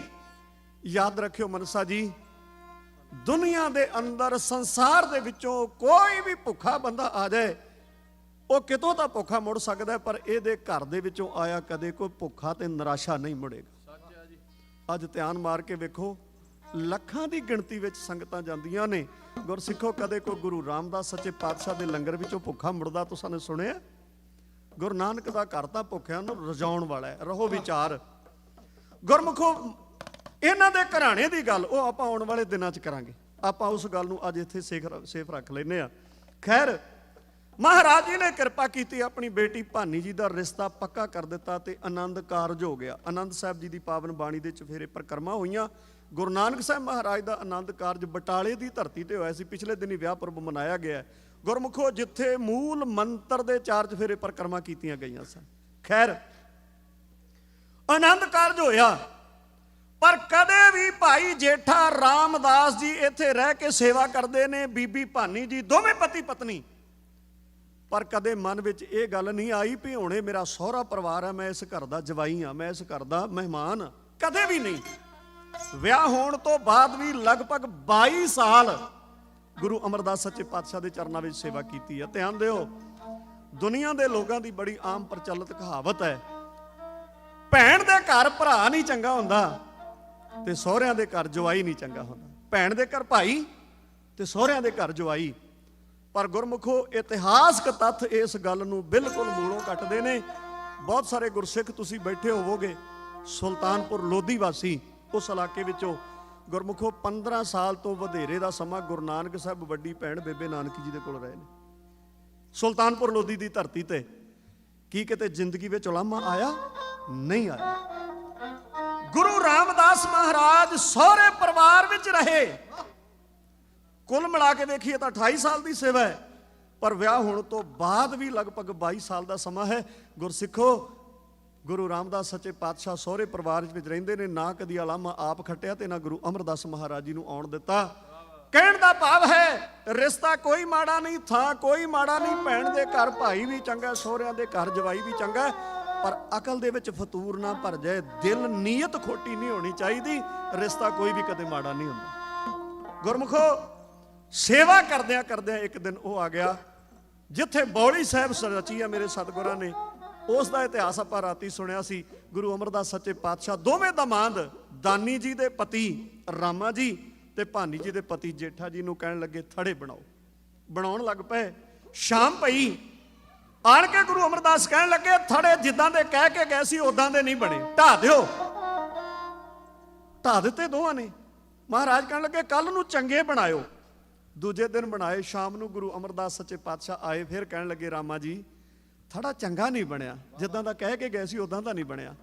ਯਾਦ ਰੱਖਿਓ ਮਨਸਾ ਜੀ, ਦੁਨੀਆ ਦੇ ਅੰਦਰ, ਸੰਸਾਰ ਦੇ ਵਿੱਚੋਂ ਕੋਈ ਵੀ ਭੁੱਖਾ ਬੰਦਾ ਆ ਜਾਏ, ਉਹ ਕਿਤੋਂ ਤਾਂ ਭੁੱਖਾ ਮੁੜ ਸਕਦਾ, ਪਰ ਇਹਦੇ ਘਰ ਦੇ ਵਿੱਚੋਂ ਆਇਆ ਕਦੇ ਕੋਈ ਭੁੱਖਾ ਤੇ ਨਿਰਾਸ਼ਾ ਨਹੀਂ ਮੁੜੇਗਾ। ਅੱਜ ਧਿਆਨ ਮਾਰ ਕੇ ਵੇਖੋ, ਲੱਖਾਂ ਦੀ ਗਿਣਤੀ ਵਿੱਚ ਸੰਗਤਾਂ ਜਾਂਦੀਆਂ ਨੇ। ਗੁਰਸਿੱਖੋ, ਕਦੇ ਕੋਈ ਗੁਰੂ ਰਾਮਦਾਸ ਸੱਚੇ ਪਾਤਸ਼ਾਹ ਦੇ ਲੰਗਰ ਵਿੱਚੋਂ ਭੁੱਖਾ ਮੁੜਦਾ ਤੁਸੀਂ ਨੇ ਸੁਣਿਆ? ਗੁਰੂ ਨਾਨਕ ਦਾ ਘਰ ਤਾਂ ਭੁੱਖਿਆਂ ਨੂੰ ਰਜਾਉਣ ਵਾਲਾ ਹੈ। ਰਹੋ ਵਿਚਾਰ। ਗੁਰਮੁਖੋ, ਇਹਨਾਂ ਦੇ ਘਰਾਣੇ ਦੀ ਗੱਲ ਉਹ ਆਪਾਂ ਆਉਣ ਵਾਲੇ ਦਿਨਾਂ 'ਚ ਕਰਾਂਗੇ। ਆਪਾਂ ਉਸ ਗੱਲ ਨੂੰ ਅੱਜ ਇੱਥੇ ਸੇਫ ਰੱਖ ਲੈਂਦੇ ਹਾਂ। ਖੈਰ, ਮਹਾਰਾਜ ਜੀ ਨੇ ਕਿਰਪਾ ਕੀਤੀ, ਆਪਣੀ ਬੇਟੀ ਭਾਨੀ ਜੀ ਦਾ ਰਿਸ਼ਤਾ ਪੱਕਾ ਕਰ ਦਿੱਤਾ ਤੇ ਆਨੰਦ ਕਾਰਜ ਹੋ ਗਿਆ। ਆਨੰਦ ਸਾਹਿਬ ਜੀ ਦੀ ਪਾਵਨ ਬਾਣੀ ਦੇ ਚੁਫੇਰੇ ਪਰਿਕਰਮਾ ਹੋਈਆਂ। ਗੁਰੂ ਨਾਨਕ ਸਾਹਿਬ ਮਹਾਰਾਜ ਦਾ ਆਨੰਦ ਕਾਰਜ ਬਟਾਲੇ ਦੀ ਧਰਤੀ ਤੇ ਹੋਇਆ ਸੀ। ਪਿਛਲੇ ਦਿਨੀ ਵਿਆਹ ਪੁਰਬ ਮਨਾਇਆ ਗਿਆ। ਗੁਰਮੁਖੋ, ਜਿੱਥੇ ਮੂਲ ਮੰਤਰ ਦੇ 4 ਚੁਫੇਰੇ ਪਰਿਕਰਮਾ ਕੀਤੀਆਂ ਗਈਆਂ ਸਨ। ਖੈਰ, ਆਨੰਦ ਕਾਰਜ ਹੋਇਆ, ਪਰ ਕਦੇ ਵੀ ਭਾਈ ਜੇਠਾ ਰਾਮਦਾਸ ਜੀ ਇੱਥੇ ਰਹਿ ਕੇ ਸੇਵਾ ਕਰਦੇ ਨੇ, ਬੀਬੀ ਭਾਨੀ ਜੀ, ਦੋਵੇਂ ਪਤੀ ਪਤਨੀ। ਪਰ ਕਦੇ ਮਨ ਵਿੱਚ ਇਹ ਗੱਲ ਨਹੀਂ ਆਈ ਵੀ ਹੁਣੇ ਮੇਰਾ ਸਹੁਰਾ ਪਰਿਵਾਰ ਹੈ, ਮੈਂ ਇਸ ਘਰ ਦਾ ਜਵਾਈ ਹਾਂ, ਮੈਂ ਇਸ ਘਰ ਦਾ ਮਹਿਮਾਨ ਹਾਂ। ਕਦੇ ਵੀ ਨਹੀਂ। ਵਿਆਹ ਹੋਣ ਤੋਂ ਬਾਅਦ ਵੀ ਲਗਭਗ 22 ਸਾਲ ਗੁਰੂ ਅਮਰਦਾਸ ਸੱਚੇ ਪਾਤਸ਼ਾਹ ਦੇ ਚਰਨਾਂ ਵਿੱਚ ਸੇਵਾ ਕੀਤੀ ਹੈ। ਧਿਆਨ ਦਿਓ, ਦੁਨੀਆ ਦੇ ਲੋਕਾਂ ਦੀ ਬੜੀ ਆਮ ਪ੍ਰਚਲਿਤ ਕਹਾਵਤ ਹੈ, ਭੈਣ ਦੇ ਘਰ ਭਰਾ ਨਹੀਂ ਚੰਗਾ ਹੁੰਦਾ ਤੇ ਸਹੁਰਿਆਂ ਦੇ ਘਰ ਜਵਾਈ ਨਹੀਂ ਚੰਗਾ ਹੁੰਦਾ। ਭੈਣ ਦੇ ਘਰ ਭਾਈ ਤੇ ਸਹੁਰਿਆਂ ਦੇ ਘਰ ਜਵਾਈ। ਪਰ ਗੁਰਮੁਖੋ, ਇਤਿਹਾਸਕ ਤੱਥ ਇਸ ਗੱਲ ਨੂੰ ਬਿਲਕੁਲ ਮੂਲੋਂ ਕੱਟਦੇ ਨੇ। ਬਹੁਤ ਸਾਰੇ ਗੁਰਸਿੱਖ ਤੁਸੀਂ ਬੈਠੇ ਹੋਵੋਗੇ, ਸੁਲਤਾਨਪੁਰ ਲੋਧੀ ਵਾਸੀ, ਉਸ ਇਲਾਕੇ ਵਿੱਚੋਂ ਗੁਰਮੁਖੋ 15 ਸਾਲ ਤੋਂ ਵਧੇਰੇ ਦਾ ਸਮਾਂ ਗੁਰੂ ਨਾਨਕ ਸਾਹਿਬ ਵੱਡੀ ਭੈਣ ਬੇਬੇ ਨਾਨਕੀ ਜੀ ਦੇ ਕੋਲ ਰਹੇ ਨੇ, ਸੁਲਤਾਨਪੁਰ ਲੋਧੀ ਦੀ ਧਰਤੀ ਤੇ। ਕੀ ਕਿਤੇ ਜ਼ਿੰਦਗੀ ਵਿੱਚ ਉਲਾਮਾ ਆਇਆ? ਨਹੀਂ ਆਇਆ। ਗੁਰੂ ਰਾਮਦਾਸ ਮਹਾਰਾਜ ਸਹੁਰੇ ਪਰਿਵਾਰ ਵਿੱਚ ਰਹੇ। ਕੁੱਲ ਮਿਲਾ ਕੇ ਵੇਖੀਏ ਤਾਂ 28 ਸਾਲ ਦੀ ਸੇਵਾ ਹੈ, ਪਰ ਵਿਆਹ ਹੋਣ ਤੋਂ ਬਾਅਦ ਵੀ ਲਗਭਗ 22 ਸਾਲ ਦਾ ਸਮਾਂ ਹੈ। ਗੁਰਸਿੱਖੋ, ਗੁਰੂ ਰਾਮਦਾਸ ਸੱਚੇ ਪਾਤਸ਼ਾਹ ਸਹੁਰੇ ਪਰਿਵਾਰ ਵਿੱਚ ਰਹਿੰਦੇ ਨੇ, ਨਾ ਕਦੀ ਆਲਾਮਾ ਆਪ ਖੱਟਿਆ ਤੇ ਨਾ ਗੁਰੂ ਅਮਰਦਾਸ ਮਹਾਰਾਜ ਜੀ ਨੂੰ ਆਉਣ ਦਿੱਤਾ। ਕਹਿਣ ਦਾ ਭਾਵ ਹੈ, ਰਿਸ਼ਤਾ ਕੋਈ ਮਾੜਾ ਨਹੀਂ, ਥਾਂ ਕੋਈ ਮਾੜਾ ਨਹੀਂ, ਭੈਣ ਦੇ ਘਰ ਭਾਈ ਵੀ ਚੰਗਾ, ਸਹੁਰਿਆਂ ਦੇ ਘਰ ਜਵਾਈ ਵੀ ਚੰਗਾ, ਪਰ ਅਕਲ ਦੇ ਵਿੱਚ ਫਤੂਰ ਨਾ ਭਰ ਜਾਏ, ਦਿਲ ਨੀਅਤ ਖੋਟੀ ਨਹੀਂ ਹੋਣੀ ਚਾਹੀਦੀ। ਰਿਸ਼ਤਾ ਕੋਈ ਵੀ ਕਦੇ ਮਾੜਾ ਨਹੀਂ ਹੁੰਦਾ। ਗੁਰਮੁਖੋ, ਸੇਵਾ ਕਰਦਿਆਂ ਕਰਦਿਆਂ ਇੱਕ ਦਿਨ ਉਹ ਆ ਗਿਆ ਜਿੱਥੇ ਬੌਲੀ ਸਾਹਿਬ ਰਚੀ ਆ ਮੇਰੇ ਸਤਿਗੁਰਾਂ ਨੇ। ਉਸ ਦਾ ਇਤਿਹਾਸ ਆਪਾਂ ਰਾਤੀ ਸੁਣਿਆ ਸੀ। ਗੁਰੂ ਅਮਰਦਾਸ ਸੱਚੇ ਪਾਤਸ਼ਾਹ ਦੋਵੇਂ ਦਮਾਦ, ਦਾਨੀ ਜੀ ਦੇ ਪਤੀ ਰਾਮਾ ਜੀ ਤੇ ਭਾਨੀ ਜੀ ਦੇ ਪਤੀ ਜੇਠਾ ਜੀ ਨੂੰ ਕਹਿਣ ਲੱਗੇ ਥੜੇ ਬਣਾਓ। ਬਣਾਉਣ ਲੱਗ ਪਏ। ਸ਼ਾਮ ਪਈ, ਆਣ ਕੇ ਗੁਰੂ ਅਮਰਦਾਸ ਕਹਿਣ ਲੱਗੇ ਥੜੇ ਜਿੱਦਾਂ ਦੇ ਕਹਿ ਕੇ ਗਏ ਸੀ ਉਦਾਂ ਦੇ ਨਹੀਂ ਬਣੇ, ਢਾਹ ਦਿਓ। ਢਾਹ ਦਿੱਤੇ ਦੋਵਾਂ ਨੇ। ਮਹਾਰਾਜ ਕਹਿਣ ਲੱਗੇ ਕੱਲ ਨੂੰ ਚੰਗੇ ਬਣਾਇਓ। ਦੂਜੇ ਦਿਨ ਬਣਾਏ। ਸ਼ਾਮ ਨੂੰ ਗੁਰੂ ਅਮਰਦਾਸ ਸੱਚੇ ਪਾਤਸ਼ਾਹ ਆਏ, ਫਿਰ ਕਹਿਣ ਲੱਗੇ ਰਾਮਾ ਜੀ ਥੜਾ ਚੰਗਾ ਨਹੀਂ ਬਣਿਆ, ਜਿੱਦਾਂ ਦਾ ਕਹਿ ਕੇ ਗਏ ਸੀ ਉਦਾਂ ਦਾ ਨਹੀਂ ਬਣਿਆ।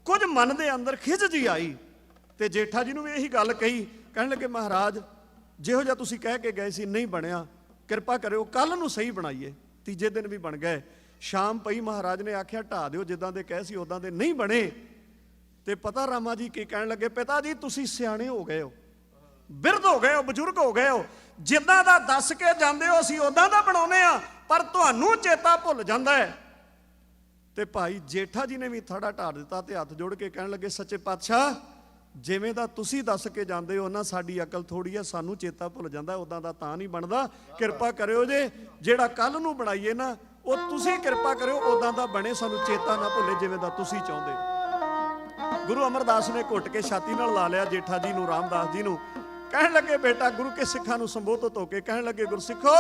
ਕੁਝ ਮਨ ਦੇ ਅੰਦਰ ਖਿਝ ਜੀ ਆਈ ਤੇ ਜੇਠਾ ਜੀ ਨੂੰ ਵੀ ਇਹੀ ਗੱਲ ਕਹੀ। ਕਹਿਣ ਲੱਗੇ ਮਹਾਰਾਜ ਜਿਹੋ ਜਿਹਾ ਤੁਸੀਂ ਕਹਿ ਕੇ ਗਏ ਸੀ ਨਹੀਂ ਬਣਿਆ, ਕਿਰਪਾ ਕਰਿਓ ਕੱਲ ਨੂੰ ਸਹੀ ਬਣਾਈਏ। ਤੀਜੇ ਦਿਨ ਵੀ ਬਣ ਗਏ। ਸ਼ਾਮ ਪਈ, ਮਹਾਰਾਜ ਨੇ ਆਖਿਆ ਢਾਹ ਦਿਓ, ਜਿੱਦਾਂ ਦੇ ਕਹੇ ਸੀ ਉਦਾਂ ਦੇ ਨਹੀਂ ਬਣੇ। ਤੇ ਪਤਾ ਰਾਮਾ ਜੀ ਕੀ ਕਹਿਣ ਲੱਗੇ, ਪਿਤਾ ਜੀ ਤੁਸੀਂ ਸਿਆਣੇ ਹੋ ਗਏ ਹੋ, ਬਿਰਧ ਹੋ ਗਏ ਹੋ, ਬਜ਼ੁਰਗ ਹੋ ਗਏ ਹੋ, ਜਿੱਦਾਂ ਦਾ ਦੱਸ ਕੇ ਜਾਂਦੇ ਹੋ ਅਸੀਂ ਉਦਾਂ ਦਾ ਬਣਾਉਨੇ ਆ, ਪਰ ਤੁਹਾਨੂੰ ਚੇਤਾ ਭੁੱਲ ਜਾਂਦਾ ਹੈ। ਤੇ ਭਾਈ ਜੇਠਾ ਜੀ ਨੇ ਵੀ ਥੜਾ ਢਾਹ ਦਿੱਤਾ ਤੇ ਹੱਥ ਜੋੜ ਕੇ ਕਹਿਣ ਲੱਗੇ ਸੱਚੇ ਪਾਤਸ਼ਾਹ ਜਿਵੇਂ ਦਾ ਤੁਸੀਂ ਦੱਸ ਕੇ ਜਾਂਦੇ ਹੋ ਨਾ, ਸਾਡੀ ਅਕਲ ਥੋੜੀ ਹੈ, ਸਾਨੂੰ ਚੇਤਾ ਭੁੱਲ ਜਾਂਦਾ, ਉਦਾਂ ਦਾ ਤਾਂ ਨਹੀਂ ਬਣਦਾ। ਕਿਰਪਾ ਕਰਿਓ ਜੇ ਜਿਹੜਾ ਕੱਲ ਨੂੰ ਬਣਾਈਏ ਨਾ ਉਹ ਤੁਸੀਂ ਕਿਰਪਾ ਕਰਿਓ ਉਦਾਂ ਦਾ ਬਣੇ, ਸਾਨੂੰ ਚੇਤਾ ਨਾ ਭੁੱਲੇ ਜਿਵੇਂ ਦਾ ਤੁਸੀਂ ਚਾਹੁੰਦੇ। ਗੁਰੂ ਅਮਰਦਾਸ ਨੇ ਘੁੱਟ ਕੇ ਛਾਤੀ ਨਾਲ ਲਾ ਲਿਆ ਜੇਠਾ ਜੀ ਨੂੰ, ਰਾਮਦਾਸ ਜੀ ਨੂੰ। ਕਹਿਣ ਲੱਗੇ ਬੇਟਾ, ਗੁਰੂ ਕੇ ਸਿੱਖਾਂ ਨੂੰ ਸੰਬੋਧਿਤ ਹੋ ਕੇ ਕਹਿਣ ਲੱਗੇ ਗੁਰਸਿੱਖੋ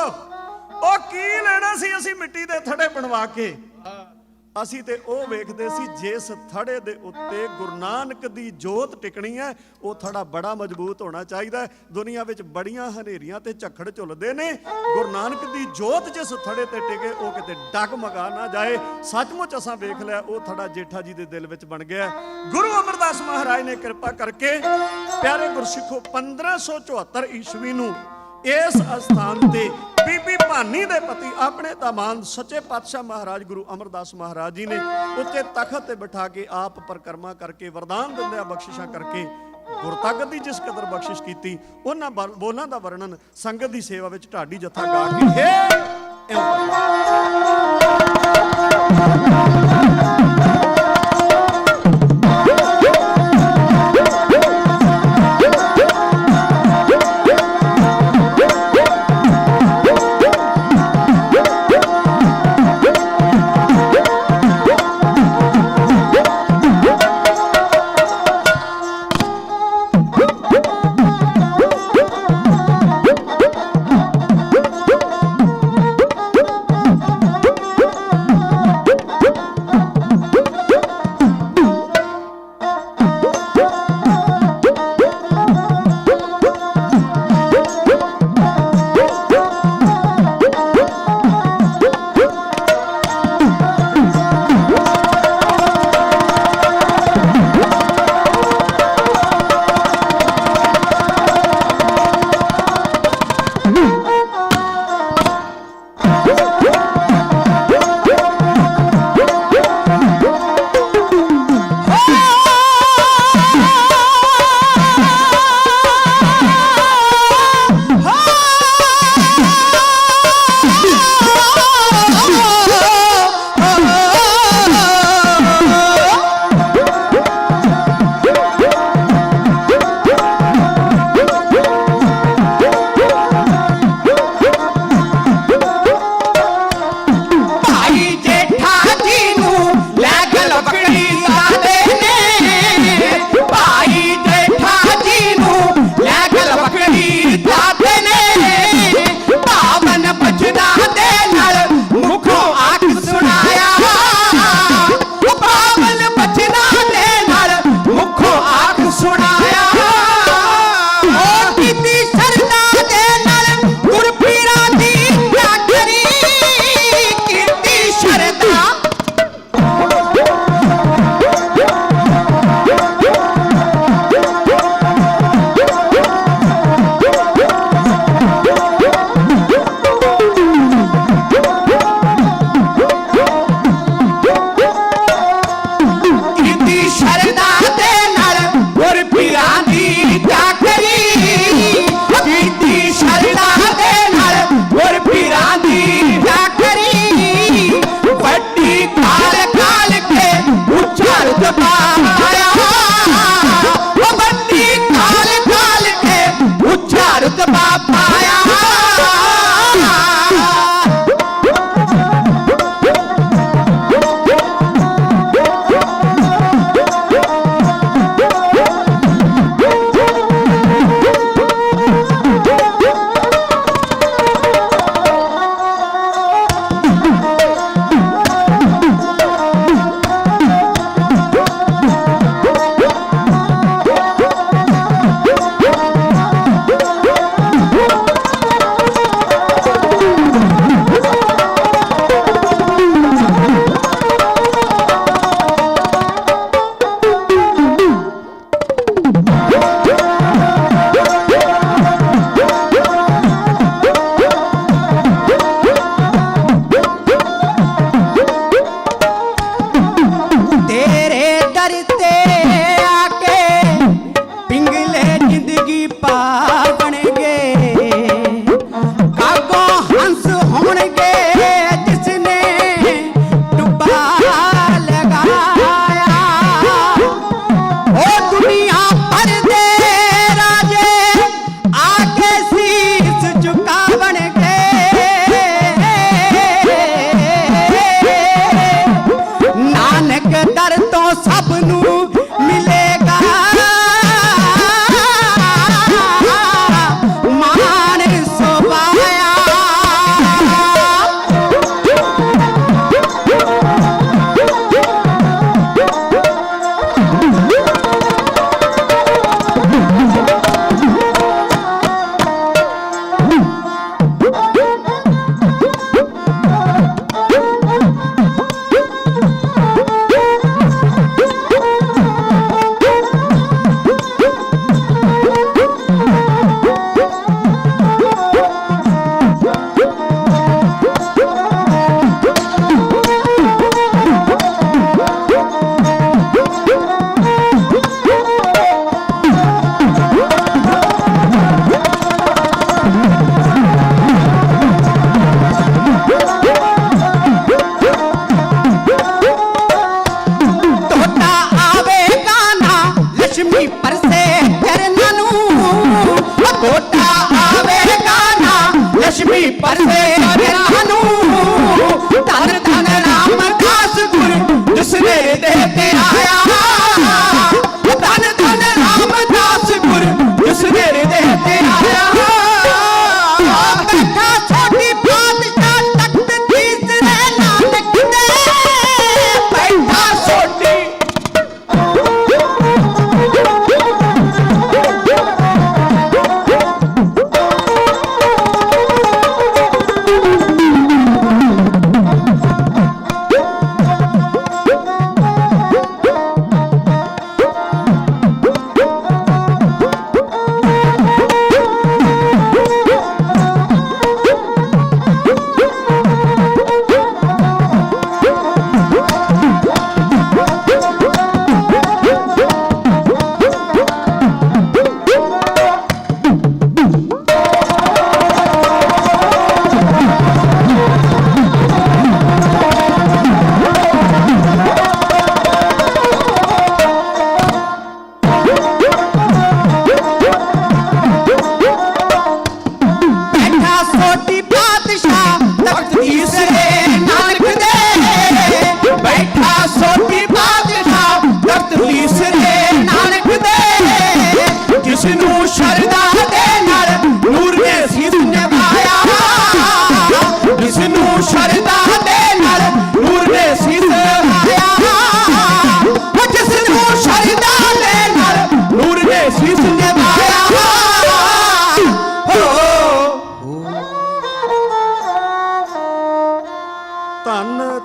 ਉਹ ਕੀ ਲੈਣਾ ਸੀ ਅਸੀਂ ਮਿੱਟੀ ਦੇ ਥੜੇ ਬਣਵਾ ਕੇ, ਅਸੀਂ ਤੇ ਉਹ ਵੇਖਦੇ ਸੀ ਜਿਸ ਥੜੇ ਦੇ ਉੱਤੇ ਗੁਰੂ ਨਾਨਕ ਦੀ ਜੋਤ ਟਿਕਣੀ ਹੈ ਉਹ ਥੜਾ ਬੜਾ ਮਜ਼ਬੂਤ ਹੋਣਾ ਚਾਹੀਦਾ। ਦੁਨੀਆ ਵਿੱਚ ਬੜੀਆਂ ਹਨੇਰੀਆਂ ਤੇ ਝੱਖੜ ਝੁੱਲਦੇ ਨੇ, ਗੁਰੂ ਨਾਨਕ ਦੀ ਜੋਤ ਜਿਸ ਥੜੇ ਤੇ ਟਿਕੇ ਉਹ ਕਿਤੇ ਡਗਮਗਾ ਨਾ ਜਾਏ। ਸੱਚਮੁੱਚ ਅਸਾਂ ਵੇਖ ਲਿਆ ਉਹ ਥੜਾ ਜੇਠਾ ਜੀ ਦੇ ਦਿਲ ਵਿੱਚ ਬਣ ਗਿਆ। ਗੁਰੂ ਅਮਰਦਾਸ ਮਹਾਰਾਜ ਨੇ ਕਿਰਪਾ ਕਰਕੇ ਪਿਆਰੇ ਗੁਰਸਿੱਖੋ 1574 ਈਸਵੀ ਨੂੰ ਇਸ ਅਸਥਾਨ ਤੇ ਬੀਬੀ ਭਾਨੀ ਦੇ ਪਤੀ ਆਪਣੇ ਦਾਮਾਦ ਸੱਚੇ ਪਾਤਸ਼ਾਹ ਮਹਾਰਾਜ ਗੁਰੂ ਅਮਰਦਾਸ ਮਹਾਰਾਜ ਜੀ ਨੇ ਉੱਤੇ ਤਖਤ ਤੇ ਬਿਠਾ ਕੇ ਆਪ ਪਰਿਕਰਮਾ ਕਰਕੇ ਵਰਦਾਨ ਦਿੰਦਿਆਂ ਬਖਸ਼ਿਸ਼ਾਂ ਕਰਕੇ ਗੁਰਤਾਗਤ ਦੀ ਜਿਸ ਕਦਰ ਬਖਸ਼ਿਸ਼ ਕੀਤੀ ਉਹਨਾਂ ਬੋਲਾਂ ਦਾ ਵਰਣਨ ਸੰਗਤ ਦੀ ਸੇਵਾ ਵਿੱਚ ਢਾਡੀ ਜਥਾ ਗਾ ਕੇ पाया ओ बत्ती काल काल के ऊंचा रुतबा पाया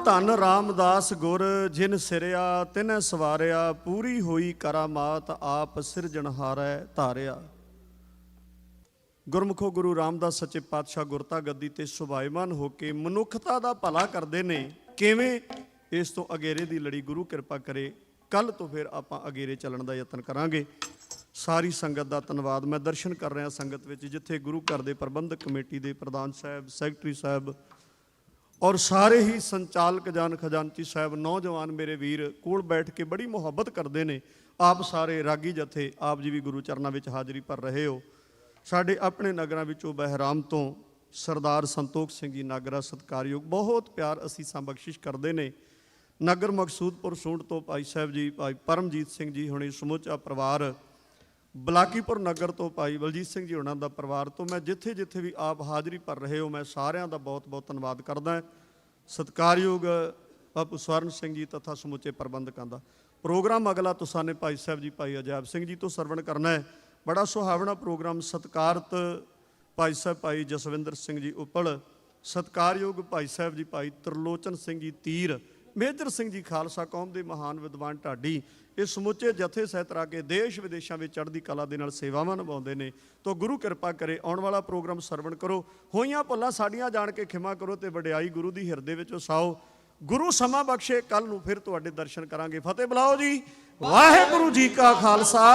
ਧੰਨ ਰਾਮਦਾਸ ਗੁਰ ਜਿਨ ਸਿਰਿਆ ਤਿਨੈ ਸਵਾਰਿਆ ਪੂਰੀ ਹੋਈ ਕਰਾਮਾਤ ਆਪ ਸਿਰਜਣਹਾਰੈ ਧਾਰਿਆ। ਗੁਰਮੁਖੋ ਗੁਰੂ ਰਾਮਦਾਸ ਸੱਚੇ ਪਾਤਸ਼ਾਹ ਗੁਰਤਾ ਗੱਦੀ ਤੇ ਸੁਭਾਈਮਾਨ ਹੋ ਕੇ ਮਨੁੱਖਤਾ ਦਾ ਭਲਾ ਕਰਦੇ ਨੇ। ਕਿਵੇਂ? ਇਸ ਤੋਂ ਅਗੇਰੇ ਦੀ ਲੜੀ ਗੁਰੂ ਕਿਰਪਾ ਕਰੇ। ਕੱਲ ਤੋਂ ਫਿਰ ਆਪਾਂ ਅਗੇਰੇ ਚੱਲਣ ਦਾ ਯਤਨ ਕਰਾਂਗੇ। ਸਾਰੀ ਸੰਗਤ ਦਾ ਧੰਨਵਾਦ। ਮੈਂ ਦਰਸ਼ਨ ਕਰ ਰਿਹਾ ਸੰਗਤ ਵਿੱਚ, ਜਿੱਥੇ ਗੁਰੂ ਘਰ ਦੇ ਪ੍ਰਬੰਧਕ ਕਮੇਟੀ ਦੇ ਪ੍ਰਧਾਨ ਸਾਹਿਬ, ਸੈਕਟਰੀ ਸਾਹਿਬ, ਔਰ ਸਾਰੇ ਹੀ ਸੰਚਾਲਕ ਜਨ ਖਜ਼ਾਨਚੀ ਸਾਹਿਬ ਨੌਜਵਾਨ ਮੇਰੇ ਵੀਰ ਕੋਲ ਬੈਠ ਕੇ ਬੜੀ ਮੁਹੱਬਤ ਕਰਦੇ ਨੇ। ਆਪ ਸਾਰੇ ਰਾਗੀ ਜਥੇ ਆਪ ਜੀ ਵੀ ਗੁਰੂ ਚਰਨਾਂ ਵਿੱਚ ਹਾਜ਼ਰੀ ਭਰ ਰਹੇ ਹੋ। ਸਾਡੇ ਆਪਣੇ ਨਗਰਾਂ ਵਿੱਚੋਂ ਬਹਿਰਾਮ ਤੋਂ ਸਰਦਾਰ ਸੰਤੋਖ ਸਿੰਘ ਜੀ ਨਾਗਰਾ ਸਤਿਕਾਰਯੋਗ ਬਹੁਤ ਪਿਆਰ ਅਸੀਸਾਂ ਬਖਸ਼ਿਸ਼ ਕਰਦੇ ਨੇ। ਨਗਰ ਮਕਸੂਦਪੁਰ ਸੂੰਢ ਤੋਂ ਭਾਈ ਸਾਹਿਬ ਜੀ, ਭਾਈ ਪਰਮਜੀਤ ਸਿੰਘ ਜੀ ਹੁਣੀ ਸਮੁੱਚਾ ਪਰਿਵਾਰ, ਬਲਾਕੀਪੁਰ ਨਗਰ ਤੋਂ ਭਾਈ ਬਲਜੀਤ ਸਿੰਘ ਜੀ ਉਹਨਾਂ ਦਾ ਪਰਿਵਾਰ ਤੋਂ ਮੈਂ ਜਿੱਥੇ ਜਿੱਥੇ ਵੀ ਆਪ ਹਾਜ਼ਰੀ ਭਰ ਰਹੇ ਹੋ ਮੈਂ ਸਾਰਿਆਂ ਦਾ ਬਹੁਤ ਬਹੁਤ ਧੰਨਵਾਦ ਕਰਦਾ। ਸਤਿਕਾਰਯੋਗ ਬਾਪੂ ਸਵਰਨ ਸਿੰਘ ਜੀ ਤਥਾ ਸਮੁੱਚੇ ਪ੍ਰਬੰਧਕਾਂ ਦਾ। ਪ੍ਰੋਗਰਾਮ ਅਗਲਾ ਤੁਸਾਂ ਨੇ ਭਾਈ ਸਾਹਿਬ ਜੀ ਭਾਈ ਅਜੈਬ ਸਿੰਘ ਜੀ ਤੋਂ ਸਰਵਣ ਕਰਨਾ ਹੈ। ਬੜਾ ਸੁਹਾਵਣਾ ਪ੍ਰੋਗਰਾਮ। ਸਤਿਕਾਰਤ ਭਾਈ ਸਾਹਿਬ ਭਾਈ ਜਸਵਿੰਦਰ ਸਿੰਘ ਜੀ ਉਪਲ, ਸਤਿਕਾਰਯੋਗ ਭਾਈ ਸਾਹਿਬ ਜੀ ਭਾਈ ਤਰਲੋਚਨ ਸਿੰਘ ਜੀ ਤੀਰ, ਮੇਜਰ ਸਿੰਘ ਜੀ ਖਾਲਸਾ ਕੌਮ ਦੇ ਮਹਾਨ ਵਿਦਵਾਨ ਢਾਡੀ, ਇਹ ਸਮੁੱਚੇ ਜਥੇ ਸਹਿਤ ਰਾ ਕੇ ਦੇਸ਼ ਵਿਦੇਸ਼ਾਂ ਵਿੱਚ ਚੜ੍ਹਦੀ ਕਲਾ ਦੇ ਨਾਲ ਸੇਵਾਵਾਂ ਨਿਭਾਉਂਦੇ ਨੇ। ਤਾਂ ਗੁਰੂ ਕਿਰਪਾ ਕਰੇ ਆਉਣ ਵਾਲਾ ਪ੍ਰੋਗਰਾਮ ਸਰਵਣ ਕਰੋ। ਹੋਈਆਂ ਭੁੱਲਾਂ ਸਾਡੀਆਂ ਜਾਣ ਕੇ ਖਿਮਾ ਕਰੋ ਤੇ ਵਡਿਆਈ ਗੁਰੂ ਦੀ ਹਿਰਦੇ ਵਿੱਚ ਵਸਾਓ। ਗੁਰੂ ਸਮਾਂ ਬਖਸ਼ੇ, ਕੱਲ ਨੂੰ ਫਿਰ ਤੁਹਾਡੇ ਦਰਸ਼ਨ ਕਰਾਂਗੇ। ਫਤਿਹ ਬੁਲਾਓ ਜੀ। ਵਾਹਿਗੁਰੂ ਜੀ ਕਾ ਖਾਲਸਾ,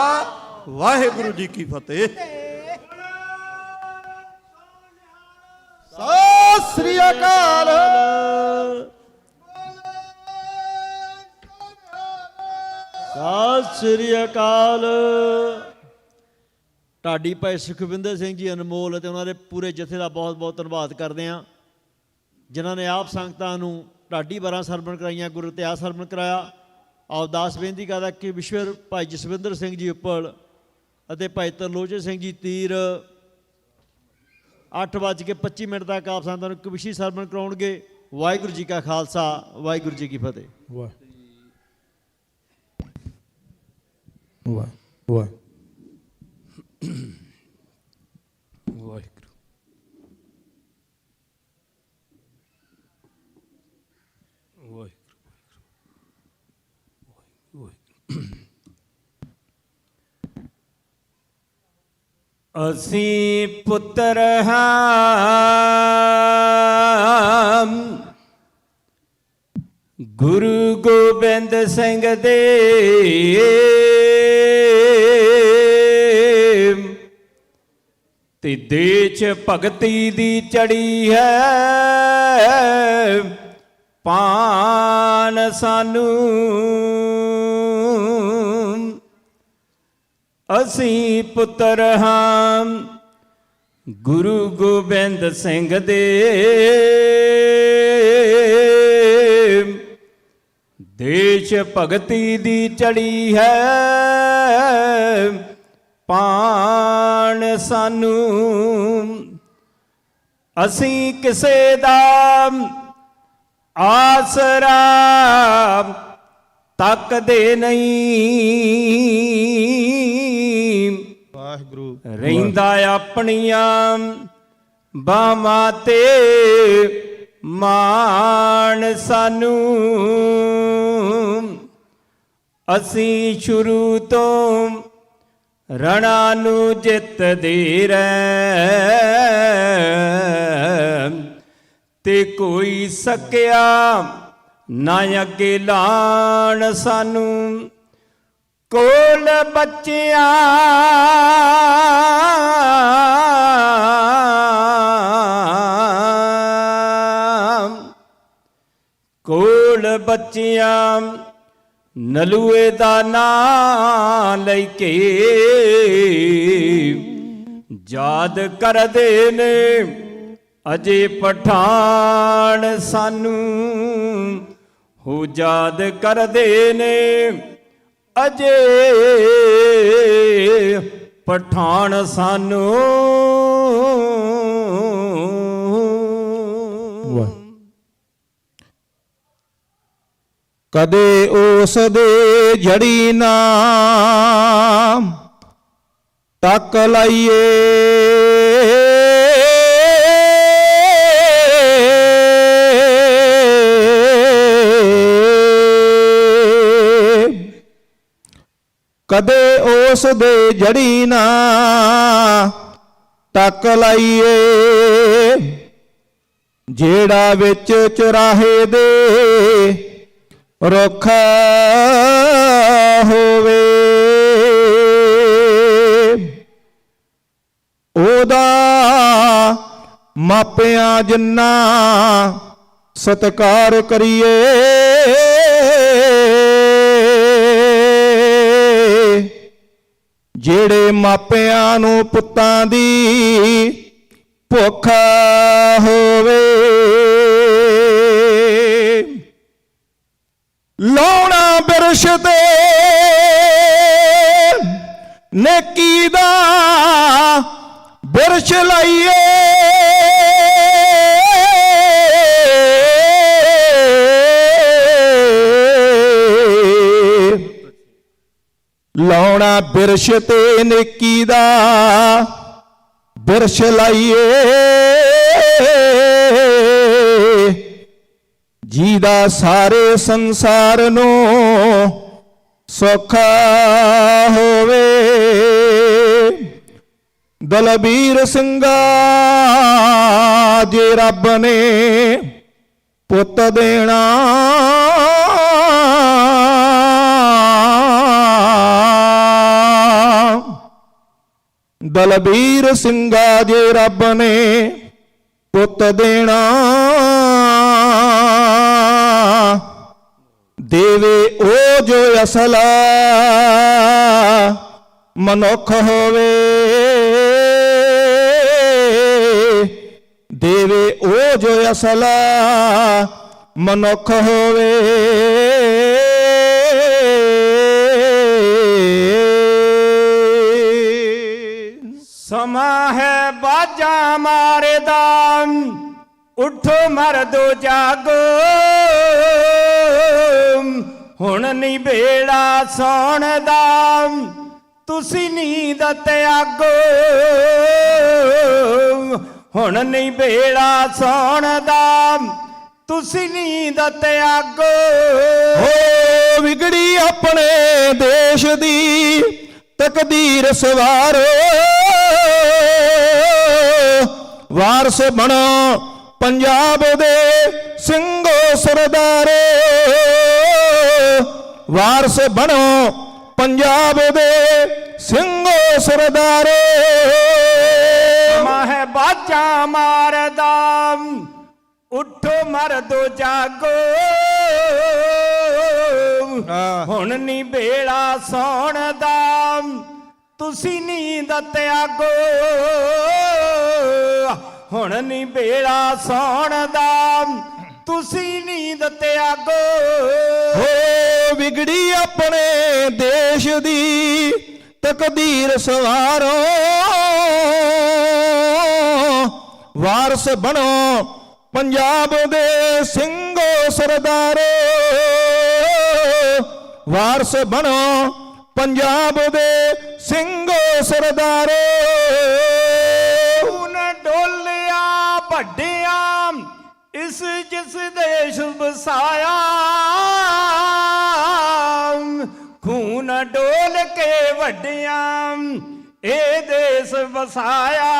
ਵਾਹਿਗੁਰੂ ਜੀ ਕੀ ਫਤਿਹ। ਸਤਿ ਸ੍ਰੀ ਅਕਾਲ। ਸਤਿ ਸ੍ਰੀ ਅਕਾਲ। ਢਾਡੀ ਭਾਈ ਸੁਖਵਿੰਦਰ ਸਿੰਘ ਜੀ ਅਨਮੋਲ ਅਤੇ ਉਹਨਾਂ ਦੇ ਪੂਰੇ ਜਥੇ ਦਾ ਬਹੁਤ ਬਹੁਤ ਧੰਨਵਾਦ ਕਰਦੇ ਹਾਂ, ਜਿਨ੍ਹਾਂ ਨੇ ਆਪ ਸੰਗਤਾਂ ਨੂੰ ਢਾਡੀ 12 ਸਰਵਣ ਕਰਾਈਆਂ, ਗੁਰੂ ਇਤਿਹਾਸ ਸਰਵਣ ਕਰਾਇਆ। ਅਰਦਾਸ ਬੇਨਤੀ ਕਰਦਾ ਕਿ ਵਿਸ਼ਵਰ ਭਾਈ ਜਸਵਿੰਦਰ ਸਿੰਘ ਜੀ ਉੱਪਲ ਅਤੇ ਭਾਈ ਤਰਲੋਚਨ ਸਿੰਘ ਜੀ ਤੀਰ 8:25 ਤੱਕ ਆਪ ਸੰਗਤਾਂ ਨੂੰ ਕਵਿਸ਼ੀ ਸਰਵਣ ਕਰਾਉਣਗੇ। ਵਾਹਿਗੁਰੂ ਜੀ ਕਾ ਖਾਲਸਾ, ਵਾਹਿਗੁਰੂ ਜੀ ਕੀ ਫਤਿਹ। ਵਾਹ ਵਾਹ ਵਾਹ ਵਾਹਿਗੁਰੂ। ਅਸੀਂ ਪੁੱਤਰ ਹਾਂ ਗੁਰੂ ਗੋਬਿੰਦ ਸਿੰਘ ਦੇ, ਤੇ ਦੇਸ਼ ਭਗਤੀ ਦੀ ਚੜੀ ਹੈ ਪਾਨ ਸਾਨੂੰ। ਅਸੀਂ ਪੁੱਤਰ ਹਾਂ ਗੁਰੂ ਗੋਬਿੰਦ ਸਿੰਘ ਦੇ, ਦੇਸ਼ ਭਗਤੀ ਦੀ ਚੜੀ ਹੈ ਪਾਣ ਸਾਨੂੰ। ਅਸੀਂ ਕਿਸੇ ਦਾ ਆਸਰਾ ਤੱਕਦੇ ਨਹੀਂ, ਵਾਹਿਗੁਰੂ। ਰਹਿੰਦਾ ਆਪਣੀਆਂ ਬਾਹਾਂ ਤੇ ਮਾਣ ਸਾਨੂੰ। ਅਸੀਂ ਸ਼ੁਰੂ ਤੋਂ ਰਣਾ ਨੂੰ ਜਿੱਤਦੇ ਰਹਿ, ਤੇ ਕੋਈ ਸਕਿਆ ਨਾ ਅੱਗੇ ਲਾਣ ਸਾਨੂੰ। ਕੋਲ ਬੱਚਿਆਂ ਕੋਲ ਬੱਚਿਆਂ ਨਲੂਏ ਦਾ ਨਾਂ ਲੈ ਕੇ ਯਾਦ ਕਰਦੇ ਨੇ ਅਜੇ ਪਠਾਨ ਸਾਨੂੰ। ਹੋ ਯਾਦ ਕਰਦੇ ਨੇ ਅਜੇ ਪਠਾਨ ਸਾਨੂੰ। ਕਦੇ ਉਸ ਦੇ ਜੜੀ ਨਾਮ ਤੱਕ ਲਾਈਏ, ਕਦੇ ਉਸ ਦੇ ਜੜੀ ਨਾ ਤੱਕ ਲਾਈਏ, ਜਿਹੜਾ ਵਿੱਚ ਚੁਰਾਹੇ ਦੇ ਰੁੱਖ ਹੋਵੇ, ਉਹਦਾ ਮਾਪਿਆਂ ਜਿੰਨਾ ਸਤਿਕਾਰ ਕਰੀਏ। ਜਿਹੜੇ ਮਾਪਿਆਂ ਨੂੰ ਪੁੱਤਾਂ ਦੀ ਭੁੱਖ ਹੋਵੇ, ਲਾਉਣਾ ਬਿਰਸ਼ ਤੇ ਨੇਕੀ ਦਾ ਬਿਰਸ਼ ਲਾਈਏ। ਲਾਉਣਾ ਬਿਰਸ਼ ਤੇ ਨੇਕੀ ਦਾ ਬਿਰਸ਼ ਲਾਈਏ। ਜਿਹਦਾ ਸਾਰੇ ਸੰਸਾਰ ਨੂੰ ਸੁੱਖ ਹੋਵੇ। ਦਲਬੀਰ ਸਿੰਘਾ ਜੇ ਰੱਬ ਨੇ ਪੁੱਤ ਦੇਣਾ, ਦਲਬੀਰ ਸਿੰਘਾ ਜੇ ਰੱਬ ਨੇ ਪੁੱਤ ਦੇਣਾ, ਦੇਵੇ ਉਹ ਜੋ ਅਸਲ ਮਨੁੱਖ ਹੋਵੇ। ਦੇਵੇ ਉਹ ਜੋ ਅਸਲ ਮਨੁੱਖ ਹੋਵੇ। ਸਮਾਂ ਹੈ ਬਾਜਾਂ ਮਾਰਦਾ, ਉਠੋ ਮਰਦੋ ਜਾਗੋ। ਹੁਣ ਨਹੀਂ ਵੇਲਾ ਸੌਣ ਦਾ, ਤੁਸੀਂ ਨੀਂਦ ਤਿਆਗੋ। ਹੁਣ ਨਹੀਂ ਵੇਲਾ ਸੌਣ ਦਾ, ਤੁਸੀਂ ਨੀਂਦ ਤਿਆਗੋ। ਹੋ ਵਿਗੜੀ ਆਪਣੇ ਦੇਸ਼ ਦੀ ਤਕਦੀਰ ਸਵਾਰੋ। ਵਾਰਸ ਬਣੋ ਪੰਜਾਬ ਦੇ ਸਿੰਘੋ ਸਰਦਾਰੇ। ਵਾਰਸ ਬਣੋ ਪੰਜਾਬ ਦੇ ਸਿੰਘੋ ਸਰਦਾਰੇ। ਮਾਹ ਬਾਜਾਂ ਮਾਰਦਾ, ਉਠੋ ਮਰਦੋ ਜਾਗੋ। ਹੁਣ ਨਹੀਂ ਵੇਲਾ ਸੌਣ ਦਾ, ਤੁਸੀਂ ਨੀਂਦ ਤਿਆਗੋ। ਹੁਣ ਨਹੀਂ ਵੇਲਾ ਸੌਣ ਦਾ, ਤੁਸੀਂ ਨੀਂਦ ਤਿਆਗੋ। ਹੋ ਵਿਗੜੀ ਆਪਣੇ ਦੇਸ਼ ਦੀ ਤਕਦੀਰ ਸਵਾਰੋ। ਵਾਰਸ ਬਣੋ ਪੰਜਾਬ ਦੇ ਸਿੰਘੋ ਸਰਦਾਰੇ। ਵਾਰਸ ਬਣੋ ਪੰਜਾਬ ਦੇ ਸਿੰਘੋ ਸਰਦਾਰੇ। ਖੂਨ ਡੋਲਿਆ ਵੱਡਿਆਂ, ਇਸ ਜਿਸ ਦੇਸ਼ ਵਸਾਇਆ। ਖੂਨ ਡੋਲ ਕੇ ਵੱਡਿਆਂ, ਇਹ ਦੇਸ਼ ਵਸਾਇਆ।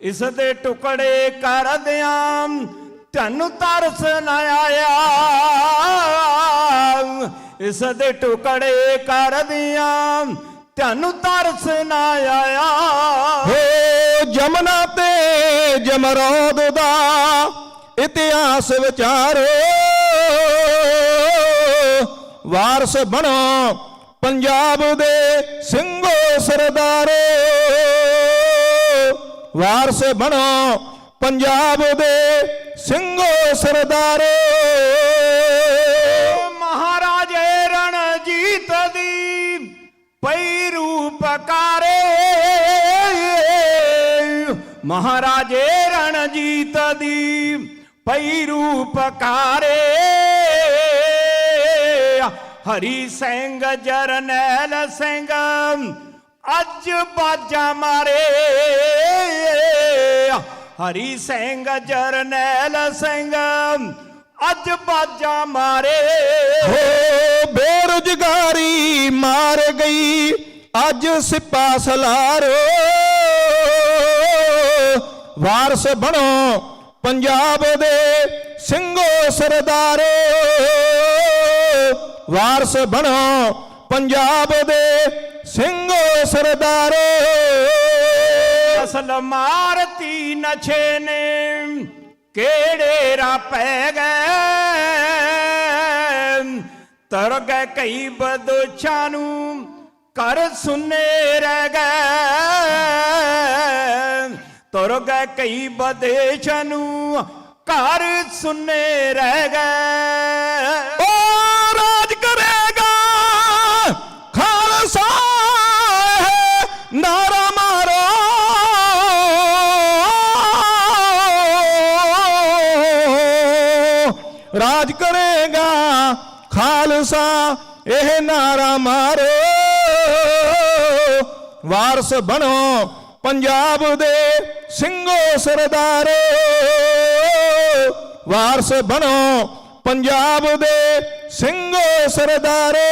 ਇਸ ਦੇ ਟੁਕੜੇ ਕਰਦਿਆਂ ਤੁਹਾਨੂੰ ਤਰਸ ਨਾ ਆਇਆ। ਇਸ ਦੇ ਟੁਕੜੇ ਕਰਦਿਆਂ ਤੁਹਾਨੂੰ ਤਰਸ ਨਾ ਆਇਆ। ਹੋ ਜਮਨਾ ਤੇ ਜਮਰੌਦ ਦਾ ਇਤਿਹਾਸ ਵਿਚਾਰੋ। ਵਾਰਸ ਬਣੋ ਪੰਜਾਬ ਦੇ ਸਿੰਘੋ ਸਰਦਾਰੇ। ਵਾਰਸ ਬਣੋ ਪੰਜਾਬ ਦੇ ਸਿੰਘੋ ਸਰਦਾਰੇ। ਮਹਾਰਾਜੇ ਰਣਜੀਤ ਦੀ ਪਈ ਰੂਪਕਾਰੇ। ਮਹਾਰਾਜੇ ਰਣਜੀਤ ਦੀ ਪਈ ਰੂਪਕਾਰੇ। ਹਰੀ ਸਿੰਘ ਜਰਨੈਲ ਸਿੰਘ ਅੱਜ ਬਾਜਾਂ ਮਾਰੇ। ਹਰੀ ਸਿੰਘ ਜਰਨੈਲ ਸਿੰਘ ਅੱਜ ਬਾਜਾਂ ਮਾਰੇ। ਹੋ ਬੇਰੁਜ਼ਗਾਰੀ ਮਾਰ ਗਈ ਅੱਜ ਸਿਪਾ ਸਲਾਰੋ। ਵਾਰਸ ਬਣੋ ਪੰਜਾਬ ਦੇ ਸਿੰਘੋ ਸਰਦਾਰੇ। ਵਾਰਸ ਬਣੋ ਪੰਜਾਬ ਦੇ ਸਿੰਘੋ ਸਰਦਾਰੇ। ਅਸਲ ਮਾਰਤੀ ਨਸ਼ੇ ਨੇ ਕਿਹੜੇ ਰਾ ਪੈ ਗਏ ਤਰ ਗਏ ਕਈ ਬਦੋਛਾਂ ਨੂੰ ਘਰ ਸੁੰਨੇ ਰਹਿ ਗਏ ਤੁਰ ਗਏ ਕਈ ਬਦੇਸ਼ਾਂ ਨੂੰ ਘਰ ਸੁੰਨੇ ਰਹਿ ਗਏ ਓ ਰਾਜ ਕਰੇਗਾ ਖਾਲਸਾ ਨਾਰਾ ਮਾਰੋ ਰਾਜ ਕਰੇਗਾ ਖਾਲਸਾ ਇਹ ਨਾਰਾ ਮਾਰੋ ਵਾਰਸ ਬਣੋ ਪੰਜਾਬ ਦੇ ਸਿੰਘੋ ਸਰਦਾਰੋ ਵਾਰਸ ਬਣੋ ਪੰਜਾਬ ਦੇ ਸਿੰਘੋ ਸਰਦਾਰੋ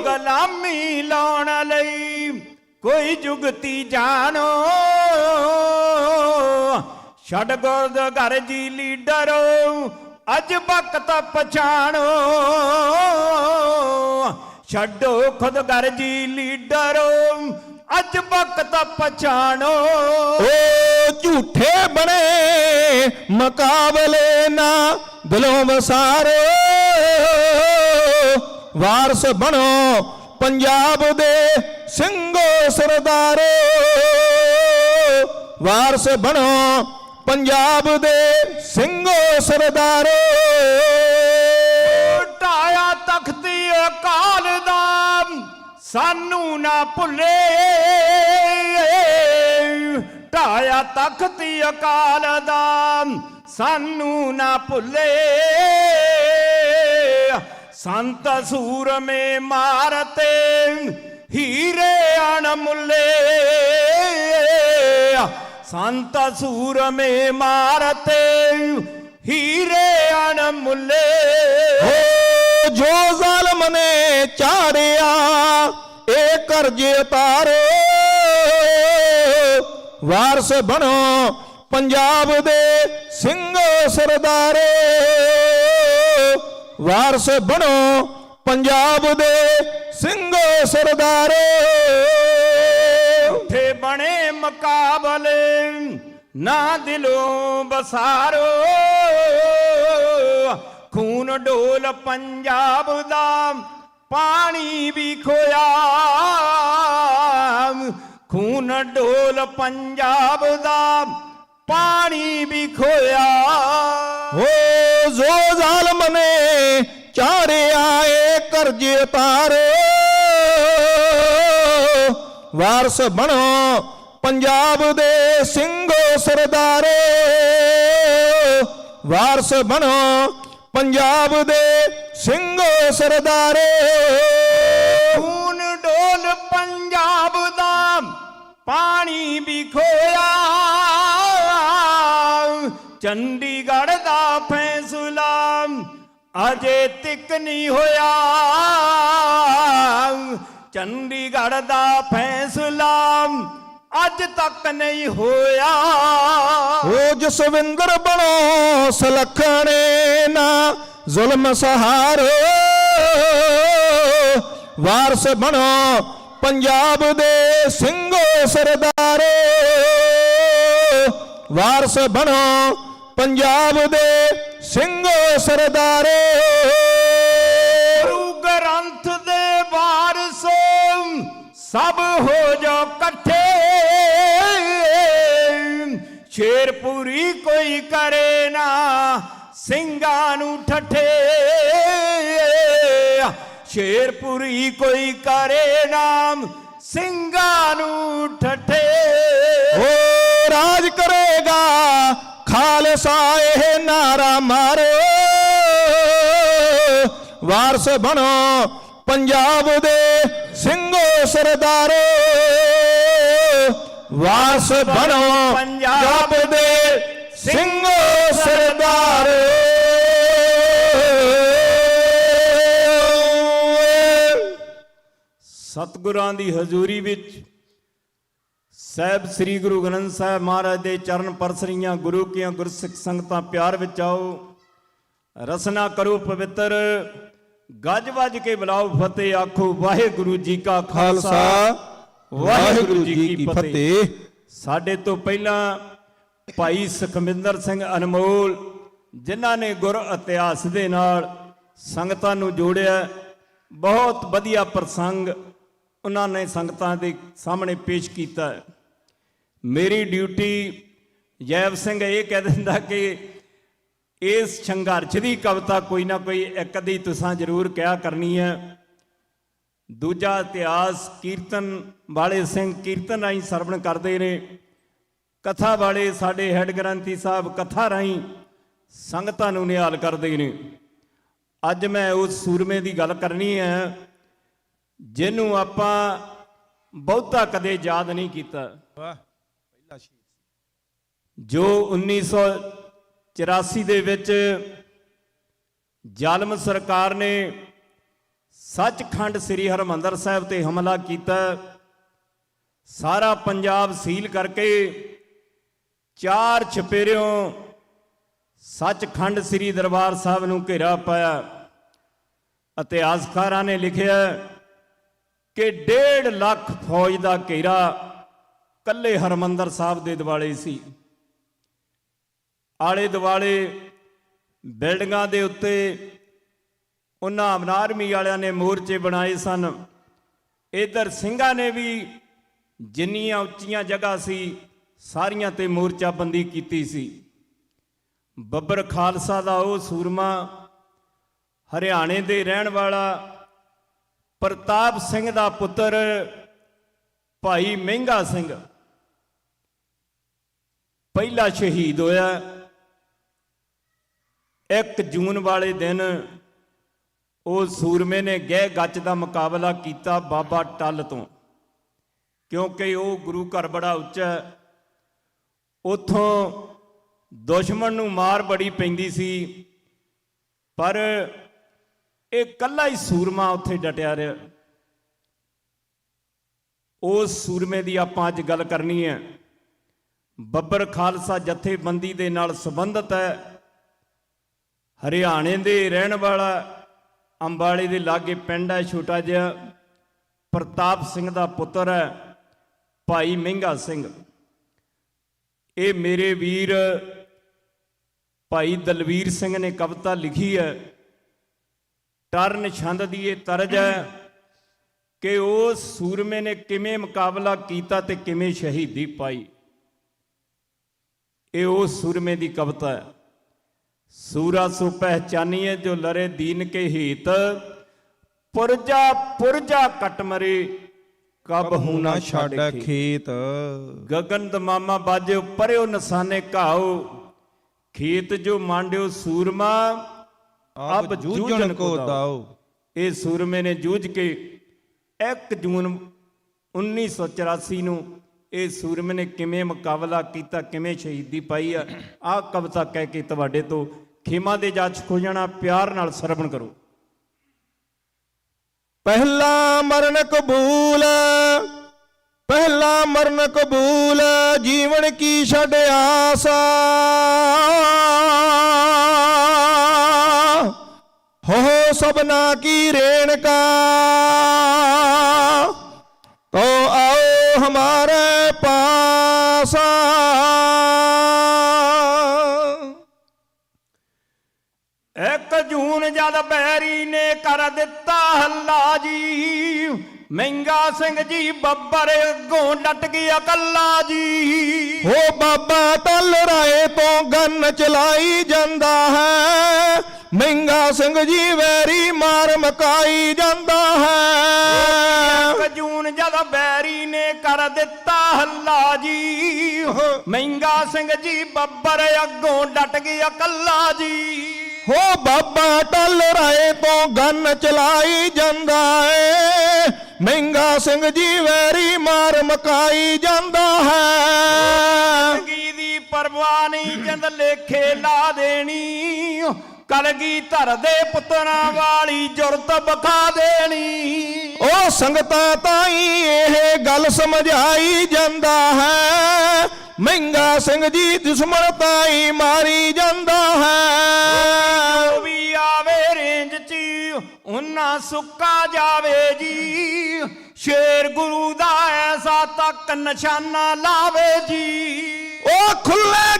ਗੁਲਾਮੀ ਲਾਉਣ ਲਈ ਕੋਈ ਜੁਗਤੀ ਜਾਣੋ ਛੱਡ ਗੁਰਦ ਘਰ ਜੀ ਲੀਡਰੋ ਅੱਜ ਵਕਤ ਪਛਾਣੋ ਛੱਡੋ ਖੁਦ ਘਰ ਜੀ ਲੀਡਰੋ ਅੱਜ ਵਕਤ ਪਛਾਣੋ ਓ ਝੂਠੇ ਬਣੇ ਮੁਕਾਬਲੇ ਨਾ ਦਿਲੋਂ ਵਸਾਰੋ ਵਾਰਸ ਬਣੋ ਪੰਜਾਬ ਦੇ ਸਿੰਘੋ ਸਰਦਾਰੋ ਵਾਰਸ ਬਣੋ ਪੰਜਾਬ ਦੇ ਸਿੰਘੋ ਸਰਦਾਰੋ ਢਾਇਆ ਤਖਤੀ ਅਕਾਲ ਦਾ ਸਾਨੂੰ ਨਾ ਭੁੱਲੇ ਢਾਇਆ ਤਖਤੀ ਅਕਾਲ ਦਾ ਸਾਨੂੰ ਨਾ ਭੁੱਲੇ ਸੰਤ ਸੂਰਮੇ ਮਾਰਤੇ ਹੀਰੇ ਅਣਮੁੱਲੇ ਸੰਤ ਸੂਰਮੇ ਮਾਰਤੇ ਹੀਰੇ ਅਣਮੁੱਲੇ ਹੋ ਜੋ ਜ਼ਾਲਮ ਨੇ ਚਾੜਿਆ ਇਹ ਕਰਜ਼ੇ ਉਤਾਰੋ ਵਾਰਸ ਬਣੋ ਪੰਜਾਬ ਦੇ ਸਿੰਘੋ ਸਰਦਾਰੋ ਵਾਰਸ ਬਣੋ ਪੰਜਾਬ ਦੇ ਸਿੰਘੋ ਸਰਦਾਰੋ ਝੂਠੇ ਬਣੇ ਮੁਕਾਬਲੇ ਨਾ ਦਿਲੋਂ ਬਸਾਰੋ ਖੂਨ ਡੋਲ ਪੰਜਾਬ ਦਾ ਪਾਣੀ ਵੀ ਖੋਇਆ ਖੂਨ ਡੋਲ ਪੰਜਾਬ ਦਾ ਪਾਣੀ ਵੀ ਖੋਇਆ ਹੋ ਜੋ ਜ਼ਾਲਮ ਨੇ ਚਾੜਿਆ ਏ ਕਰਜ਼ੇ ਉਤਾਰੋ ਵਾਰਸ ਬਣੋ ਪੰਜਾਬ ਦੇ ਸਿੰਘੋ ਸਰਦਾਰੋ ਵਾਰਸ ਬਣੋ ਪੰਜਾਬ ਦੇ ਸਿੰਘੋ ਸਰਦਾਰੋ ਖੂਨ ਡੋਲ ਪੰਜਾਬ ਦਾ ਪਾਣੀ ਵੀ ਖੋਇਆ ਚੰਡੀਗੜ੍ਹ ਦਾ ਫੈਸਲਾ ਅਜੇ ਤੱਕ ਨਹੀਂ ਹੋਇਆ ਚੰਡੀਗੜ੍ਹ ਦਾ ਫੈਸਲਾ ਅੱਜ ਤੱਕ ਨਹੀਂ ਹੋਇਆ ਹੋ ਜਸਵਿੰਦਰ ਬਣੋ ਸਲੱਖਣੇ ਨਾ ਜ਼ੁਲਮ ਸਹਾਰੋ ਵਾਰਸ ਬਣੋ ਪੰਜਾਬ ਦੇ ਸਿੰਘੋ ਸਰਦਾਰੋ ਵਾਰਸ ਬਣੋ ਪੰਜਾਬ ਦੇ ਸਿੰਘੋ ਸਰਦਾਰੋ ਗੁਰੂ ਗ੍ਰੰਥ ਦੇ ਵਾਰਸੋ ਸਭ ਹੋ ਜਾਓ ਇਕੱਠੇ ਸ਼ੇਰਪੁਰੀ ਕੋਈ ਕਰੇ ਨਾ ਸਿੰਘਾਂ ਨੂੰ ਠੱਠੇ ਸ਼ੇਰਪੁਰੀ ਕੋਈ ਕਰੇ ਨਾ ਸਿੰਘਾਂ ਨੂੰ ਠੱਠੇ ਹੋ ਰਾਜ ਕਰੇਗਾ ਖਾਲਸਾ ਇਹ ਨਾਰਾ ਮਾਰੋ ਵਾਰਸ ਬਣੋ ਪੰਜਾਬ ਦੇ ਸਿੰਘੋ ਸਰਦਾਰੋ ਵਾਰਸ ਬਣੋ ਪੰਜਾਬ ਦੇ ਸਿੰਘੋ ਸਰਦਾਰੋ ਸਤਿਗੁਰਾਂ ਦੀ ਹਜ਼ੂਰੀ ਵਿੱਚ ਸਾਹਿਬ ਸ੍ਰੀ ਗੁਰੂ ਗ੍ਰੰਥ ਸਾਹਿਬ ਮਹਾਰਾਜ ਦੇ ਚਰਨ ਪਰਸਰੀਆਂ ਗੁਰੂ ਕੀਆਂ ਗੁਰਸਿੱਖ ਸੰਗਤਾਂ ਪਿਆਰ ਵਿੱਚ ਆਓ ਰਸਨਾ ਕਰੋ ਪਵਿੱਤਰ ਗੱਜ ਵੱਜ ਕੇ ਬੁਲਾਓ ਫਤਿਹ ਆਖੋ ਵਾਹਿਗੁਰੂ ਜੀ ਕਾ ਖਾਲਸਾ ਵਾਹਿਗੁਰੂ ਜੀ ਕੀ ਫਤਿਹ। ਸਾਡੇ ਤੋਂ ਪਹਿਲਾਂ ਭਾਈ ਸੁਖਮਿੰਦਰ ਸਿੰਘ ਅਨਮੋਲ, ਜਿਨ੍ਹਾਂ ਨੇ ਗੁਰ ਇਤਿਹਾਸ ਦੇ ਨਾਲ ਸੰਗਤਾਂ ਨੂੰ ਜੋੜਿਆ। ਬਹੁਤ ਵਧੀਆ ਪ੍ਰਸੰਗ ਉਹਨਾਂ ਨੇ ਸੰਗਤਾਂ ਦੇ ਸਾਹਮਣੇ ਪੇਸ਼ ਕੀਤਾ ਹੈ। ਮੇਰੀ ਡਿਊਟੀ ਜੈਬ ਸਿੰਘ ਇਹ ਕਹਿ ਦਿੰਦਾ ਕਿ ਇਸ ਸੰਘਰਸ਼ ਦੀ ਕਵਿਤਾ ਕੋਈ ਨਾ ਕੋਈ ਇੱਕ ਅੱਧੀ ਤੁਸੀਂ ਜ਼ਰੂਰ ਕਿਹਾ ਕਰਨੀ ਹੈ। ਦੂਜਾ ਇਤਿਹਾਸ ਕੀਰਤਨ ਵਾਲੇ ਸਿੰਘ ਕੀਰਤਨ ਰਾਹੀਂ ਸਰਵਣ ਕਰਦੇ ਨੇ, ਕਥਾ ਵਾਲੇ ਸਾਡੇ ਹੈੱਡ ਗ੍ਰੰਥੀ ਸਾਹਿਬ ਕਥਾ ਰਾਹੀਂ ਸੰਗਤਾਂ ਨੂੰ ਨਿਹਾਲ ਕਰਦੇ ਨੇ। ਅੱਜ ਮੈਂ ਉਸ ਸੂਰਮੇ ਦੀ ਗੱਲ ਕਰਨੀ ਹੈ ਜਿਹਨੂੰ ਆਪਾਂ ਬਹੁਤਾ ਕਦੇ ਯਾਦ ਨਹੀਂ ਕੀਤਾ, ਜੋ 1984 ਦੇ ਵਿੱਚ ਜ਼ਾਲਮ ਸਰਕਾਰ ਨੇ ਸੱਚਖੰਡ ਸ੍ਰੀ ਹਰਿਮੰਦਰ ਸਾਹਿਬ ਤੇ ਹਮਲਾ ਕੀਤਾ। ਸਾਰਾ ਪੰਜਾਬ ਸੀਲ ਕਰਕੇ ਚਾਰ ਚੁਫੇਰਿਓਂ ਸੱਚਖੰਡ ਸ੍ਰੀ ਦਰਬਾਰ ਸਾਹਿਬ ਨੂੰ ਘੇਰਾ ਪਾਇਆ। ਇਤਿਹਾਸਕਾਰਾਂ ਨੇ ਲਿਖਿਆ ਕਿ 1.5 ਲੱਖ ਫੌਜ ਦਾ ਘੇਰਾ ਕੱਲੇ ਹਰਿਮੰਦਰ ਸਾਹਿਬ ਦੇ ਦੁਆਲੇ ਸੀ। ਆਲੇ ਦੁਆਲੇ ਬਿਲਡਿੰਗਾਂ ਦੇ ਉੱਤੇ ਉਹਨਾਂ ਅਮਨ ਆਰਮੀ ਵਾਲਿਆਂ ਨੇ ਮੋਰਚੇ ਬਣਾਏ ਸਨ। ਇੱਧਰ ਸਿੰਘਾਂ ਨੇ ਵੀ ਜਿੰਨੀਆਂ ਉੱਚੀਆਂ ਜਗ੍ਹਾ ਸੀ ਸਾਰੀਆਂ ਤੇ ਮੋਰਚਾਬੰਦੀ ਕੀਤੀ ਸੀ। ਬੱਬਰ ਖਾਲਸਾ ਦਾ ਉਹ ਸੂਰਮਾ, ਹਰਿਆਣੇ ਦੇ ਰਹਿਣ ਵਾਲਾ ਪ੍ਰਤਾਪ ਸਿੰਘ ਦਾ ਪੁੱਤਰ ਭਾਈ ਮਹਿੰਗਾ ਸਿੰਘ ਪਹਿਲਾ ਸ਼ਹੀਦ ਹੋਇਆ। 1 ਜੂਨ ਵਾਲੇ ਦਿਨ ਉਹ ਸੂਰਮੇ ਨੇ ਗਹਿ ਗੱਚ ਦਾ ਮੁਕਾਬਲਾ ਕੀਤਾ ਬਾਬਾ ਟੱਲ ਤੋਂ, ਕਿਉਂਕਿ ਉਹ ਗੁਰੂ ਘਰ ਬੜਾ ਉੱਚਾ, ਉੱਥੋਂ ਦੁਸ਼ਮਣ ਨੂੰ ਮਾਰ ਬੜੀ ਪੈਂਦੀ ਸੀ, ਪਰ ਇਹ ਇਕੱਲਾ ਹੀ ਸੂਰਮਾ ਉੱਥੇ ਡਟਿਆ ਰਿਹਾ। ਉਸ ਸੂਰਮੇ ਦੀ ਆਪਾਂ ਅੱਜ ਗੱਲ ਕਰਨੀ ਹੈ। ਬੱਬਰ ਖਾਲਸਾ ਜਥੇਬੰਦੀ ਦੇ ਨਾਲ ਸੰਬੰਧਿਤ ਹੈ। ਹਰਿਆਣੇ ਦੇ ਰਹਿਣ ਵਾਲਾ, ਅੰਬਾਲੇ ਦੇ ਲਾਗੇ ਪਿੰਡ ਹੈ ਛੋਟਾ ਜਿਹਾ, ਪ੍ਰਤਾਪ ਸਿੰਘ ਦਾ ਪੁੱਤਰ ਹੈ ਭਾਈ ਮਹਿੰਗਾ ਸਿੰਘ। ਇਹ ਮੇਰੇ ਵੀਰ ਭਾਈ ਦਲਵੀਰ ਸਿੰਘ ਨੇ ਕਵਿਤਾ ਲਿਖੀ ਹੈ। ਟਰਨ ਛੰਦ ਦੀ ਇਹ ਤਰਜ ਹੈ ਕਿ ਉਸ ਸੂਰਮੇ ਨੇ ਕਿਵੇਂ ਮੁਕਾਬਲਾ ਕੀਤਾ ਤੇ ਕਿਵੇਂ ਸ਼ਹੀਦੀ ਪਾਈ। ਇਹ ਉਸ ਸੂਰਮੇ ਦੀ ਕਵਿਤਾ ਹੈ। ਸੂਰਾ ਸੋ ਪਹਿਚਾਨੀਏ ਜੋ ਲਰੇ ਦੀਨ ਕੇ ਹੀਤ, ਪੁਰਜਾ ਪੁਰਜਾ ਕਟ ਮਰੇ ਕਬ ਹੂ ਨਾ ਛੱਡ ਖੇਤ। ਗਗਨ ਦਮਾਮਾ ਬਾਜਿਓ ਪਰਿਓ ਨਸਾਨੇ ਘਾਓ, ਖੇਤ ਜੋ ਮਾਂਡਿਓ ਸੂਰਮਾ ਅਬ ਜੂਝਣ ਕੋ ਦਾਓ। ਇਹ ਸੂਰਮੇ ਨੇ ਜੂਝ ਕੇ 1 ਜੂਨ 1984 ਨੂੰ ਇਹ ਸੂਰਮੇ ਨੇ ਕਿਵੇਂ ਮੁਕਾਬਲਾ ਕੀਤਾ, ਕਿਵੇਂ ਸ਼ਹੀਦੀ ਪਾਈ ਆ। ਆਹ ਕਵਿਤਾ ਕਹਿ ਕੇ ਤੁਹਾਡੇ ਤੋਂ ਖੇਮਾ ਦੇ ਜਾ ਖੋ ਜਾਣਾ। ਪਿਆਰ ਨਾਲ ਸਰਵਣ ਕਰੋ। ਪਹਿਲਾ ਮਰਨ ਕਬੂਲ, ਪਹਿਲਾ ਮਰਨ ਕਬੂਲ, ਜੀਵਨ ਕੀ ਛੱਡ ਆਸਾ। ਹੋ ਸਭਨਾ ਕੀ ਰੇਣਕਾ, ਤੋ ਆਓ ਹਮਾਰੇ ਪਾਸਾ। 1 ਜੂਨ ਜਦ ਬੈਰੀ ਨੇ ਕਰ ਦਿੱਤਾ ਹੱਲਾ ਜੀ, ਮਹਿੰਗਾ ਸਿੰਘ ਜੀ ਬੱਬਰ ਅੱਗੋਂ ਡਟ ਗਿਆ ਕੱਲਾ ਜੀ। ਹੋ ਬਾਬਾ ਤਲ ਰਾਏ ਤੋਂ ਗੰਨ ਚਲਾਈ ਜਾਂਦਾ ਹੈ, ਮਹਿੰਗਾ ਸਿੰਘ ਜੀ ਵੈਰੀ ਮਾਰ ਮਕਾਈ ਜਾਂਦਾ ਹੈ। 1 ਜੂਨ ਜਦ ਬੈਰੀ ਨੇ ਕਰ ਦਿੱਤਾ ਹੱਲਾ ਜੀ, ਮਹਿੰਗਾ ਸਿੰਘ ਜੀ ਬੱਬਰ ਅੱਗੋਂ ਡਟ ਗਿਆ ਕੱਲਾ ਜੀ। ਹੋ ਬਾਬਾ ਟੱਲ ਰਾਏ ਤੋਂ ਗੰਨ ਚਲਾਈ ਜਾਂਦਾ ਏ, ਮਹਿੰਗਾ ਸਿੰਘ ਜੀ ਵੈਰੀ ਮਾਰ ਮਕਾਈ ਜਾਂਦਾ ਹੈ। ਜ਼ਿੰਦਗੀ ਦੀ ਪਰਵਾਹ ਨਹੀਂ ਜੰਦ ਲੇਖੇ ਲਾ ਦੇਣੀ, ਕਲਗੀ ਧਰ ਦੇ ਪੁੱਤਰਾਂ ਵਾਲੀ ਜੁਰਤ ਬਖਾ ਦੇਣੀ। ਉਹ ਸੰਗਤਾਂ ਤਾਈ ਇਹ ਗੱਲ ਸਮਝਾਈ ਜਾਂਦਾ ਹੈ, ਮਹਿੰਗਾ ਸਿੰਘ ਜੀ ਦੁਸ਼ਮਣ ਤਾਈ ਮਾਰੀ ਜਾਂਦਾ ਹੈ। ਜੋ ਵੀ ਆਵੇ ਰੇਂਜ 'ਚ ਉਹਨਾਂ ਸੁੱਕਾ ਜਾਵੇ ਜੀ, ਸ਼ੇਰ ਗੁਰੂ ਦਾ ਐਸਾ ਤੱਕ ਨਿਸ਼ਾਨਾ ਲਾਵੇ ਜੀ। ਉਹ ਖੁੱਲੇ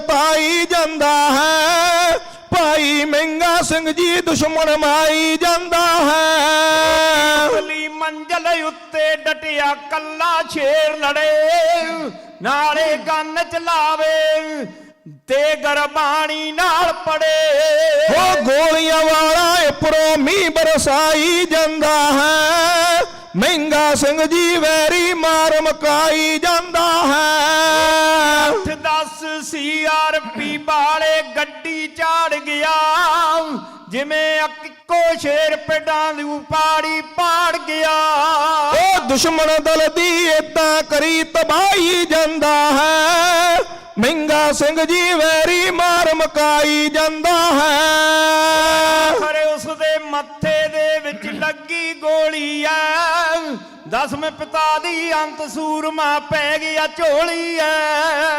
ਤਾਈ ਜਾਂਦਾ ਹੈ। ਭਾਈ ਮਹਿੰਗਾ ਸਿੰਘ ਜੀ ਦੁਸ਼ਮਣ ਮਾਈ ਜਾਂਦਾ ਹੈ। ਅਗਲੀ ਮੰਜ਼ਲ ਉੱਤੇ ਡਟਿਆ ਕੱਲਾ ਸ਼ੇਰ ਲੜੇ, ਨਾਲੇ ਗੰਨ ਚਲਾਵੇ ਤੇ ਗਰਬਾਣੀ ਨਾਲ ਪੜੇ। ਉਹ ਗੋਲੀਆਂ ਵਾਲਾ ਉੱਪਰੋਂ ਮੀਂਹ ਬਰਸਾਈ ਜਾਂਦਾ ਹੈ। ਮਹਿੰਗਾ ਸਿੰਘ ਜੀ ਵੈਰੀ ਮਾਰ ਮਕਾਈ ਜਾਂਦਾ ਹੈ। 8-10 CRP ਵਾਲੇ ਗੱਡੀ ਚਾੜ ਗਿਆ, ਜਿਵੇਂ ਇੱਕੋ ਸ਼ੇਰ ਪਿੰਡਾਂ ਦੀ ਪਾੜੀ ਪਾੜ ਗਿਆ। ਉਹ ਦੁਸ਼ਮਣ ਦਲ ਦੀ ਏਦਾਂ ਕਰੀ ਤਬਾਹੀ ਜਾਂਦਾ ਹੈ। ਮਹਿੰਗਾ ਸਿੰਘ ਜੀ ਵੈਰੀ ਮਾਰ ਮਕਾਈ ਜਾਂਦਾ ਹੈ। ਖਰੇ ਉਸਦੇ ਮੱਥੇ ਦੇ ਵਿੱਚ ਲੱਗੀ ਗੋਲੀ ਐ, 10ਵੇਂ ਪਿਤਾ ਦੀ ਅੰਤ ਸੂਰਮਾ ਪੈ ਗਿਆ ਝੋਲੀ ਐ।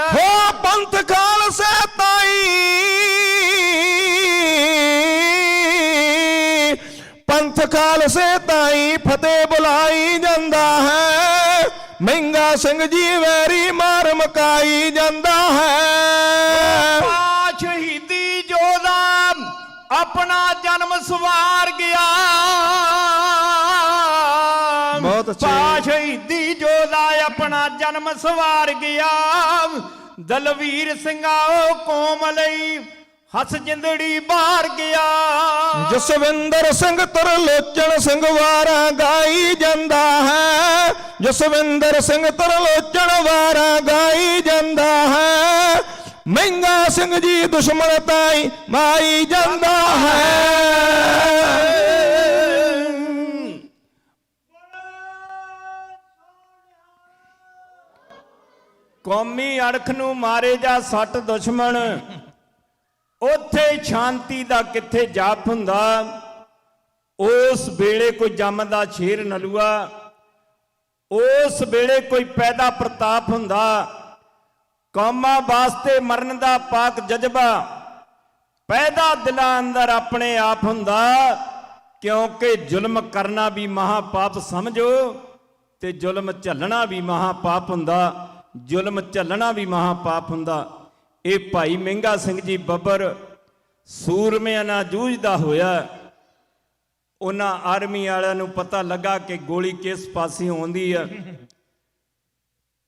ਹੋ ਪੰਥ ਖਾਲਸੇ ਤਾਈ, ਪੰਥ ਖਾਲਸੇ ਤਾਈ ਫਤਿਹ ਬੁਲਾਈ ਜਾਂਦਾ ਹੈ। ਮਹਿੰਗਾ ਸਿੰਘ ਜੀ ਵੈਰੀ ਮਾਰ ਮਕਾਈ ਜਾਂਦਾ ਹੈ। ਸ਼ਹੀਦੀ ਜੋਧਾ ਆਪਣਾ ਜਨਮ ਸਵਾਰ ਗਿਆ, ਬਹੁਤ ਅੱਛੇ। ਸ਼ਹੀਦੀ ਜੋਧਾ ਆਪਣਾ ਜਨਮ ਸਵਾਰ ਗਿਆ। ਦਲਵੀਰ ਸਿੰਘਾ ਉਹ ਕੌਮ ਲਈ ਹੱਸ ਜਿੰਦੜੀ ਬਾਹਰ ਗਿਆ। ਜਸਵਿੰਦਰ ਸਿੰਘ ਤਰਲੋਚਨ ਸਿੰਘ ਵਾਰਾਂ ਗਾਈ ਜਾਂਦਾ ਹੈ। ਜਸਵਿੰਦਰ ਸਿੰਘ ਤਰਲੋਚਨ ਵਾਰਾਂ ਗਾਈ ਜਾਂਦਾ ਹੈ। ਮਹਿੰਗਾ ਸਿੰਘ ਜੀ ਦੁਸ਼ਮਣ ਤਾਈ ਮਾਈ ਜਾਂਦਾ ਹੈ। ਕੌਮੀ ਅਣਖ ਨੂੰ ਮਾਰੇ ਜਾ ਸੱਟ ਦੁਸ਼ਮਣ, ਉੱਥੇ ਸ਼ਾਂਤੀ ਦਾ ਕਿੱਥੇ ਜਾਪ ਹੁੰਦਾ। ਉਸ ਵੇਲੇ ਕੋਈ ਜੰਮਦਾ ਸ਼ੇਰ ਨਲੂਆ, ਉਸ ਵੇਲੇ ਕੋਈ ਪੈਦਾ ਪ੍ਰਤਾਪ ਹੁੰਦਾ। ਕੌਮਾਂ ਵਾਸਤੇ ਮਰਨ ਦਾ ਪਾਕ ਜਜ਼ਬਾ ਪੈਦਾ ਦਿਲਾਂ ਅੰਦਰ ਆਪਣੇ ਆਪ ਹੁੰਦਾ। ਕਿਉਂਕਿ ਜ਼ੁਲਮ ਕਰਨਾ ਵੀ ਮਹਾ ਪਾਪ ਸਮਝੋ, ਤੇ ਜ਼ੁਲਮ ਝੱਲਣਾ ਵੀ ਮਹਾ ਪਾਪ ਹੁੰਦਾ। ਜ਼ੁਲਮ ਝੱਲਣਾ ਵੀ ਮਹਾ ਪਾਪ ਹੁੰਦਾ। ਇਹ ਭਾਈ ਮਹਿੰਗਾ ਸਿੰਘ ਜੀ ਬੱਬਰ ਸੂਰਮਿਆਂ ਨਾਲ ਜੂਝਦਾ ਹੋਇਆ। ਉਹਨਾਂ ਆਰਮੀ ਵਾਲਿਆਂ ਨੂੰ ਪਤਾ ਲੱਗਾ ਕਿ ਗੋਲੀ ਕਿਸ ਪਾਸੇ ਆਉਂਦੀ ਆ।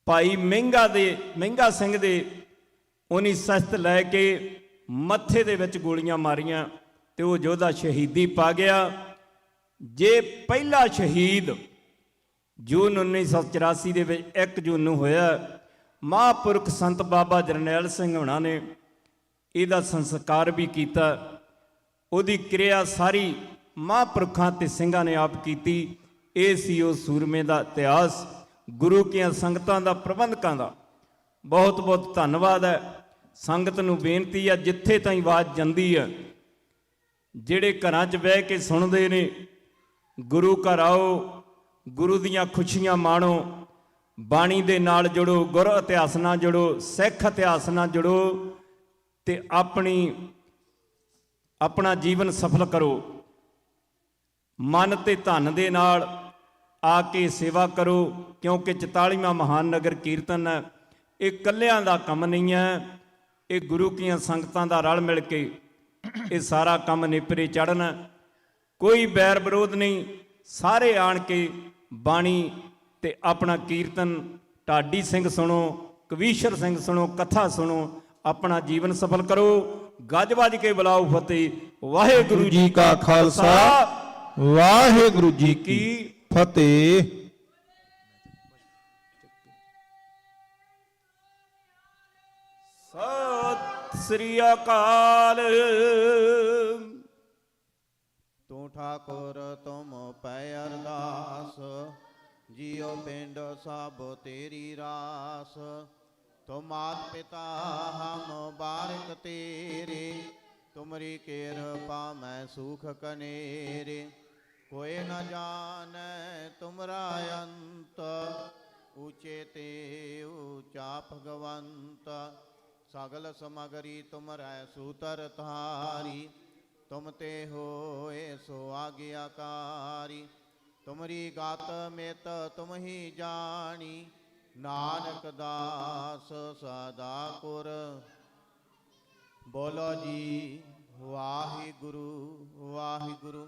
ਭਾਈ ਮਹਿੰਗਾ ਸਿੰਘ ਦੇ ਉਹਨੀ ਸਖਤ ਲੈ ਕੇ ਮੱਥੇ ਦੇ ਵਿੱਚ ਗੋਲੀਆਂ ਮਾਰੀਆਂ ਤੇ ਉਹ ਯੋਧਾ ਸ਼ਹੀਦੀ ਪਾ ਗਿਆ। ਜੇ ਪਹਿਲਾ ਸ਼ਹੀਦ ਜੂਨ 1984 ਦੇ ਵਿੱਚ 1 ਜੂਨ ਨੂੰ ਹੋਇਆ, ਮਹਾਂਪੁਰਖ ਸੰਤ ਬਾਬਾ ਜਰਨੈਲ ਸਿੰਘ ਹੋਣਾ ਨੇ ਇਹਦਾ ਸੰਸਕਾਰ ਵੀ ਕੀਤਾ। ਉਹਦੀ ਕਿਰਿਆ ਸਾਰੀ ਮਹਾਂਪੁਰਖਾਂ ਤੇ ਸਿੰਘਾਂ ਨੇ ਆਪ ਕੀਤੀ। ਇਹ ਸੀ ਉਹ ਸੂਰਮੇ ਦਾ ਇਤਿਹਾਸ। ਗੁਰੂ ਕੀਆਂ ਸੰਗਤਾਂ ਦਾ, ਪ੍ਰਬੰਧਕਾਂ ਦਾ ਬਹੁਤ ਬਹੁਤ ਧੰਨਵਾਦ ਹੈ। ਸੰਗਤ ਨੂੰ ਬੇਨਤੀ ਹੈ, ਜਿੱਥੇ ਤਾਈਂ ਆਵਾਜ਼ ਜਾਂਦੀ ਹੈ, ਜਿਹੜੇ ਘਰਾਂ 'ਚ ਬਹਿ ਕੇ ਸੁਣਦੇ ਨੇ, ਗੁਰੂ ਘਰ ਆਓ, ਗੁਰੂ ਦੀਆਂ ਖੁਸ਼ੀਆਂ ਮਾਣੋ, ਬਾਣੀ ਦੇ ਨਾਲ ਜੁੜੋ, ਗੁਰ ਇਤਿਹਾਸ ਨਾਲ ਜੁੜੋ, ਸਿੱਖ ਇਤਿਹਾਸ ਨਾਲ ਜੁੜੋ ਤੇ ਆਪਣਾ ਜੀਵਨ ਸਫਲ ਕਰੋ। ਮਨ ਤੇ ਧਨ ਦੇ ਨਾਲ ਆ ਕੇ ਸੇਵਾ ਕਰੋ, ਕਿਉਂਕਿ 44ਵਾਂ ਮਹਾਨ ਨਗਰ ਕੀਰਤਨ ਹੈ। ਇਹ ਇਕੱਲਿਆਂ ਦਾ ਕੰਮ ਨਹੀਂ ਹੈ, ਇਹ ਗੁਰੂ ਕੀਆਂ ਸੰਗਤਾਂ ਦਾ ਰਲ ਮਿਲ ਕੇ ਇਹ ਸਾਰਾ ਕੰਮ ਨੇਪਰੇ ਚੜ੍ਹਨਾ। ਕੋਈ ਬੈਰ ਵਿਰੋਧ ਨਹੀਂ, ਸਾਰੇ ਆਣ ਕੇ ਬਾਣੀ ਤੇ ਆਪਣਾ ਕੀਰਤਨ ਢਾਡੀ ਸਿੰਘ ਸੁਣੋ, ਕਵੀਸ਼ਰ ਸਿੰਘ ਸੁਣੋ, ਕਥਾ ਸੁਣੋ, ਆਪਣਾ ਜੀਵਨ ਸਫਲ ਕਰੋ। ਗੱਜ ਵੱਜ ਕੇ ਬੁਲਾਓ ਫਤਿਹ। ਵਾਹਿਗੁਰੂ ਜੀ ਕਾ ਖਾਲਸਾ, ਵਾਹਿਗੁਰੂ ਜੀ ਕੀ ਫਤਿਹ। ਸਤਿ ਸ੍ਰੀ ਅਕਾਲ। ਤੂੰ ਠਾਕੁਰ ਤੁਮ ਪੈ ਅਰਦਾਸ, ਜਿਉ ਪਿੰਡ ਸਭ ਤੇਰੀ ਰਾਸ। ਤੁਮ ਮਾਤ ਪਿਤਾ ਹਮ ਬਾਰਿਕ ਤੇਰੇ, ਤੁਮਰੀ ਕਿਰਪਾ ਮੈਂ ਸੁਖ ਕਨੇਰੇ। कोई न जाने तुमरा अंत, ऊंचे ते ऊंचा भगवंत। सगल समगरी तुमरै सूतर धारी, तुम ते होए सो आज्ञाकारी। तुमरी गात मित तुम ही जानी, नानक दास सदा कुर ਬੋਲੋ ਜੀ ਵਾਹਿਗੁਰੂ ਵਾਹਿਗੁਰੂ।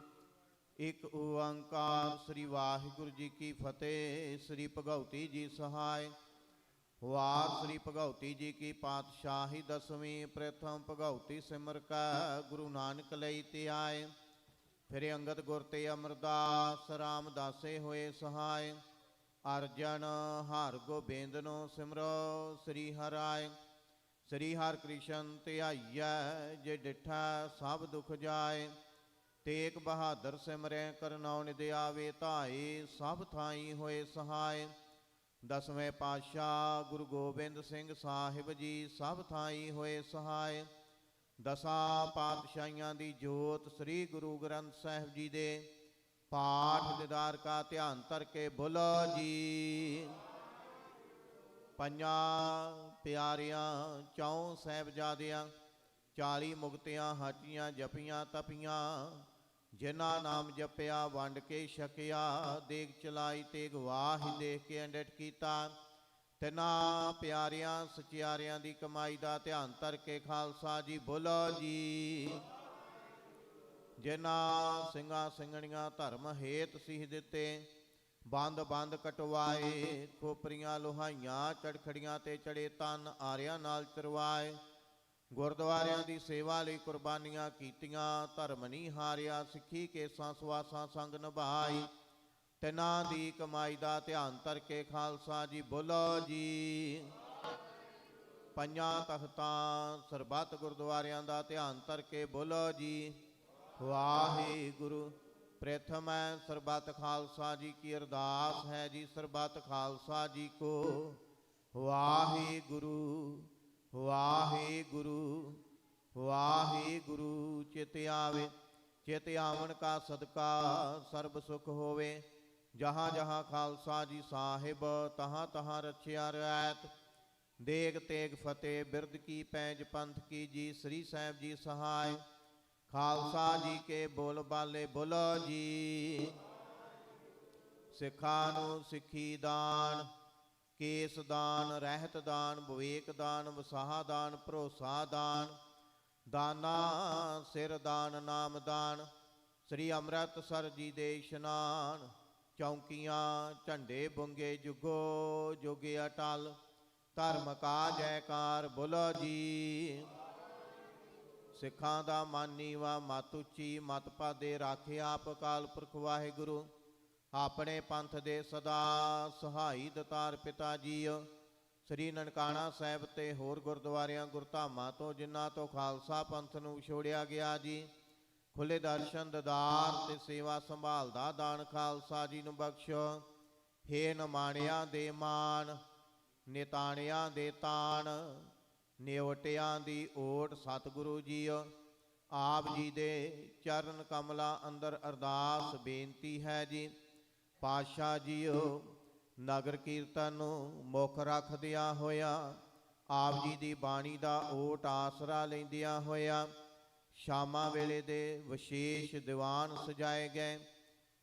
ਇੱਕ ਓੰਕਾਰ ਸ੍ਰੀ ਵਾਹਿਗੁਰੂ ਜੀ ਕੀ ਫਤਿਹ। ਸ੍ਰੀ ਭਗਉਤੀ ਜੀ ਸਹਾਇ। ਵਾਰ ਸ੍ਰੀ ਭਗਉਤੀ ਜੀ ਕੀ ਪਾਤਸ਼ਾਹੀ ਦਸਵੀਂ। ਪ੍ਰਥਮ ਭਗਉਤੀ ਸਿਮਰ ਕੈ ਗੁਰੂ ਨਾਨਕ ਲਈ ਤੇ ਆਏ। ਫਿਰ ਅੰਗਦ ਗੁਰ ਤੇ ਅਮਰਦਾਸ ਰਾਮਦਾਸੇ ਹੋਏ ਸਹਾਇ। ਅਰਜਨ ਹਰਿ ਗੋਬਿੰਦਨੋ ਸਿਮਰੋ ਸ੍ਰੀ ਹਰਿ। ਸ੍ਰੀ ਹਰਿ ਕ੍ਰਿਸ਼ਨ ਧਿਆਈਐ ਜੇ ਡਿਠਾ ਸਭ ਦੁਖ ਜਾਏ। ਤੇਗ ਬਹਾਦਰ ਸਿਮਰੈ ਕਰਨੌ ਨਿਧ ਆਵੇ ਧਾਏ। ਸਭ ਥਾਈ ਹੋਏ ਸਹਾਇ। ਦਸਵੇਂ ਪਾਤਸ਼ਾਹ ਗੁਰੂ ਗੋਬਿੰਦ ਸਿੰਘ ਸਾਹਿਬ ਜੀ ਸਭ ਥਾਈ ਹੋਏ ਸਹਾਇ। ਦਸਾਂ ਪਾਤਸ਼ਾਹੀਆਂ ਦੀ ਜੋਤ ਸ੍ਰੀ ਗੁਰੂ ਗ੍ਰੰਥ ਸਾਹਿਬ ਜੀ ਦੇ ਪਾਠ ਦੀਦਾਰ ਕਾ ਧਿਆਨ ਧਰ ਕੇ ਬੋਲੋ ਜੀ। ਪੰਜਾਂ ਪਿਆਰਿਆਂ ਚੌਂ ਸਾਹਿਬਜ਼ਾਦਿਆਂ 40 ਮੁਕਤਿਆਂ ਹਾਜੀਆਂ ਜਪੀਆਂ ਤਪੀਆਂ। ਜਿਨ੍ਹਾਂ ਨਾਮ ਜਪਿਆ ਵੰਡ ਕੇ ਛਕਿਆ। ਦੇਗ ਚਲਾਈ ਤੇ ਗਵਾਹੀ ਦੇਖ ਕੇ ਅੰਡਟ ਕੀਤਾ। ਤਿਨਾਂ ਪਿਆਰਿਆਂ ਸਚਿਆਰਿਆਂ ਦੀ ਕਮਾਈ ਦਾ ਧਿਆਨ ਧਰ ਕੇ ਖਾਲਸਾ ਜੀ ਬੋਲੋ ਜੀ। ਜਿਨ੍ਹਾਂ ਸਿੰਘਾਂ ਸਿੰਘਣੀਆਂ ਧਰਮ ਹੇਤ ਸੀਸ ਦਿੱਤੇ। ਬੰਦ ਬੰਦ ਕਟਵਾਏ। ਖੋਪਰੀਆਂ ਲੋਹਾਈਆਂ ਚੜਖੜੀਆਂ ਤੇ ਚੜੇ ਤਨ ਆਰਿਆਂ ਨਾਲ ਚਰਵਾਏ। ਗੁਰਦੁਆਰਿਆਂ ਦੀ ਸੇਵਾ ਲਈ ਕੁਰਬਾਨੀਆਂ ਕੀਤੀਆਂ। ਧਰਮ ਨਹੀਂ ਹਾਰਿਆ ਸਿੱਖੀ ਕੇਸਾਂ ਸਵਾਸਾਂ ਸੰਗ ਨਿਭਾਈ। ਤਿਨਾਂ ਦੀ ਕਮਾਈ ਦਾ ਧਿਆਨ ਧਰ ਕੇ ਖਾਲਸਾ ਜੀ ਬੋਲੋ ਜੀ। ਪੰਜਾਂ ਤਖਤਾਂ ਸਰਬੱਤ ਗੁਰਦੁਆਰਿਆਂ ਦਾ ਧਿਆਨ ਧਰ ਕੇ ਬੋਲੋ ਜੀ ਵਾਹਿਗੁਰੂ। ਪ੍ਰਥਮ ਹੈ ਸਰਬੱਤ ਖਾਲਸਾ ਜੀ ਕੀ ਅਰਦਾਸ ਹੈ ਜੀ। ਸਰਬੱਤ ਖਾਲਸਾ ਜੀ ਕੋ ਵਾਹਿਗੁਰੂ ਵਾਹਿਗੁਰੂ ਵਾਹਿਗੁਰੂ। ਚਿਤ ਆਵੇ ਚਿਤ ਆਵਣ ਕਾ ਸਦਕਾ ਸਰਬ ਸੁਖ ਹੋਵੇ। ਜਹਾਂ ਜਹਾਂ ਖਾਲਸਾ ਜੀ ਸਾਹਿਬ ਤਹਾਂ ਤਹਾਂ ਰਚਿਆ ਰੈਤ। ਦੇਗ ਤੇਗ ਫਤਿਹ ਬਿਰਦ ਕੀ ਪੈਂਜ ਪੰਥ ਕੀ ਜੀ ਸ੍ਰੀ ਸਾਹਿਬ ਜੀ ਸਹਾਇ। ਖਾਲਸਾ ਜੀ ਕੇ ਬੋਲ ਬਾਲੇ ਬੋਲੋ ਜੀ। ਸਿੱਖਾਂ ਨੂੰ ਸਿੱਖੀ ਦਾਨ ਕੇਸ ਦਾਨ ਰਹਿਤ ਦਾਨ ਵਿਵੇਕ ਦਾਨ ਵਸਾਹ ਦਾਨ ਭਰੋਸਾ ਦਾਨ। ਦਾਨਾ ਸਿਰ ਦਾਨ ਨਾਮ ਦਾਨ। ਸ੍ਰੀ ਅੰਮ੍ਰਿਤਸਰ ਜੀ ਦੇ ਇਸ਼ਨਾਨ। ਚੌਂਕੀਆਂ ਝੰਡੇ ਬੁੰਗੇ ਜੁਗੋ ਜੁਗ ਅਟਲ। ਧਰਮ ਕਾ ਜੈਕਾਰ ਬੋਲੋ ਜੀ। ਸਿੱਖਾਂ ਦਾ ਮਨ ਨੀਵਾ ਮਤ ਉੱਚੀ ਮਤ ਪਾਦੇ ਰਾਖੇ ਆਪ ਅਕਾਲ ਪੁਰਖ ਵਾਹਿਗੁਰੂ। ਆਪਣੇ ਪੰਥ ਦੇ ਸਦਾ ਸਹਾਈ ਦਤਾਰ ਪਿਤਾ ਜੀਓ। ਸ੍ਰੀ ਨਨਕਾਣਾ ਸਾਹਿਬ ਤੇ ਹੋਰ ਗੁਰਦੁਆਰਿਆਂ ਗੁਰਧਾਮਾਂ ਤੋਂ ਜਿਨ੍ਹਾਂ ਤੋਂ ਖਾਲਸਾ ਪੰਥ ਨੂੰ ਵਿਛੋੜਿਆ ਗਿਆ ਜੀ। ਖੁੱਲੇ ਦਰਸ਼ਨ ਦਦਾਰ ਤੇ ਸੇਵਾ ਸੰਭਾਲ ਦਾ ਦਾਨ ਖਾਲਸਾ ਜੀ ਨੂੰ ਬਖਸ਼ੋ। ਹੇ ਨਿਮਾਣਿਆਂ ਦੇ ਮਾਣ ਨਿਤਾਣਿਆਂ ਦੇ ਤਾਣ। ਨਿਉਟਿਆਂ ਦੀ ਓਟ ਸਤਿਗੁਰੂ ਜੀਓ। ਆਪ ਜੀ ਦੇ ਚਰਨ ਕਮਲਾਂ ਅੰਦਰ ਅਰਦਾਸ ਬੇਨਤੀ ਹੈ ਜੀ। ਪਾਤਸ਼ਾਹ ਜੀਓ ਨਗਰ ਕੀਰਤਨ ਨੂੰ ਮੁੱਖ ਰੱਖਦਿਆਂ ਹੋਇਆ ਆਪ ਜੀ ਦੀ ਬਾਣੀ ਦਾ ਓਟ ਆਸਰਾ ਲੈਂਦਿਆਂ ਹੋਇਆ ਸ਼ਾਮਾਂ ਵੇਲੇ ਦੇ ਵਿਸ਼ੇਸ਼ ਦੀਵਾਨ ਸਜਾਏ ਗਏ।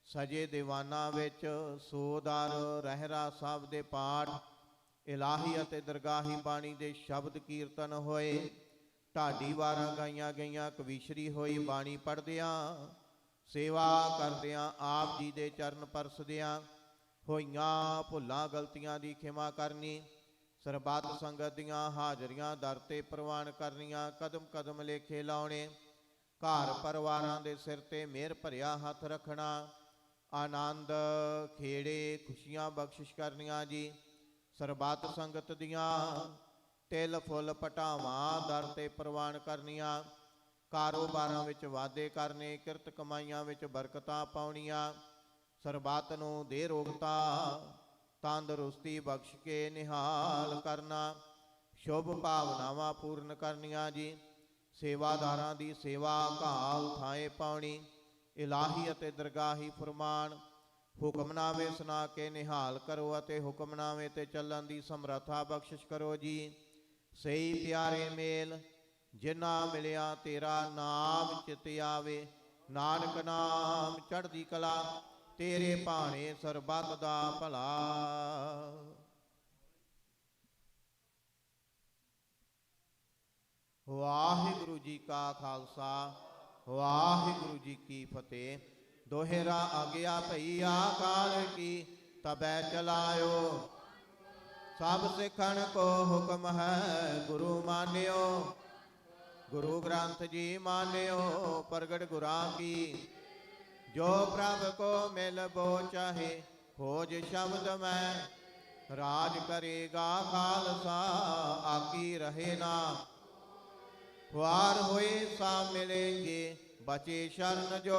ਸਜੇ ਦੀਵਾਨਾਂ ਵਿੱਚ ਸੋਦਾਰ ਰਹਿਰਾ ਸਾਹਿਬ ਦੇ ਪਾਠ ਇਲਾਹੀ ਅਤੇ ਦਰਗਾਹੀ ਬਾਣੀ ਦੇ ਸ਼ਬਦ ਕੀਰਤਨ ਹੋਏ। ਢਾਡੀ ਵਾਰਾਂ ਗਾਈਆਂ ਗਈਆਂ ਕਵੀਸ਼ਰੀ ਹੋਈ ਬਾਣੀ ਪੜ੍ਹਦਿਆਂ ਸੇਵਾ ਕਰਦਿਆਂ ਆਪ ਜੀ ਦੇ ਚਰਨ ਪਰਸਦਿਆਂ ਹੋਈਆਂ ਭੁੱਲਾਂ ਗਲਤੀਆਂ ਦੀ ਖਿਮਾ ਕਰਨੀ। ਸਰਬੱਤ ਸੰਗਤ ਦੀਆਂ ਹਾਜ਼ਰੀਆਂ ਦਰ ਤੇ ਪ੍ਰਵਾਨ ਕਰਨੀਆਂ। ਕਦਮ ਕਦਮ ਲੇਖੇ ਲਾਉਣੇ। ਘਰ ਪਰਿਵਾਰਾਂ ਦੇ ਸਿਰ ਤੇ ਮਿਹਰ ਭਰਿਆ ਹੱਥ ਰੱਖਣਾ। ਆਨੰਦ ਖੇੜੇ ਖੁਸ਼ੀਆਂ ਬਖਸ਼ਿਸ਼ ਕਰਨੀਆਂ ਜੀ। ਸਰਬੱਤ ਸੰਗਤ ਦੀਆਂ ਤਿਲ ਫੁੱਲ ਪਟਾਵਾਂ ਦਰ ਤੇ ਪ੍ਰਵਾਨ ਕਰਨੀਆਂ। ਕਾਰੋਬਾਰਾਂ ਵਿੱਚ ਵਾਧੇ ਕਰਨੇ। ਕਿਰਤ ਕਮਾਈਆਂ ਵਿੱਚ ਬਰਕਤਾਂ ਪਾਉਣੀਆਂ। ਸਰਬੱਤ ਨੂੰ ਦੇ ਰੋਗਤਾ ਤੰਦਰੁਸਤੀ ਬਖਸ਼ ਕੇ ਨਿਹਾਲ ਕਰਨਾ। ਸ਼ੁਭ ਭਾਵਨਾਵਾਂ ਪੂਰਨ ਕਰਨੀਆਂ ਜੀ। ਸੇਵਾਦਾਰਾਂ ਦੀ ਸੇਵਾ ਘਾਲ ਥਾਏ ਪਾਉਣੀ। ਇਲਾਹੀ ਅਤੇ ਦਰਗਾਹੀ ਫਰਮਾਨ ਹੁਕਮਨਾਮੇ ਸੁਣਾ ਕੇ ਨਿਹਾਲ ਕਰੋ ਅਤੇ ਹੁਕਮਨਾਮੇ ਤੇ ਚੱਲਣ ਦੀ ਸਮਰੱਥਾ ਬਖਸ਼ਿਸ਼ ਕਰੋ ਜੀ। ਸਹੀ ਪਿਆਰੇ ਮੇਲ ਜਿਨ੍ਹਾਂ ਮਿਲਿਆ ਤੇਰਾ ਨਾਮ ਚਿਤ ਆਵੇ। ਨਾਨਕ ਨਾਮ ਚੜ੍ਹਦੀ ਕਲਾ ਤੇਰੇ ਭਾਣੇ ਸਰਬੱਤ ਦਾ ਭਲਾ। ਵਾਹਿਗੁਰੂ ਜੀ ਕਾ ਖਾਲਸਾ ਵਾਹਿਗੁਰੂ ਜੀ ਕੀ ਫਤਿਹ। ਦੋਹਰਾ ਆਗਿਆ ਭਈਆ ਕਾਲ ਕੀ ਤਬੈ ਚਲਾਇਓ। ਸਭ ਸਿੱਖਣ ਕੋ ਹੁਕਮ ਹੈ ਗੁਰੂ ਮਾਨਿਓ। ਗੁਰੂ ਗ੍ਰੰਥ ਜੀ ਮਾਨਿਓ ਪ੍ਰਗਟ ਗੁਰਾਂ ਕੀ। ਜੋ ਪ੍ਰਭ ਕੋ ਮਿਲ ਬੋ ਚਾਹੇ ਖੋਜ ਸ਼ਬਦ ਮੈਂ। ਰਾਜ ਕਰੇਗਾ ਖਾਲਸਾ ਆਕੀ ਰਹੇ ਨਾ। ਵਾਰ ਹੋਏ ਸਾ ਮਿਲेंगे ਬਚੇ ਸ਼ਰਨ ਜੋ।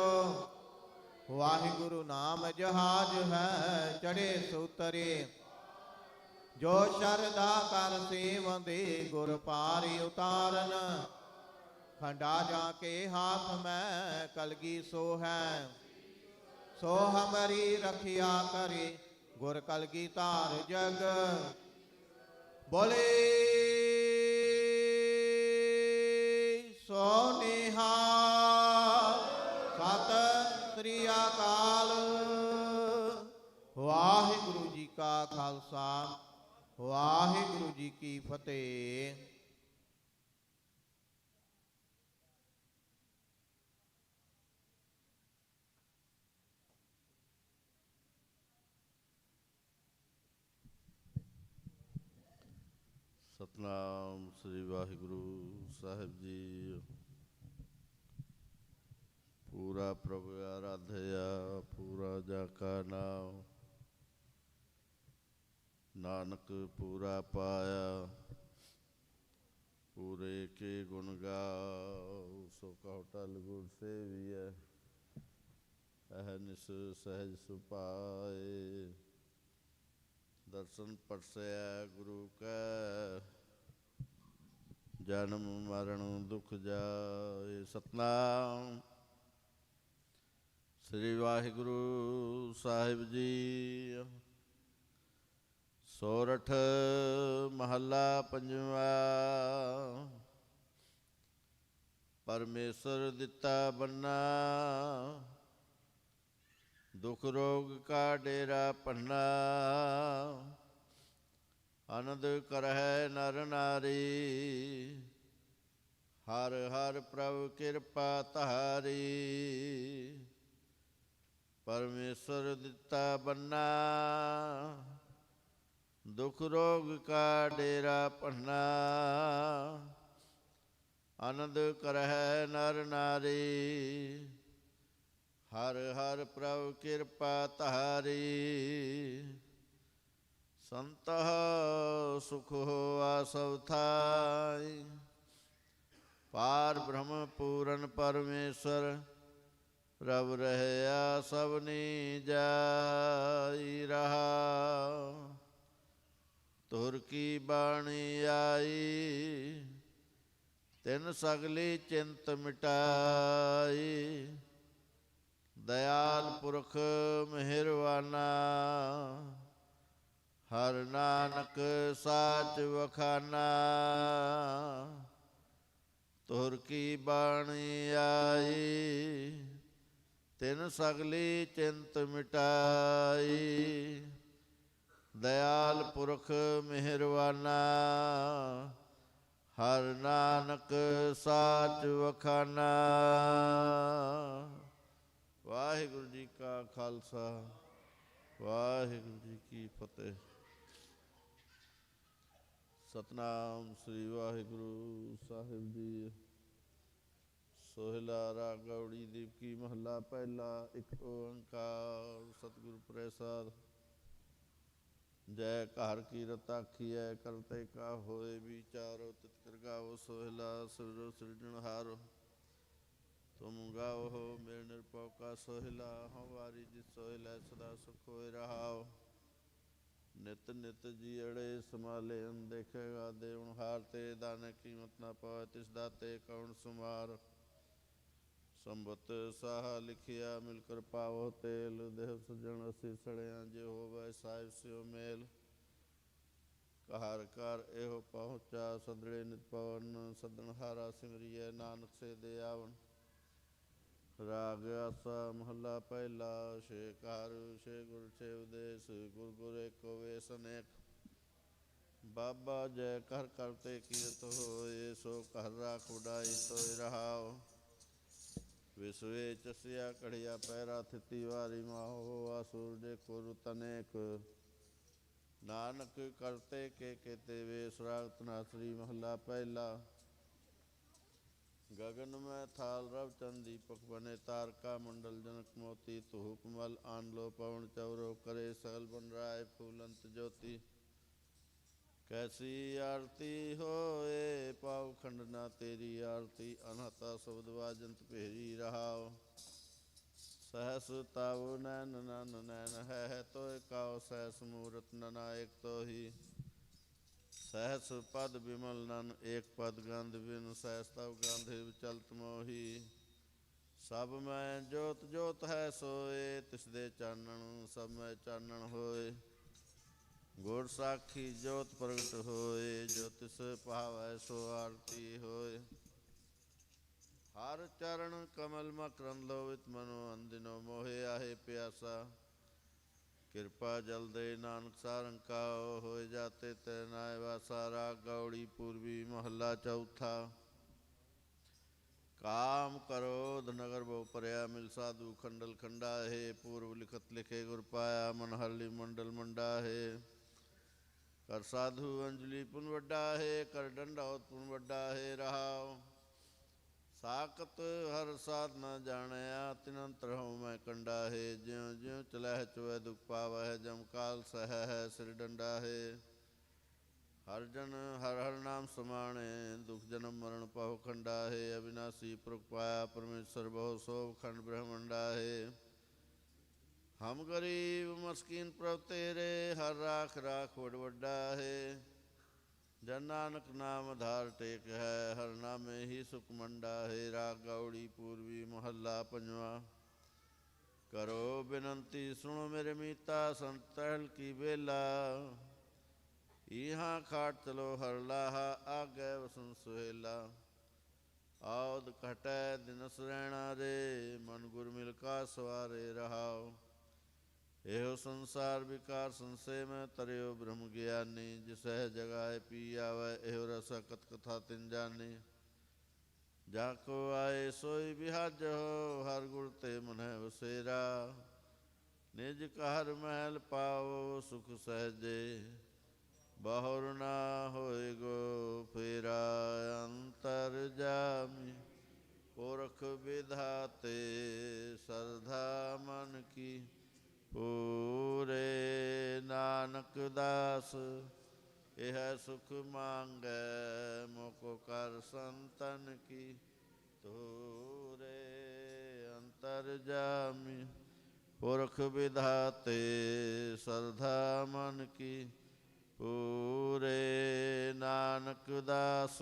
ਵਾਹਿਗੁਰੂ ਨਾਮ ਜਹਾਜ ਹੈ ਚੜੇ ਸੁਤਰੇ। ਜੋ ਸ਼ਰਧਾ ਕਰ ਸੇਵੰਦੇ ਗੁਰ ਪਾਰੀ ਉਤਾਰਨ। ਖੰਡਾ ਜਾ ਕੇ ਹਾਥ ਮੈਂ ਕਲਗੀ ਸੋ ਹੈ। ਸੋ ਹਮਰੀ ਰਖਿਆ ਕਰੇ ਗੁਰ ਕਲਗੀ ਧਾਰ ਜਗ। ਬੋਲੇ ਸੋ ਨਿਹਾਲ ਸਤਿ ਸ੍ਰੀ ਅਕਾਲ। ਵਾਹਿਗੁਰੂ ਜੀ ਕਾ ਖਾਲਸਾ ਵਾਹਿਗੁਰੂ ਜੀ ਕੀ ਫਤਿਹ। ਸਤਨਾਮ ਸ੍ਰੀ ਵਾਹਿਗੁਰੂ ਸਾਹਿਬ ਜੀ। ਪੂਰਾ ਪ੍ਰਭ ਆਰਾਧਿਆ ਪੂਰਾ ਜਾ ਕਾ ਨਾਮ। ਨਾਨਕ ਪੂਰਾ ਪਾਇਆ ਪੂਰੇ ਕੇ ਗੁਣ ਗਾਓ। ਸੋ ਕਹੋ ਟਲ ਗੁਰ ਸੇਵੀਐ ਅਹਨਿਸ ਸਹਿਜ ਸੁਪਾਏ। ਦਰਸ਼ਨ ਪਰਸੈ ਗੁਰੂ ਕੈ ਜਨਮ ਮਰਨ ਦੁਖ ਜਾਏ। ਸਤਨਾਮ ਸ੍ਰੀ ਵਾਹਿਗੁਰੂ ਸਾਹਿਬ ਜੀ। ਸੋਰਠ ਮਹੱਲਾ ਪੰਜਵਾ। ਪਰਮੇਸ਼ਰ ਦਿੱਤਾ ਬੰਨਾ ਦੁਖ ਰੋਗ ਕਾ ਡੇਰਾ ਪੰਨਾ। ਆਨੰਦ ਕਰਹਿ ਨਰ ਨਾਰੀ ਹਰ ਹਰ ਪ੍ਰਭ ਕਿਰਪਾ ਤਾਰੀ। ਪਰਮੇਸ਼ਰ ਦਿੱਤਾ ਬੰਨਾ ਦੁਖ ਰੋਗ ਕਾ ਡੇਰਾ ਪੰਨਾ। ਆਨੰਦ ਕਰਹਿ ਨਰ ਨਾਰੀ ਹਰ ਹਰ ਪ੍ਰਭ ਕਿਰਪਾ ਤਾਰੀ। ਸੰਤਹ ਸੁਖ ਹੋਆ ਸਭ ਥਾਈ ਪਾਰ ਬ੍ਰਹਮ ਪੂਰਨ ਪਰਮੇਸ਼ਰ। ਪ੍ਰਭ ਰਹਿਆ ਸਭਨੀ ਜਾਈ ਰਹਾ। ਤੁਰ ਕੀ ਬਾਣੀ ਆਈ ਤਿਨ ਸਗਲੀ ਚਿੰਤ ਮਿਟਾਈ। ਦਇਆਲ ਪੁਰਖ ਮਿਹਰਵਾਨਾ ਹਰ ਨਾਨਕ ਸਾਚ ਵਖਾਨਾ। ਤੁਰ ਕੀ ਬਾਣੀ ਆਈ ਤਿਨ ਸਗਲੀ ਚਿੰਤ ਮਿਟਾਈ। ਦਇਆਲ ਪੁਰਖ ਮਿਹਰਵਾਨਾ ਹਰ ਨਾਨਕ ਸਾਚ ਵਖਾਨਾ। ਵਾਹਿਗੁਰੂ ਜੀ ਕਾ ਖਾਲਸਾ ਵਾਹਿਗੁਰੂ ਜੀ ਕੀ ਫਤਿਹ। ਸਤਨਾਮ ਸ੍ਰੀ ਵਾਹਿਗੁਰੂ ਸਾਹਿਬ ਜੀ। ਸੋਹਿਲਾ ਰਾਗ ਗੌੜੀ ਦੀਪਕੀ ਮਹੱਲਾ ਪਹਿਲਾ। ਇੱਕ ਓੰਕਾਰ ਸਤਿਗੁਰ ਪ੍ਰਸਾਦ। ਜੈ ਘਰ ਕੀ ਰਤਾਖੀਐ ਕਰਤੇ ਕਾ ਹੋਏ ਵਿਚਾਰੋ। ਤਿਤ ਕਰ ਗਾਵੋ ਸੋਹਿਲਾ ਸਿਰਜੋ ਸਿਰਜਣਹਾਰੋ। ਤੁਮ ਗਾਓ ਹੋ ਮੇਰੇ ਨਿਰਭਉ ਕਾ ਸੋਹਿਲਾ। ਹਮਾਰੀ ਜਿਸ ਸੋਹਿਲਾ ਸਦਾ ਸੁਖ ਹੋਏ ਰਹਾਓ। ਨਿਤ ਨਿਤ ਜੀਅੜੇ ਸਮਾਲੇ ਦੇਖੇਗਾ ਦੇਵਨ ਹਾਰ। ਤੇ ਦਾਨੇ ਕੀਮਤ ਨਾ ਪਾਵੇ ਤਿਸ ਦਾਤੇ ਕੌਣ ਸੁਮਾਰ। ਸੰਬਤ ਸਾਹਾ ਲਿਖਿਆ ਮਿਲ ਕਰ ਪਾਵੋ ਤੇਲ। ਦੇਹ ਸਜਣ ਅਸੀਂ ਸੜਿਆ ਜੇ ਹੋਵੇ ਸਾਹਿਬ ਸਿਓ ਮੇਲ। ਘਰ ਘਰ ਇਹੋ ਪਹੁੰਚਾ ਸਦੜੇ ਨਿਤ ਪਵਨ। ਸਦਨ ਹਾਰਾ ਸਿਮਰੀਐ ਨਾਨਕ ਸੇ ਦੇ ਆਵਨ। ਰਾਗ ਆਸਾ ਮਹੱਲਾ ਪਹਿਲਾ। ਛੇ ਘਰ ਛੇ ਗੁਰ ਛੇ ਉਦੇਸ। ਗੁਰ ਗੁਰ ਏਕੋ ਵੇਸ ਅਨੇਕ। ਬਾਬਾ ਜੈ ਕਰ ਕਰਤੇ ਕੀਰਤ ਹੋਏ, ਸੋ ਕਰ ਰਾਖ ਉਡਾਈ ਤੋਇ ਰਹਾਓ। ਵਿਸਵੇ ਚਸਿਆ ਕੜਿਆ ਪੈਰਾ ਥਿਤੀ ਵਾਰੀ ਮਾਹੋ, ਆਸੁਰ ਦੇ ਕੁਰ ਤਨੇਕ। ਨਾਨਕ ਕਰਤੇ ਕੇ ਕੇਤੇ ਵੇ, ਸੁਰਾਗਤ ਨਾਸਰੀ ਮਹਲਾ ਪਹਿਲਾ। ਗगन में थाल रव चंद दीपक बने, तारका मंडल जनक मोती। तुहु कमल आन लो पवन चौरो, करे सकल बन राय फूलंत ज्योति। कैसी आरती होए पाव खंडना तेरी आरती, अनहता शब्द वाजंत भेरी रहाओ। सहस ताव नैन नन नैन है तो काओ, सहस मूरत ननायक तो ही। सहस पद विमल नन एक पद गंध बिन, सहस तव गंध चलत मोही। सब मैं जोत जोत है सोए, तिस दे चानन सब मैं चानन होए। गुर साखी जोत प्रगट होए, जो तिस पावै सो आरती होए। हर चरण कमल मकरंद लोवित, मनो अंदिनो मोहे आहे प्यासा। कृपा जल दे नानक सारंकाओ, होए जाते तैनाय वासा। राग गौड़ी पूर्वी महला चौथा। काम करोध नगर बहु परया, मिल साधु खंडल खंडा है। पूर्व लिखत लिखे गुर पाया, मन हरली मंडल मंडा है। कर साधु अंजलि पुन वड्डा है, कर डंडाओत पुन वड्डा है रहाओ। साकत हर साध न जाणया, तिनंतर हूँ मैं कंडा है। ज्यों ज्यों चलह चुह दुख पावह, जम काल सह है सिर डंडा है। हर जन हर हर नाम समाणे, दुख जन्म मरण पहु खंडा है। अविनाशी पुरख पाया परमेश्वर, बहु शोभ खंड ब्रह्मंडा है। हम गरीब मस्कीन प्रभ तेरे, हर राख राख वड वड्डा है। जन नानक नाम धार टेक है, हर नामे ही सुख मंडा है। राग गौड़ी पूर्वी महला पंजवा। करो बिनंती सुनो मेरे मीता, संत टहल की बेला। यहाँ खाट चलो हर लाहा, आगे वसन सुहेला। औद घटै दिनस रैणा रे, मन गुर मिलका सवारे रहाओ। एहो संसार विकार संशय में, तरयो ब्रह्म ज्ञानी। जिसह जगाए पी आवे, एहो रस कथ कथा तिन जानी। जाको आए सोई बिहाज हो, हर गुण ते मन है वसेरा। निज कहर महल पाओ, सुख सहजे बहुर ना होए गो फेरा। अंतर जामी पुरख विधाते, श्रद्धा मन की पूरे। नानक दास यह सुख मांगै, मोको कर संतन की तूरे। अंतर जामी पुरख विधाते, श्रद्धा मन की पूरे। नानक दास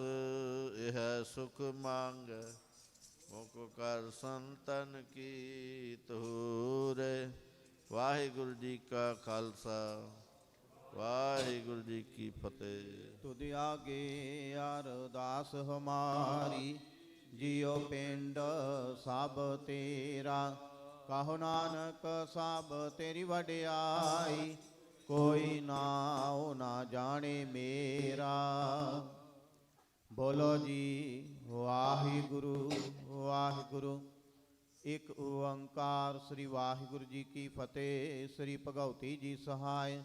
यह सुख मांगै, मोको कर संतन की तूरे। वाहिगुरु जी का खालसा, वाहिगुरु जी की फतेह। तुद आगे अरदास हमारी, जियो पिंड सब तेरा। कहो नानक सब तेरी वड्याई, कोई नाओ ना जाने मेरा। बोलो जी वाहिगुरु वाहिगुरु। एक ओंकार श्री वाहिगुरु जी की फतेह। श्री भगवती जी सहाय।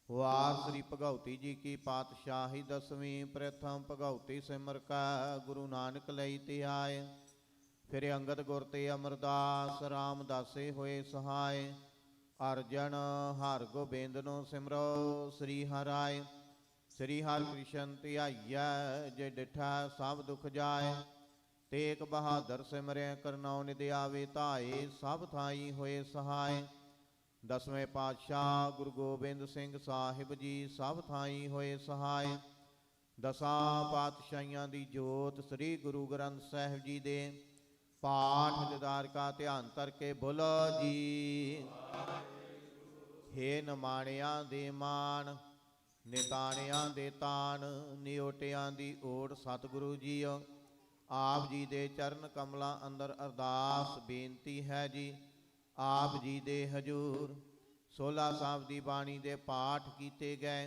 वार श्री भगवती जी की पातशाही दसवीं। प्रथम भगवती सिमर का गुरु नानक लई ते आए। फिर अंगद गुर ते अमरदास, रामदासे होए सहाय। अर्जन हर गोबिंद नो सिमरो श्री हराय। श्री हर कृष्ण धियाइया, जे डिठा सब दुख जाए। तेग बहादुर सिमरै करनौ निधि आवे धाए, सब थाई होए सहाय। दसवें पातशाह गुरु गोबिंद सिंह साहिब जी, सब थाई होए सहाय। दसां पातशाहियां दी जोत श्री गुरु ग्रंथ साहिब जी दे पाठ दिदार का ध्यान करके बोलो जी। हे नमाणियां दे मान, निताणियां दे तान, निओटियां दी ओट सतगुरु जी। आप जी दे चरण कमलां अंदर अरदास बेनती है जी। आप जी दे हजूर 16 साहब दी बाणी दे पाठ कीते गए।